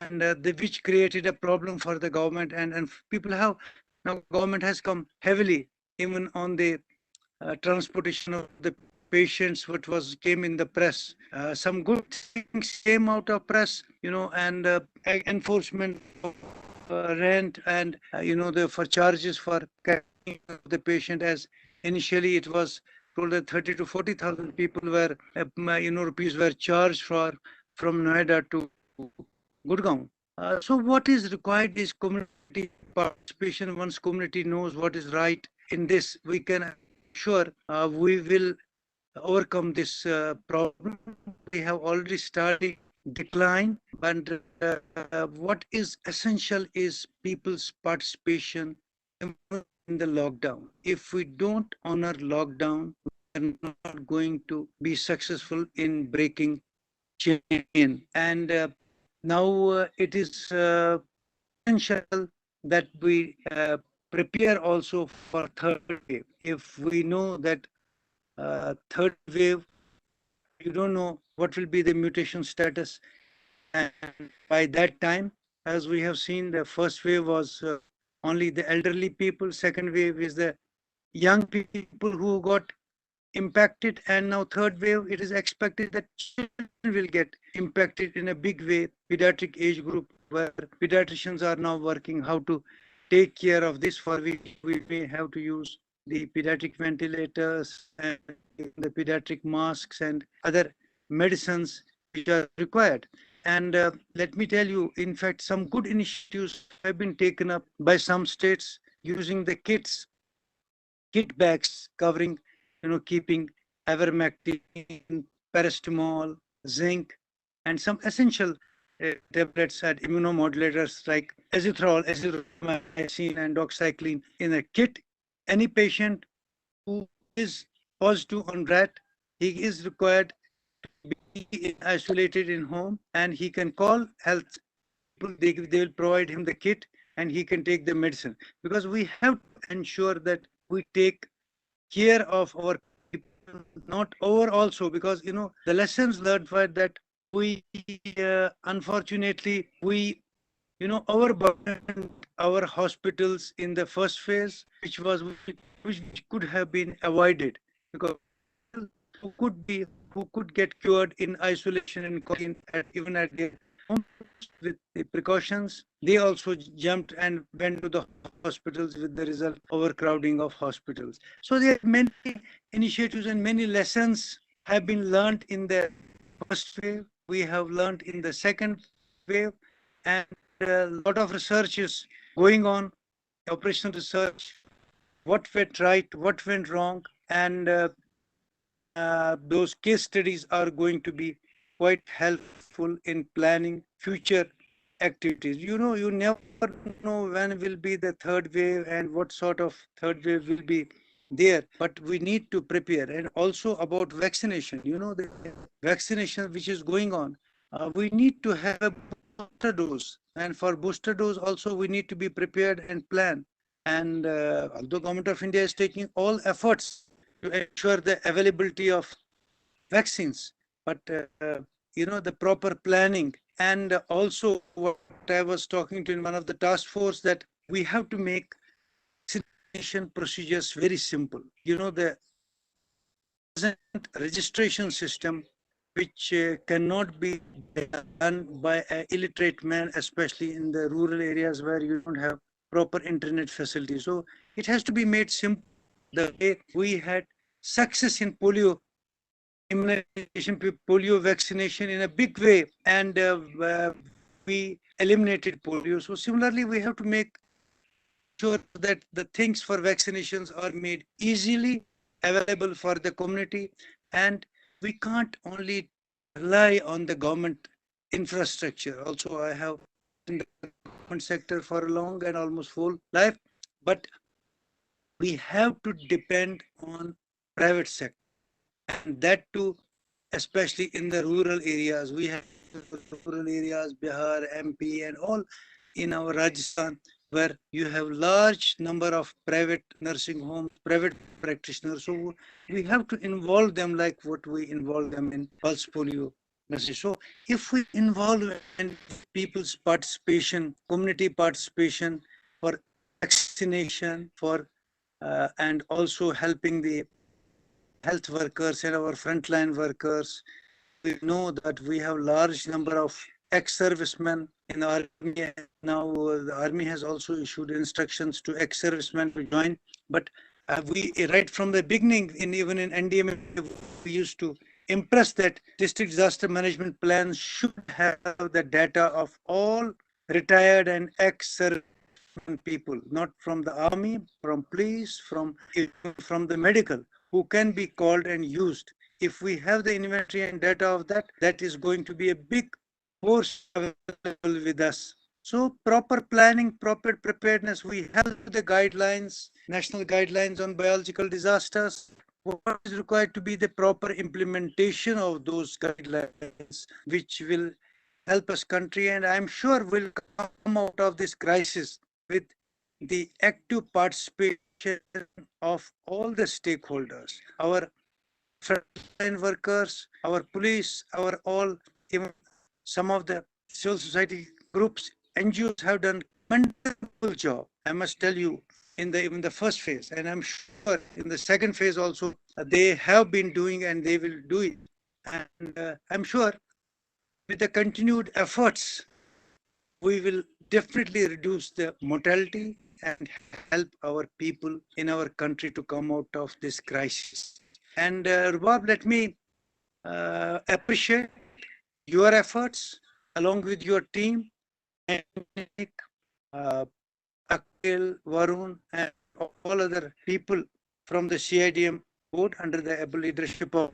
and which created a problem for the government, and people have now government has come heavily even on the transportation of the patients, what was came in the press. Some good things came out of press, and enforcement of rent and for charges for carrying the patient, as initially it was told that 30 to 40,000 people were rupees were charged for from Noida to Gurgaon. So what is required is community participation. Once community knows what is right in this, we can sure we will overcome this problem. We have already started decline, but what is essential is people's participation in the lockdown. If we don't honor lockdown, we are not going to be successful in breaking chain. And now it is essential that we prepare also for third wave. If we know that third wave, you don't know what will be the mutation status. And by that time, as we have seen, the first wave was only the elderly people. Second wave is the young people who got impacted, and now third wave, it is expected that children will get impacted in a big way. Pediatric age group, where pediatricians are now working how to take care of this, for which we may have to use the pediatric ventilators and the pediatric masks and other medicines which are required. And let me tell you, in fact, some good initiatives have been taken up by some states using the kit bags covering, keeping ivermectin, paracetamol, zinc, and some essential tablets and immunomodulators like azithrol, azithromycin, and doxycycline in a kit. Any patient who is positive on rat, he is required to be isolated in home, and he can call health people. They will provide him the kit, and he can take the medicine, because we have to ensure that we take care of our people, not over also, because the lessons learned were that we unfortunately we overburdened our hospitals in the first phase, which could have been avoided, because who could get cured in isolation and quarantine even at their home with the precautions, they also jumped and went to the hospitals, with the result overcrowding of hospitals. So there are many initiatives and many lessons have been learned in the first wave. We have learned in the second wave, and a lot of research is going on, operational research, what went right, what went wrong, and those case studies are going to be quite helpful in planning future activities. You never know when will be the third wave and what sort of third wave will be there, but we need to prepare. And also about vaccination, the vaccination which is going on, we need to have a booster dose, and for booster dose also we need to be prepared and plan. And although Government of India is taking all efforts to ensure the availability of vaccines, but the proper planning, and also what I was talking to in one of the task force, that we have to make vaccination procedures very simple. The present registration system, which cannot be done by an illiterate man, especially in the rural areas where you don't have proper internet facilities. So it has to be made simple. The way we had success in polio immunization, polio vaccination in a big way, and we eliminated polio. So similarly, we have to make sure that the things for vaccinations are made easily available for the community, and we can't only rely on the government infrastructure. Also, I have in the government sector for a long and almost full life, but we have to depend on private sector, and that too, especially in the rural areas. We have rural areas, Bihar, MP, and all in our Rajasthan, where you have large number of private nursing homes, private practitioners. So we have to involve them like what we involve them in pulse polio nursing. So if we involve and people's participation, community participation for vaccination, for and also helping the health workers and our frontline workers. We know that we have large number of ex-servicemen in the army. Now the army has also issued instructions to ex-servicemen to join. But we, right from the beginning, even in NDMA, we used to impress that district disaster management plans should have the data of all retired and ex-servicemen people, not from the army, from police, from the medical, who can be called and used. If we have the inventory and data of that, that is going to be a big force available with us. So proper planning, proper preparedness, we have the guidelines, national guidelines on biological disasters. What is required to be the proper implementation of those guidelines, which will help us country, and I'm sure will come out of this crisis with the active participation of all the stakeholders, our frontline workers, our police, our all, even some of the civil society groups, NGOs have done wonderful job. I must tell you, in the first phase, and I'm sure in the second phase also, they have been doing and they will do it. And I'm sure with the continued efforts, we will definitely reduce the mortality and help our people in our country to come out of this crisis. And Rubab, let me appreciate your efforts along with your team, and Akhil, Varun, and all other people from the CIDM board under the able leadership of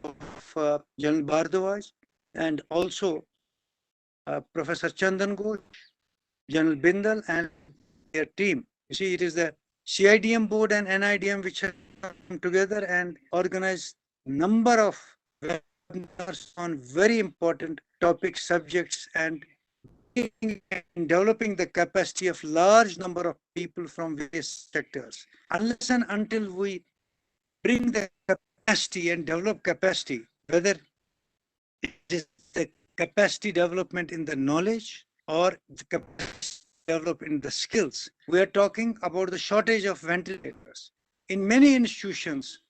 General Bhardwaj, and also Professor Chandan Ghosh, General Bindal, and their team. You see, it is the CIDM board and NIDM which have come together and organized number of webinars on very important topics, subjects, and in developing the capacity of large number of people from various sectors. Unless and until we bring the capacity and develop capacity, whether it is the capacity development in the knowledge or the capacity development in the skills, we are talking about the shortage of ventilators. In many institutions,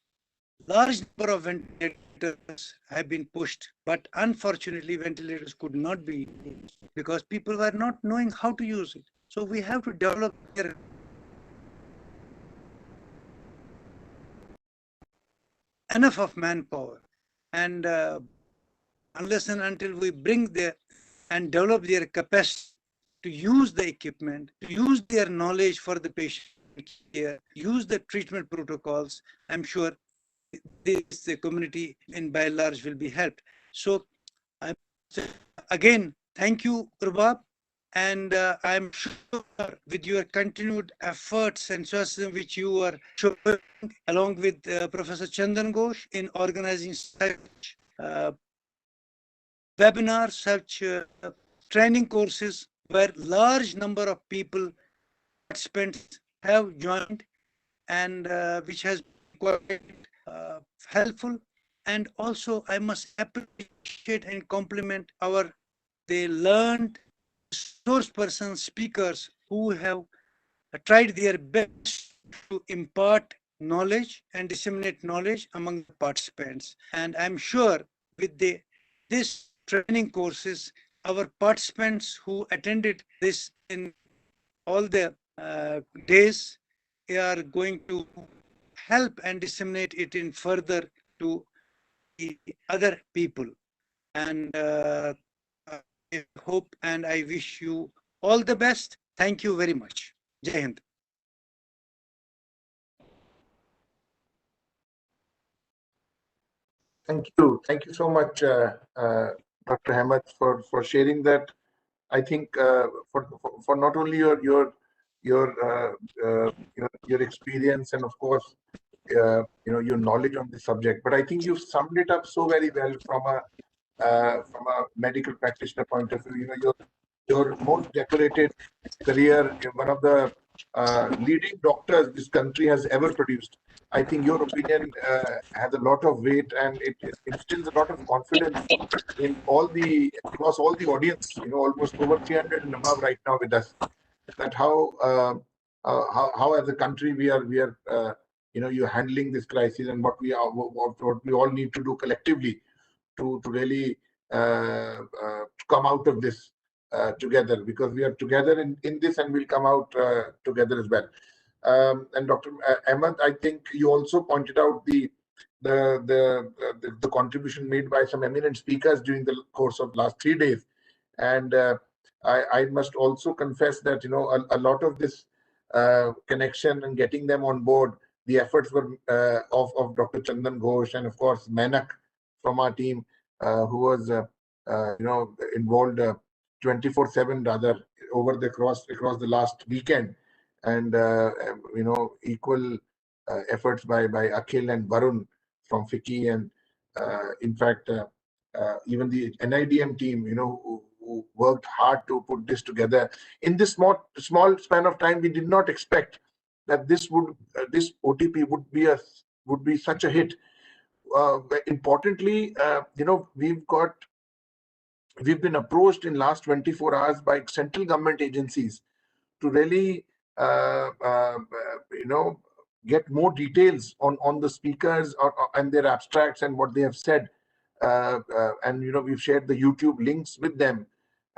large number of ventilators have been pushed, but unfortunately ventilators could not be used because people were not knowing how to use it. So we have to develop enough of manpower, and unless and until we bring the and develop their capacity to use the equipment, to use their knowledge for the patient care, use the treatment protocols, I'm sure the community in by and large will be helped. So again, thank you, Rubab. And I'm sure with your continued efforts and enthusiasm which you are showing along with Professor Chandan Ghosh in organizing such webinars, such training courses where large number of people, participants have joined, and which has been quite helpful. And also I must appreciate and compliment they learned source persons, speakers who have tried their best to impart knowledge and disseminate knowledge among the participants. And I'm sure with this training courses, our participants who attended this in all the days are going to help and disseminate it in further to the other people. And I hope and I wish you all the best. Thank you very much. Jai Hind. Thank you so much, Dr. Hamad, for sharing that. I think for not only your experience and of course your knowledge on the subject, but I think you've summed it up so very well from a medical practitioner point of view. Your most decorated career, you're one of the leading doctors this country has ever produced. I think your opinion has a lot of weight, and it instills a lot of confidence in across all the audience. Almost over 300 and above right now with us. That how as a country we are you're handling this crisis, and what we all need to do collectively to really come out of this together, because we are together in this, and we'll come out together as well. And Dr. Ahmed, I think you also pointed out the contribution made by some eminent speakers during the course of last 3 days. And I must also confess that a lot of this connection and getting them on board, the efforts were of Dr. Chandan Ghosh and of course Menak from our team, who was involved 24/7 rather over across the last weekend, and equal efforts by Akhil and Varun from FICCI, and in fact even the NIDM team who worked hard to put this together in this small span of time. We did not expect that this OTP would be such a hit. Importantly, we've been approached in last 24 hours by central government agencies to really get more details on the speakers and their abstracts and what they have said, and we've shared the YouTube links with them,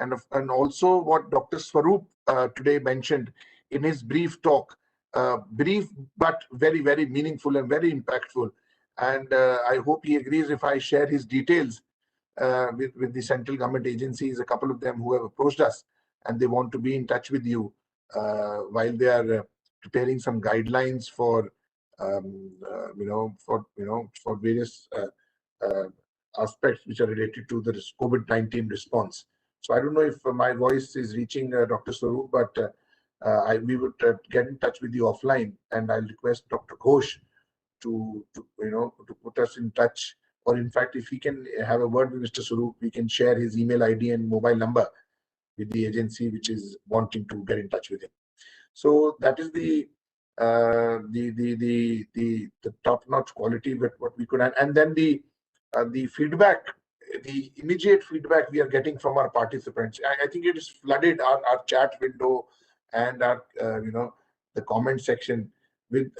and also what Dr. Swaroop today mentioned in his brief talk, brief but very, very meaningful and very impactful. And I hope he agrees if I share his details with the central government agencies, a couple of them who have approached us, and they want to be in touch with you while they are preparing some guidelines for for various aspects which are related to the COVID-19 response. So I don't know if my voice is reaching Dr. Swaroop, but we would get in touch with you offline, and I'll request Dr. Ghosh to put us in touch. Or in fact, if he can have a word with Mr. Swaroop, we can share his email ID and mobile number with the agency which is wanting to get in touch with him. So that is the top-notch quality with what we could, and then the feedback, the immediate feedback we are getting from our participants. I think it has flooded our chat window and our the comment section with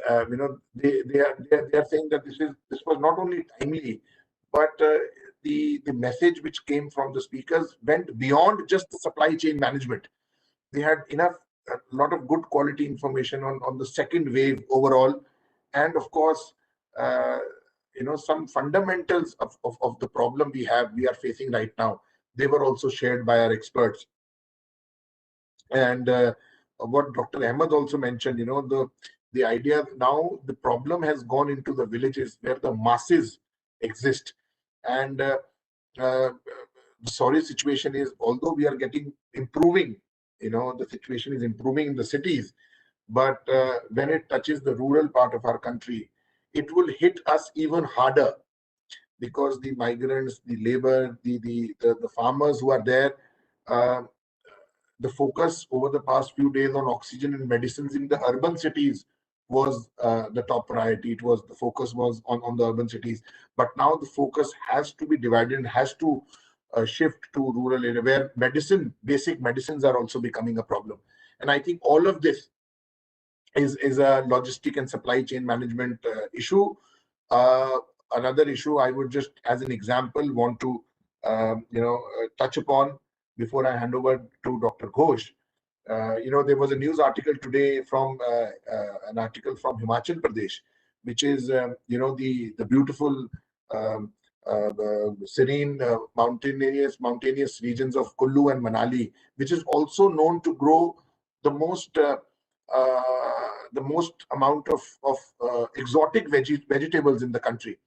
they are saying that this was not only timely, but the message which came from the speakers went beyond just the supply chain management. They had a lot of good quality information on the second wave overall, and of course some fundamentals of the problem we are facing right now. They were also shared by our experts. And what Dr. Ahmed also mentioned, the idea now, the problem has gone into the villages where the masses exist. And the sorry situation is, although we are improving, the situation is improving in the cities, but when it touches the rural part of our country, it will hit us even harder, because the migrants, the labor, the farmers who are there, the focus over the past few days on oxygen and medicines in the urban cities was the top priority. The focus was on the urban cities, but now the focus has to be divided and has to shift to rural area where basic medicines are also becoming a problem. And I think all of this is a logistic and supply chain management issue. Another issue I would just, as an example, want to touch upon before I hand over to Dr. Ghosh. There was a news article today from an article from Himachal Pradesh, which is the beautiful serene mountainous regions of Kullu and Manali, which is also known to grow the most amount of exotic vegetables in the country.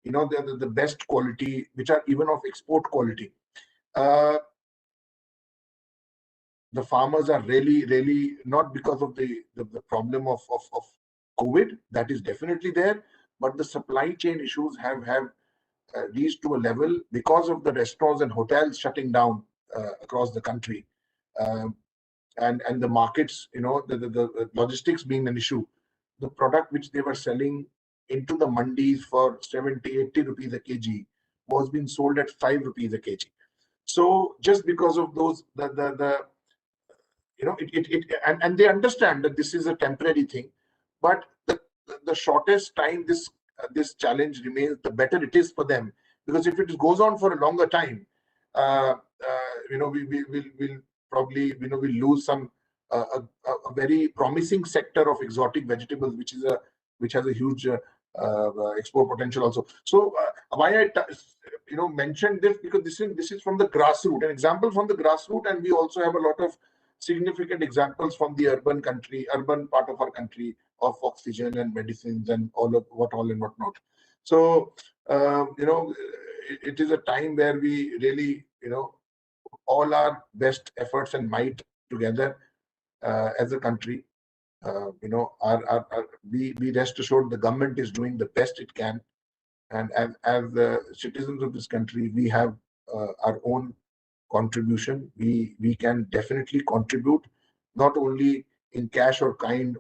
They're the best quality, which are even of export quality. The farmers are really not because of the problem of COVID, that is definitely there, but the supply chain issues have reached to a level because of the restaurants and hotels shutting down across the country, and the markets, the logistics being an issue. The product which they were selling into the mandis for 70-80 rupees a kg was being sold at 5 rupees a kg. So just because of those, and they understand that this is a temporary thing, but the shortest time this challenge remains, the better it is for them, because if it goes on for a longer time, we'll probably we'll lose some a very promising sector of exotic vegetables, which has a huge export potential also. So why I mentioned this, because this is from the grassroots, an example from the grassroots, and we also have a lot of significant examples from the urban part of our country of oxygen and medicines and all and whatnot. So it is a time where we really all our best efforts and might together as a country. We rest assured the government is doing the best it can, and as the citizens of this country, we have our own contribution. We can definitely contribute, not only in cash or kind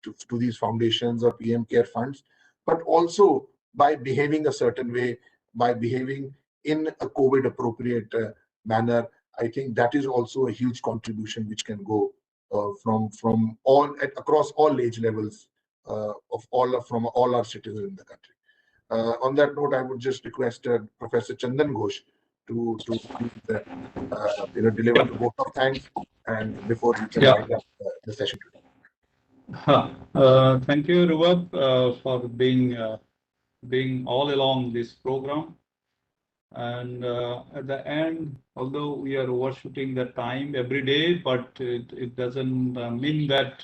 to these foundations or PM care funds, but also by behaving a certain way, by behaving in a COVID appropriate manner. I think that is also a huge contribution which can go from all across all age levels from all our citizens in the country. On that note, I would just request Professor Chandan Ghosh to deliver Yeah. the vote of thanks, and before we can Yeah. wind up the session today. Thank you, Ruvat, for being all along this program. And at the end, although we are overshooting the time every day, but it doesn't mean that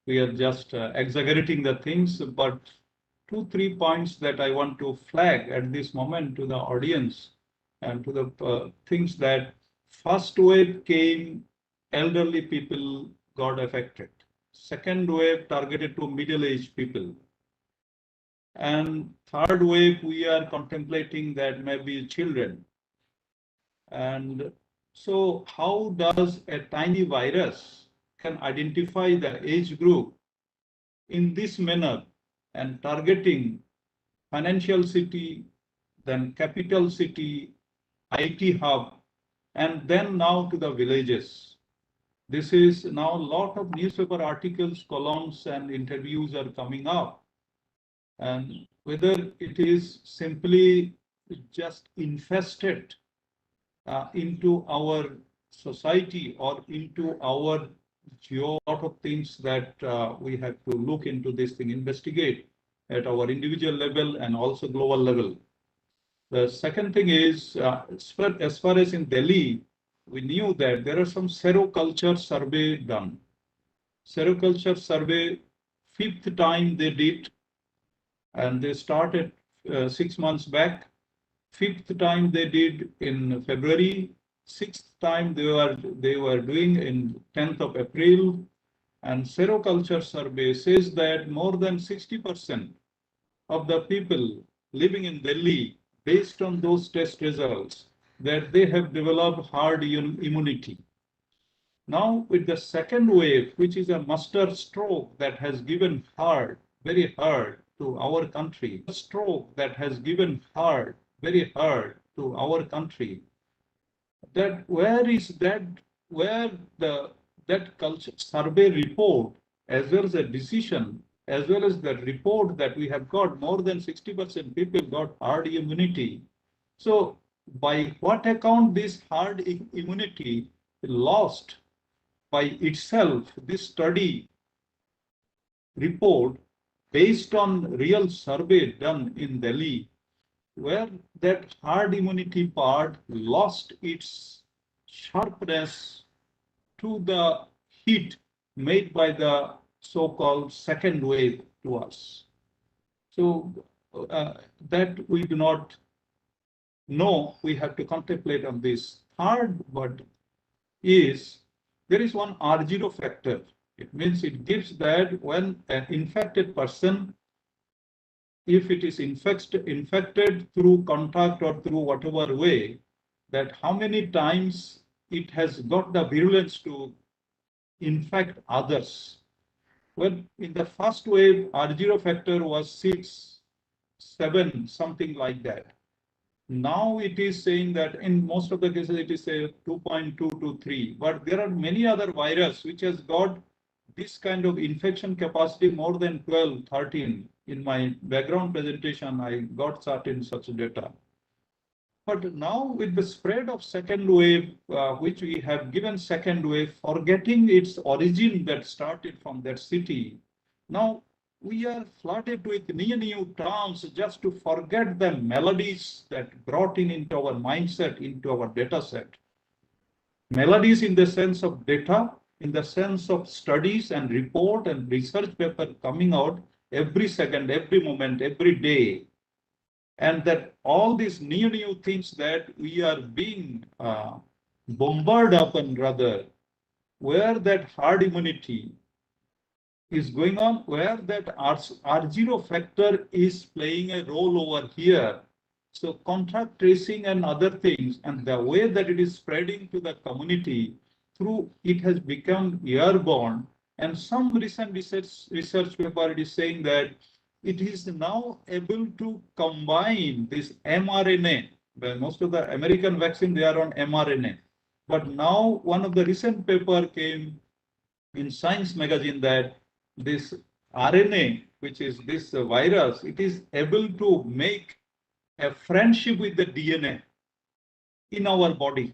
we are just exaggerating the things. But 2-3 points that I want to flag at this moment to the audience and to the things that first wave came, elderly people got affected. Second wave targeted to middle-aged people. And third wave, we are contemplating that maybe children. And so how does a tiny virus can identify the age group in this manner and targeting financial city, then capital city, IT hub, and then now to the villages? This is now a lot of newspaper articles, columns, and interviews are coming up. And whether it is simply just infested into our society or into our lot of things that we have to look into this thing, investigate at our individual level and also global level. The second thing is, as far as in Delhi, we knew that there are some seroculture survey done. Seroculture survey, 5th time they did, and they started 6 months back. 5th time they did in February. 6th time they were doing in 10th of April. And seroculture survey says that more than 60% of the people living in Delhi, based on those test results, that they have developed herd immunity. Now with the second wave, which is a master stroke that has given very hard to our country, stroke that has given very hard to our country, that that culture survey report, as well as a decision, as well as the report that we have got, more than 60% people got herd immunity. So by what account this herd immunity lost by itself? This study report based on real survey done in Delhi, where that herd immunity part lost its sharpness to the heat made by the so-called second wave to us. So that we do not know, we have to contemplate on this. Third word is, there is one R0 factor. It means it gives that when an infected person, if it is infected through contact or through whatever way, that how many times it has got the virulence to infect others. Well, in the first wave, R0 factor was 6, 7, something like that. Now it is saying that in most of the cases it is a 2.2 to 3, but there are many other viruses which has got this kind of infection capacity more than 12, 13. In my background presentation, I got certain such data. But now with the spread of second wave, which we have given second wave, forgetting its origin that started from that city, now we are flooded with new terms just to forget the melodies that brought into our mindset, into our data set. Melodies in the sense of data, in the sense of studies and report and research paper coming out every second, every moment, every day. And that all these new things that we are being bombarded upon, rather, where that herd immunity is going on, where that R0 factor is playing a role over here. So contact tracing and other things, and the way that it is spreading to the community through, it has become airborne, And some recent research paper it is saying that it is now able to combine this mRNA. Well, most of the American vaccine, they are on mRNA. But now one of the recent paper came in Science magazine that this RNA, which is this virus, it is able to make a friendship with the DNA in our body.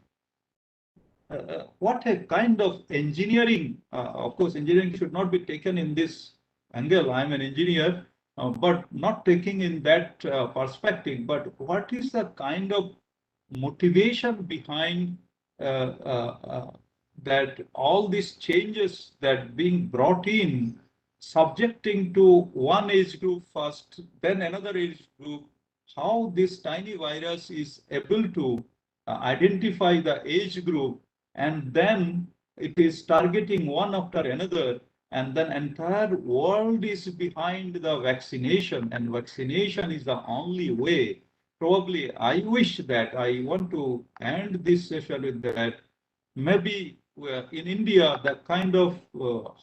What a kind of engineering, of course, engineering should not be taken in this angle. I'm an engineer, but not taking in that perspective. But what is the kind of motivation behind that all these changes that being brought in, subjecting to one age group first, then another age group, how this tiny virus is able to identify the age group, and then it is targeting one after another, and then entire world is behind the vaccination, and vaccination is the only way. Probably I wish that I want to end this session with that. Maybe in India, the kind of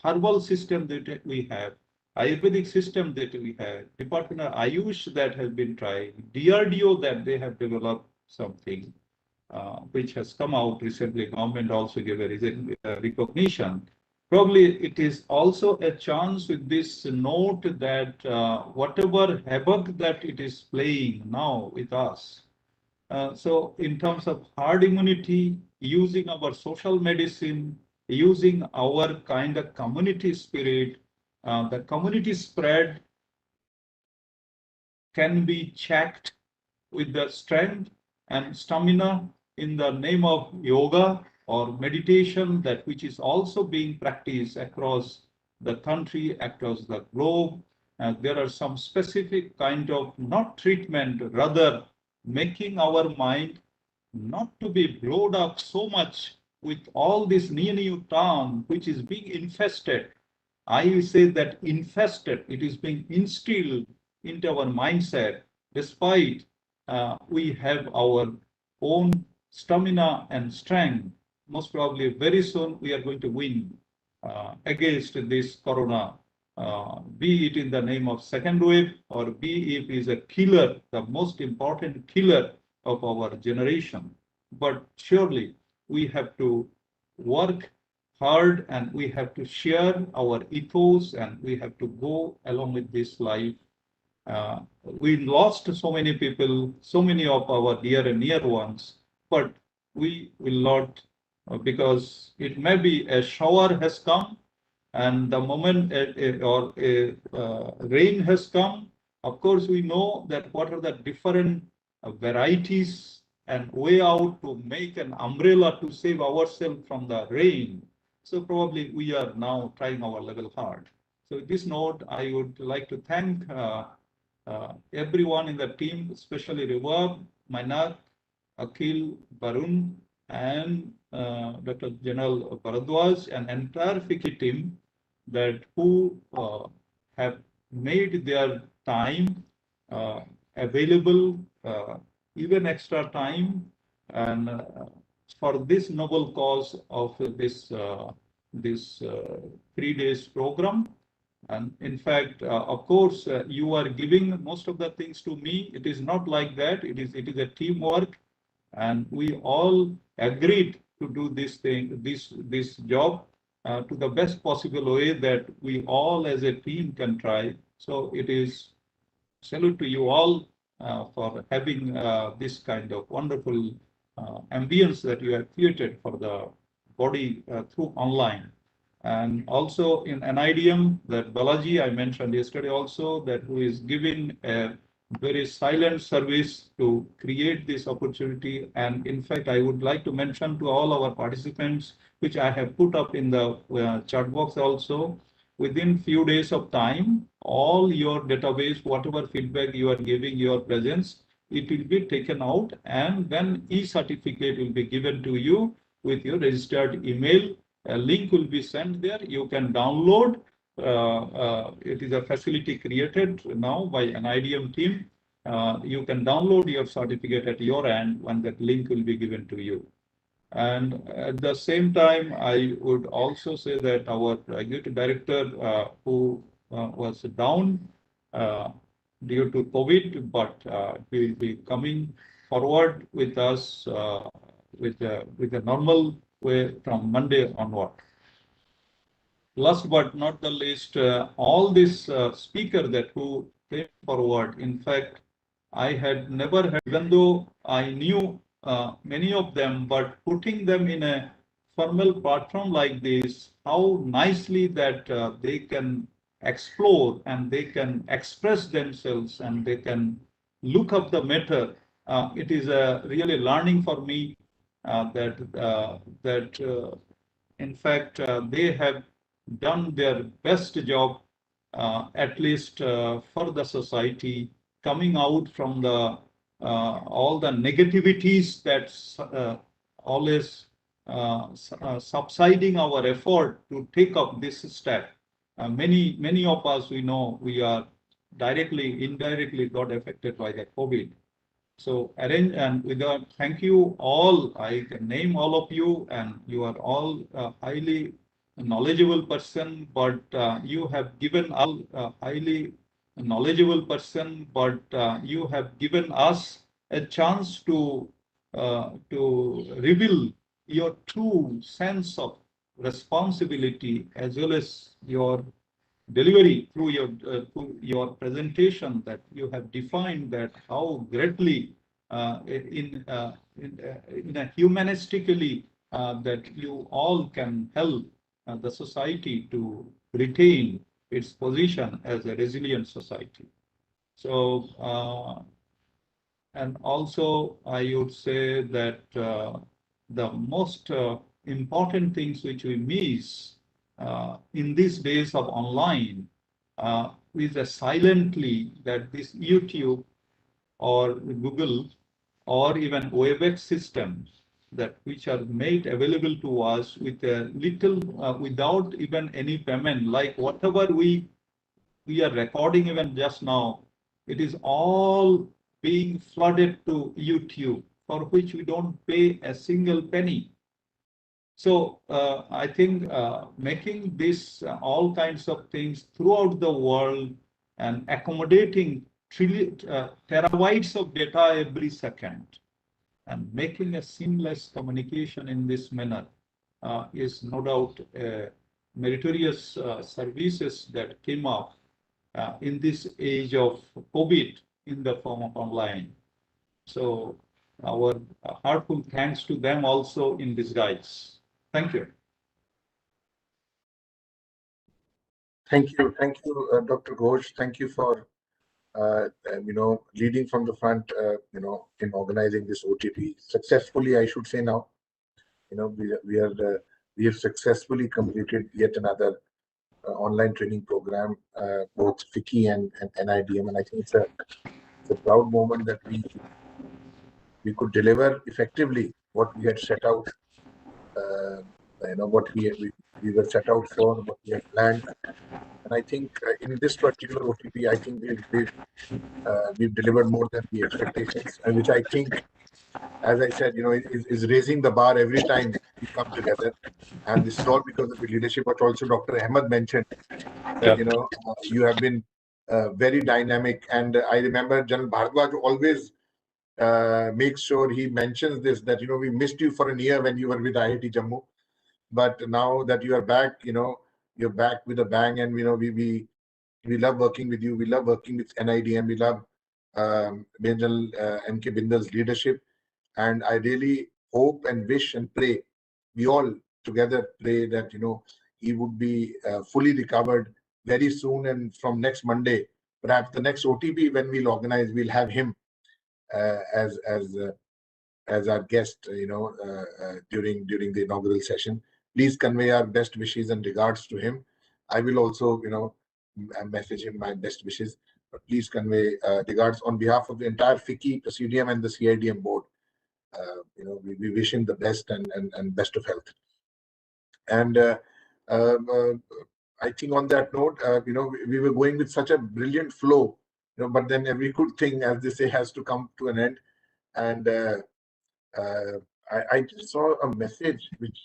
herbal system that we have, Ayurvedic system that we have, Department of Ayush that has been tried, DRDO that they have developed something which has come out recently. Government also gave a recognition. Probably it is also a chance with this note that whatever havoc that it is playing now with us. So in terms of herd immunity, using our social medicine, using our kind of community spirit, the community spread can be checked with the strength and stamina in the name of yoga or meditation, that which is also being practiced across the country, across the globe. There are some specific kind of not treatment, rather making our mind not to be blowed up so much with all this new term which is being infested. I say that infested, it is being instilled into our mindset, despite we have our own stamina and strength. Most probably very soon we are going to win against this corona, be it in the name of second wave, or be it is a killer, the most important killer of our generation. But surely we have to work hard, and we have to share our ethos, and we have to go along with this life. We lost so many people, so many of our dear and near ones, but we will not, because it may be a shower has come, and the moment rain has come. Of course, we know that what are the different varieties and way out to make an umbrella to save ourselves from the rain. So probably we are now trying our level hard. So with this note, I would like to thank everyone in the team, especially Rewab, Mainak, Akhil, Barun, and Dr. General Bharadwaj, and entire FICCI team that who have made their time available, even extra time, and for this noble cause of this 3 days program. And in fact, of course, you are giving most of the things to me. It is not like that. It is a teamwork, and we all agreed to do this thing, this job to the best possible way that we all as a team can try. So it is salute to you all for having this kind of wonderful ambience that you have created for the body through online. And also in NIDM, that Balaji I mentioned yesterday also, that who is giving a very silent service to create this opportunity. And in fact, I would like to mention to all our participants, which I have put up in the chat box also, within few days of time, all your database, whatever feedback you are giving, your presence, it will be taken out, and then e-certificate will be given to you with your registered email. A link will be sent there. You can download. It is a facility created now by an IDM team. You can download your certificate at your end when that link will be given to you. And at the same time, I would also say that our executive director, who was down due to COVID, but he will be coming forward with us with a normal way from Monday onward. Last but not the least, all these speakers that who came forward, in fact, I had never heard, even though I knew many of them, but putting them in a formal platform like this, how nicely that they can explore and they can express themselves and they can look up the matter. It is a really learning for me that in fact they have done their best job, at least for the society, coming out from the all the negativities that's always subsiding our effort to take up this step. Many of us, we know, we are directly, indirectly got affected by the COVID. So arrange and without thank you all. I can name all of you, and you are all highly knowledgeable person. But you have given all highly knowledgeable person. But you have given us a chance to reveal your true sense of responsibility as well as your delivery through your presentation, that you have defined that how greatly in a humanistically that you all can help the society to retain its position as a resilient society. So and also I would say that the most important things which we miss in these days of online is silently that this YouTube or Google or even WebEx systems that which are made available to us with a little without even any payment, like whatever we are recording even just now, it is all being flooded to YouTube, for which we don't pay a single penny. So I think making this all kinds of things throughout the world and accommodating terabytes of data every second and making a seamless communication in this manner is no doubt meritorious services that came up in this age of COVID in the form of online. So our heartfelt thanks to them also in disguise. Thank you. Thank you, Dr. Ghosh. Thank you for leading from the front, in organizing this OTP successfully. I should say now, we have successfully completed yet another online training program, both FICCI and NIDM, and I think it's a proud moment that we could deliver effectively what we had set out. What we were set out for, what we had planned. And I think in this particular OTP, I think we've delivered more than the expectations, and which I think, as I said, is raising the bar every time we come together. And this is all because of the leadership, but also Dr. Ahmed mentioned that, you have been very dynamic. And I remember General Bharadwaj always makes sure he mentions this, that, we missed you for a year when you were with IIT Jammu. But now that you are back, you're back with a bang, and we love working with you. We love working with NIDM. We love General M.K. Bindal's leadership, and I really hope and wish and pray, we all together pray that he would be fully recovered very soon, and from next Monday, perhaps the next OTP when we'll organize, we'll have him as our guest, during the inaugural session. Please convey our best wishes and regards to him. I will also, message him my best wishes. But please convey regards on behalf of the entire FICCI Presidium and the CIDM board. We wish him the best and best of health. And I think on that note, we were going with such a brilliant flow, but then every good thing, as they say, has to come to an end. And I just saw a message which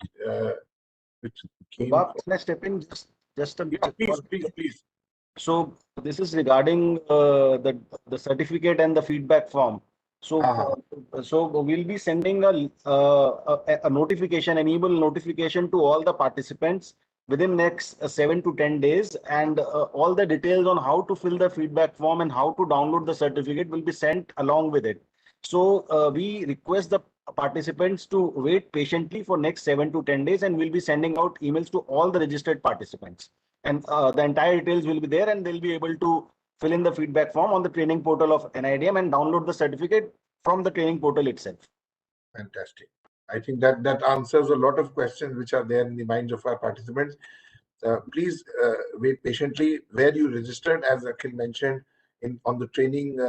came. Bob, can I step in just a Yeah, please. So this is regarding the certificate and the feedback form. So so we'll be sending a notification, an email notification to all the participants within next 7 to 10 days, and all the details on how to fill the feedback form and how to download the certificate will be sent along with it. So we request the participants to wait patiently for next 7 to 10 days, and we'll be sending out emails to all the registered participants. And the entire details will be there, and they'll be able to fill in the feedback form on the training portal of NIDM and download the certificate from the training portal itself. Fantastic. I think that answers a lot of questions which are there in the minds of our participants. Please wait patiently. Where you registered, as Akhil mentioned, on the training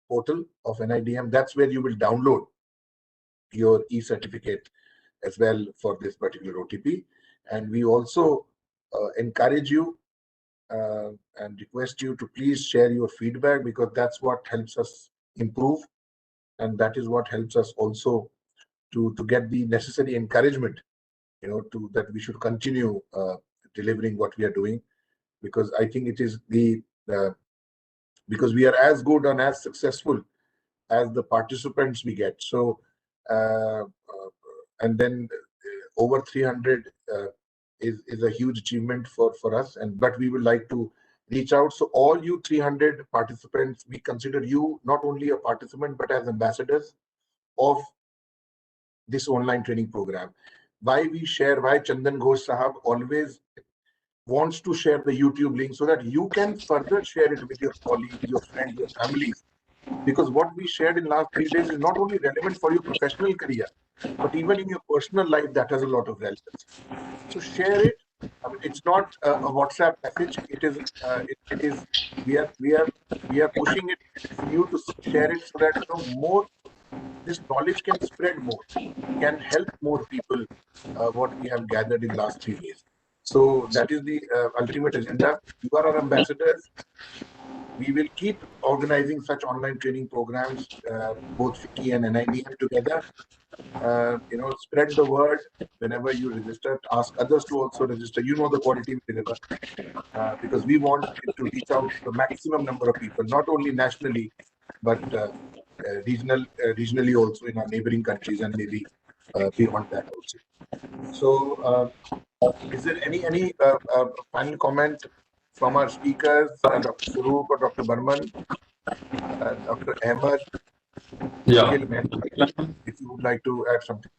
portal of NIDM, that's where you will download your e-certificate as well for this particular OTP. And we also encourage you and request you to please share your feedback, because that's what helps us improve, and that is what helps us also to get the necessary encouragement, to that we should continue delivering what we are doing, because I think it is because we are as good and as successful as the participants we get. So and then over 300 is a huge achievement for us, but we would like to reach out. So all you 300 participants, we consider you not only a participant but as ambassadors of this online training program. Why Chandan Ghosh Sahab always wants to share the YouTube link, so that you can further share it with your colleagues, your friends, your families. Because what we shared in last 3 days is not only relevant for your professional career, but even in your personal life, that has a lot of relevance. So share it. I mean, it's not a WhatsApp message. It is we are pushing it for you to share it, so that more this knowledge can spread more, can help more people. What we have gathered in last 3 days. So that is the ultimate agenda. You are our ambassadors. We will keep organizing such online training programs, both FICCI and NIDM together. Spread the word. Whenever you register, ask others to also register. You know the quality we deliver, because we want it to reach out to the maximum number of people, not only nationally, but regionally also in our neighboring countries, and maybe beyond that also. So, is there any final comment from our speakers, Dr. Swaroop or Dr. Burman, Dr. Ahmed, Akhil, if you would like to add something?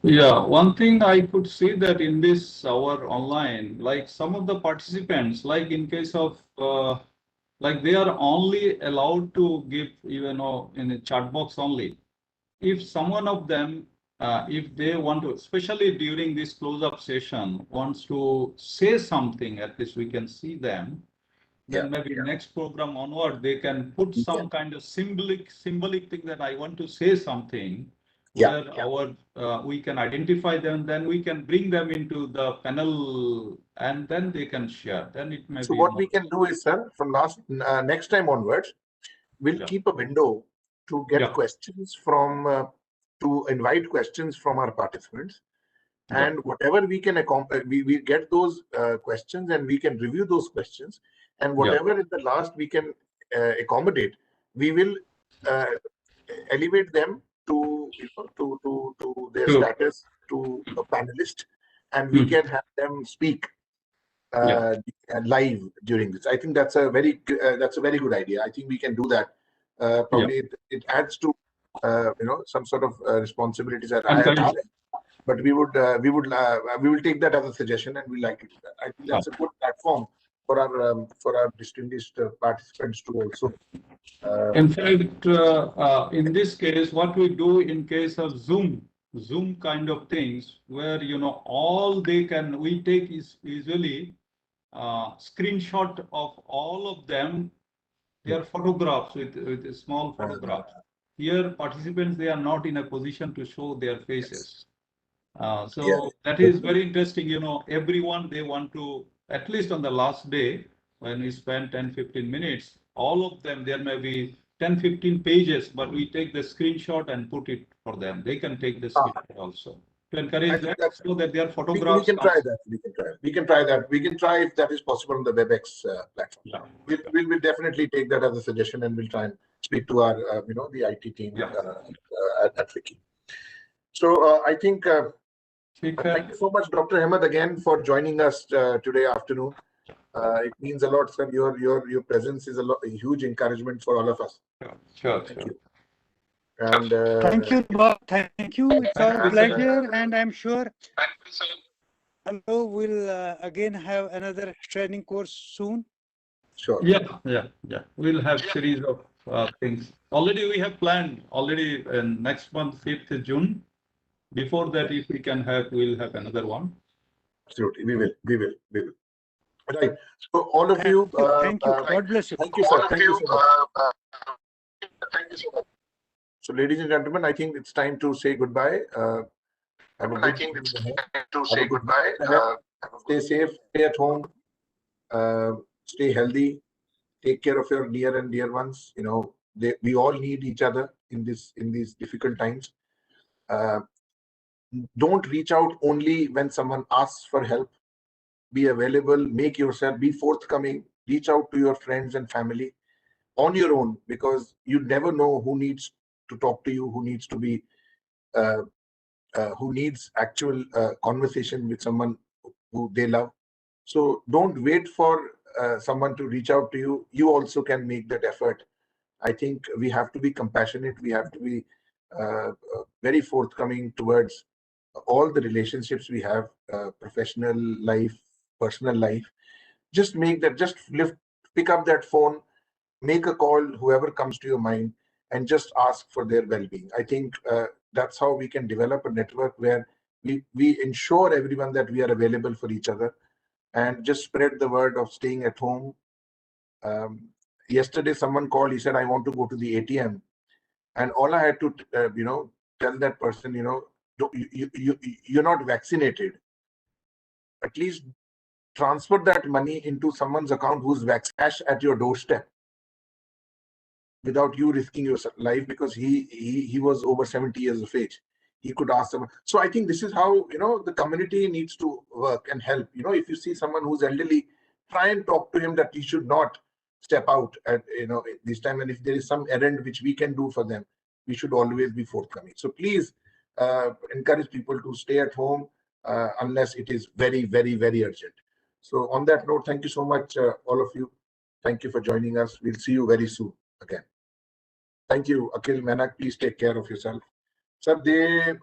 Yeah, one thing I could see that in this our online, like some of the participants, like in case of like they are only allowed to give, in a chat box only. If someone of them, if they want to, especially during this close-up session, wants to say something, at least we can see them. Then maybe next program onward, they can put some kind of symbolic thing that I want to say something. Where we can identify them, then we can bring them into the panel, and then they can share. Then it may so be. what we can do is, sir, from next time onwards, we'll keep a window to get questions from to invite questions from our participants, and whatever we can we get those questions, and we can review those questions, and whatever in the last we can accommodate, we will elevate them to to their status to a panelist, and we can have them speak live during this. I think that's a very good idea. I think we can do that. Probably it adds to some sort of responsibilities that I have, but we will take that as a suggestion, and we like to do that. I think that's a good platform for our distinguished participants to also. In fact, in this case, what we do in case of Zoom kind of things, where all we take is usually screenshot of all of them, their photographs with small photographs. Here, participants, they are not in a position to show their faces. So that is very interesting. Everyone, they want to, at least on the last day, when we spend 10-15 minutes, all of them, there may be 10-15 pages, but we take the screenshot and put it for them. They can take the screenshot also to encourage them so that their photographs. We can try that. We can try that. We can try if that is possible on the WebEx platform. Yeah. We'll definitely take that as a suggestion, and we'll try and speak to our the IT team at Wiki. So I think thank you so much, Dr. Ahmed, again for joining us today afternoon. It means a lot, sir. Your presence is a huge encouragement for all of us. Sure. Thank you. And thank you, Bob. Thank you. It's our pleasure, and I'm sure we'll again have another training course soon. Sure. Yeah. We'll have series of things. Already we have planned. Already next month, 5th June. Before that, if we can have, we'll have another one. Absolutely, we will. Right. So all of you, thank you. God bless you. Thank you, sir. Thank you so much. Thank you so much. So, ladies and gentlemen, I think it's time to say goodbye. Stay safe. Stay at home. Stay healthy. Take care of your near and dear ones. We all need each other in these difficult times. Don't reach out only when someone asks for help. Be available, make yourself, be forthcoming, reach out to your friends and family on your own, because you never know who needs to talk to you, who needs to be, who needs actual conversation with someone who they love. So don't wait for someone to reach out to you. You also can make that effort. I think we have to be compassionate. We have to be very forthcoming towards all the relationships we have, professional life, personal life. Just pick up that phone, make a call, whoever comes to your mind, and just ask for their well-being. I think that's how we can develop a network where we ensure everyone that we are available for each other, and just spread the word of staying at home. Yesterday, someone called. He said, "I want to go to the ATM," and all I had to, tell that person, you're not vaccinated. At least transfer that money into someone's account who's cash at your doorstep, without you risking your life, because he was over 70 years of age. He could ask someone. So I think this is how the community needs to work and help. If you see someone who's elderly, try and talk to him that he should not step out at this time. And if there is some errand which we can do for them, we should always be forthcoming. So please encourage people to stay at home unless it is very, very, very urgent. So on that note, thank you so much, all of you. Thank you for joining us. We'll see you very soon again. Thank you, Akhil, Menak. Please take care of yourself. Sir, they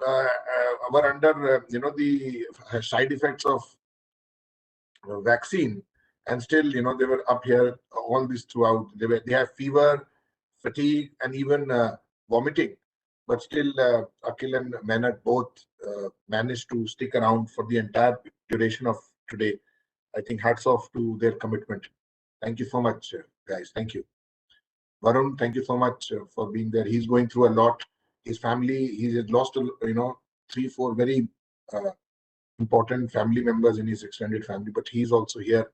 were under the side effects of vaccine, and still they were up here all this throughout. They have fever, fatigue, and even vomiting, but still Akhil and Menak both managed to stick around for the entire duration of today. I think hats off to their commitment. Thank you so much, guys. Thank you. Varun, thank you so much for being there. He's going through a lot. His family, he has lost 3-4 very important family members in his extended family, but he's also here.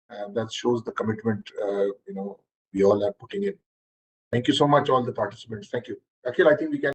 That shows the commitment we all are putting in. Thank you so much, all the participants. Thank you. Akhil, I think we can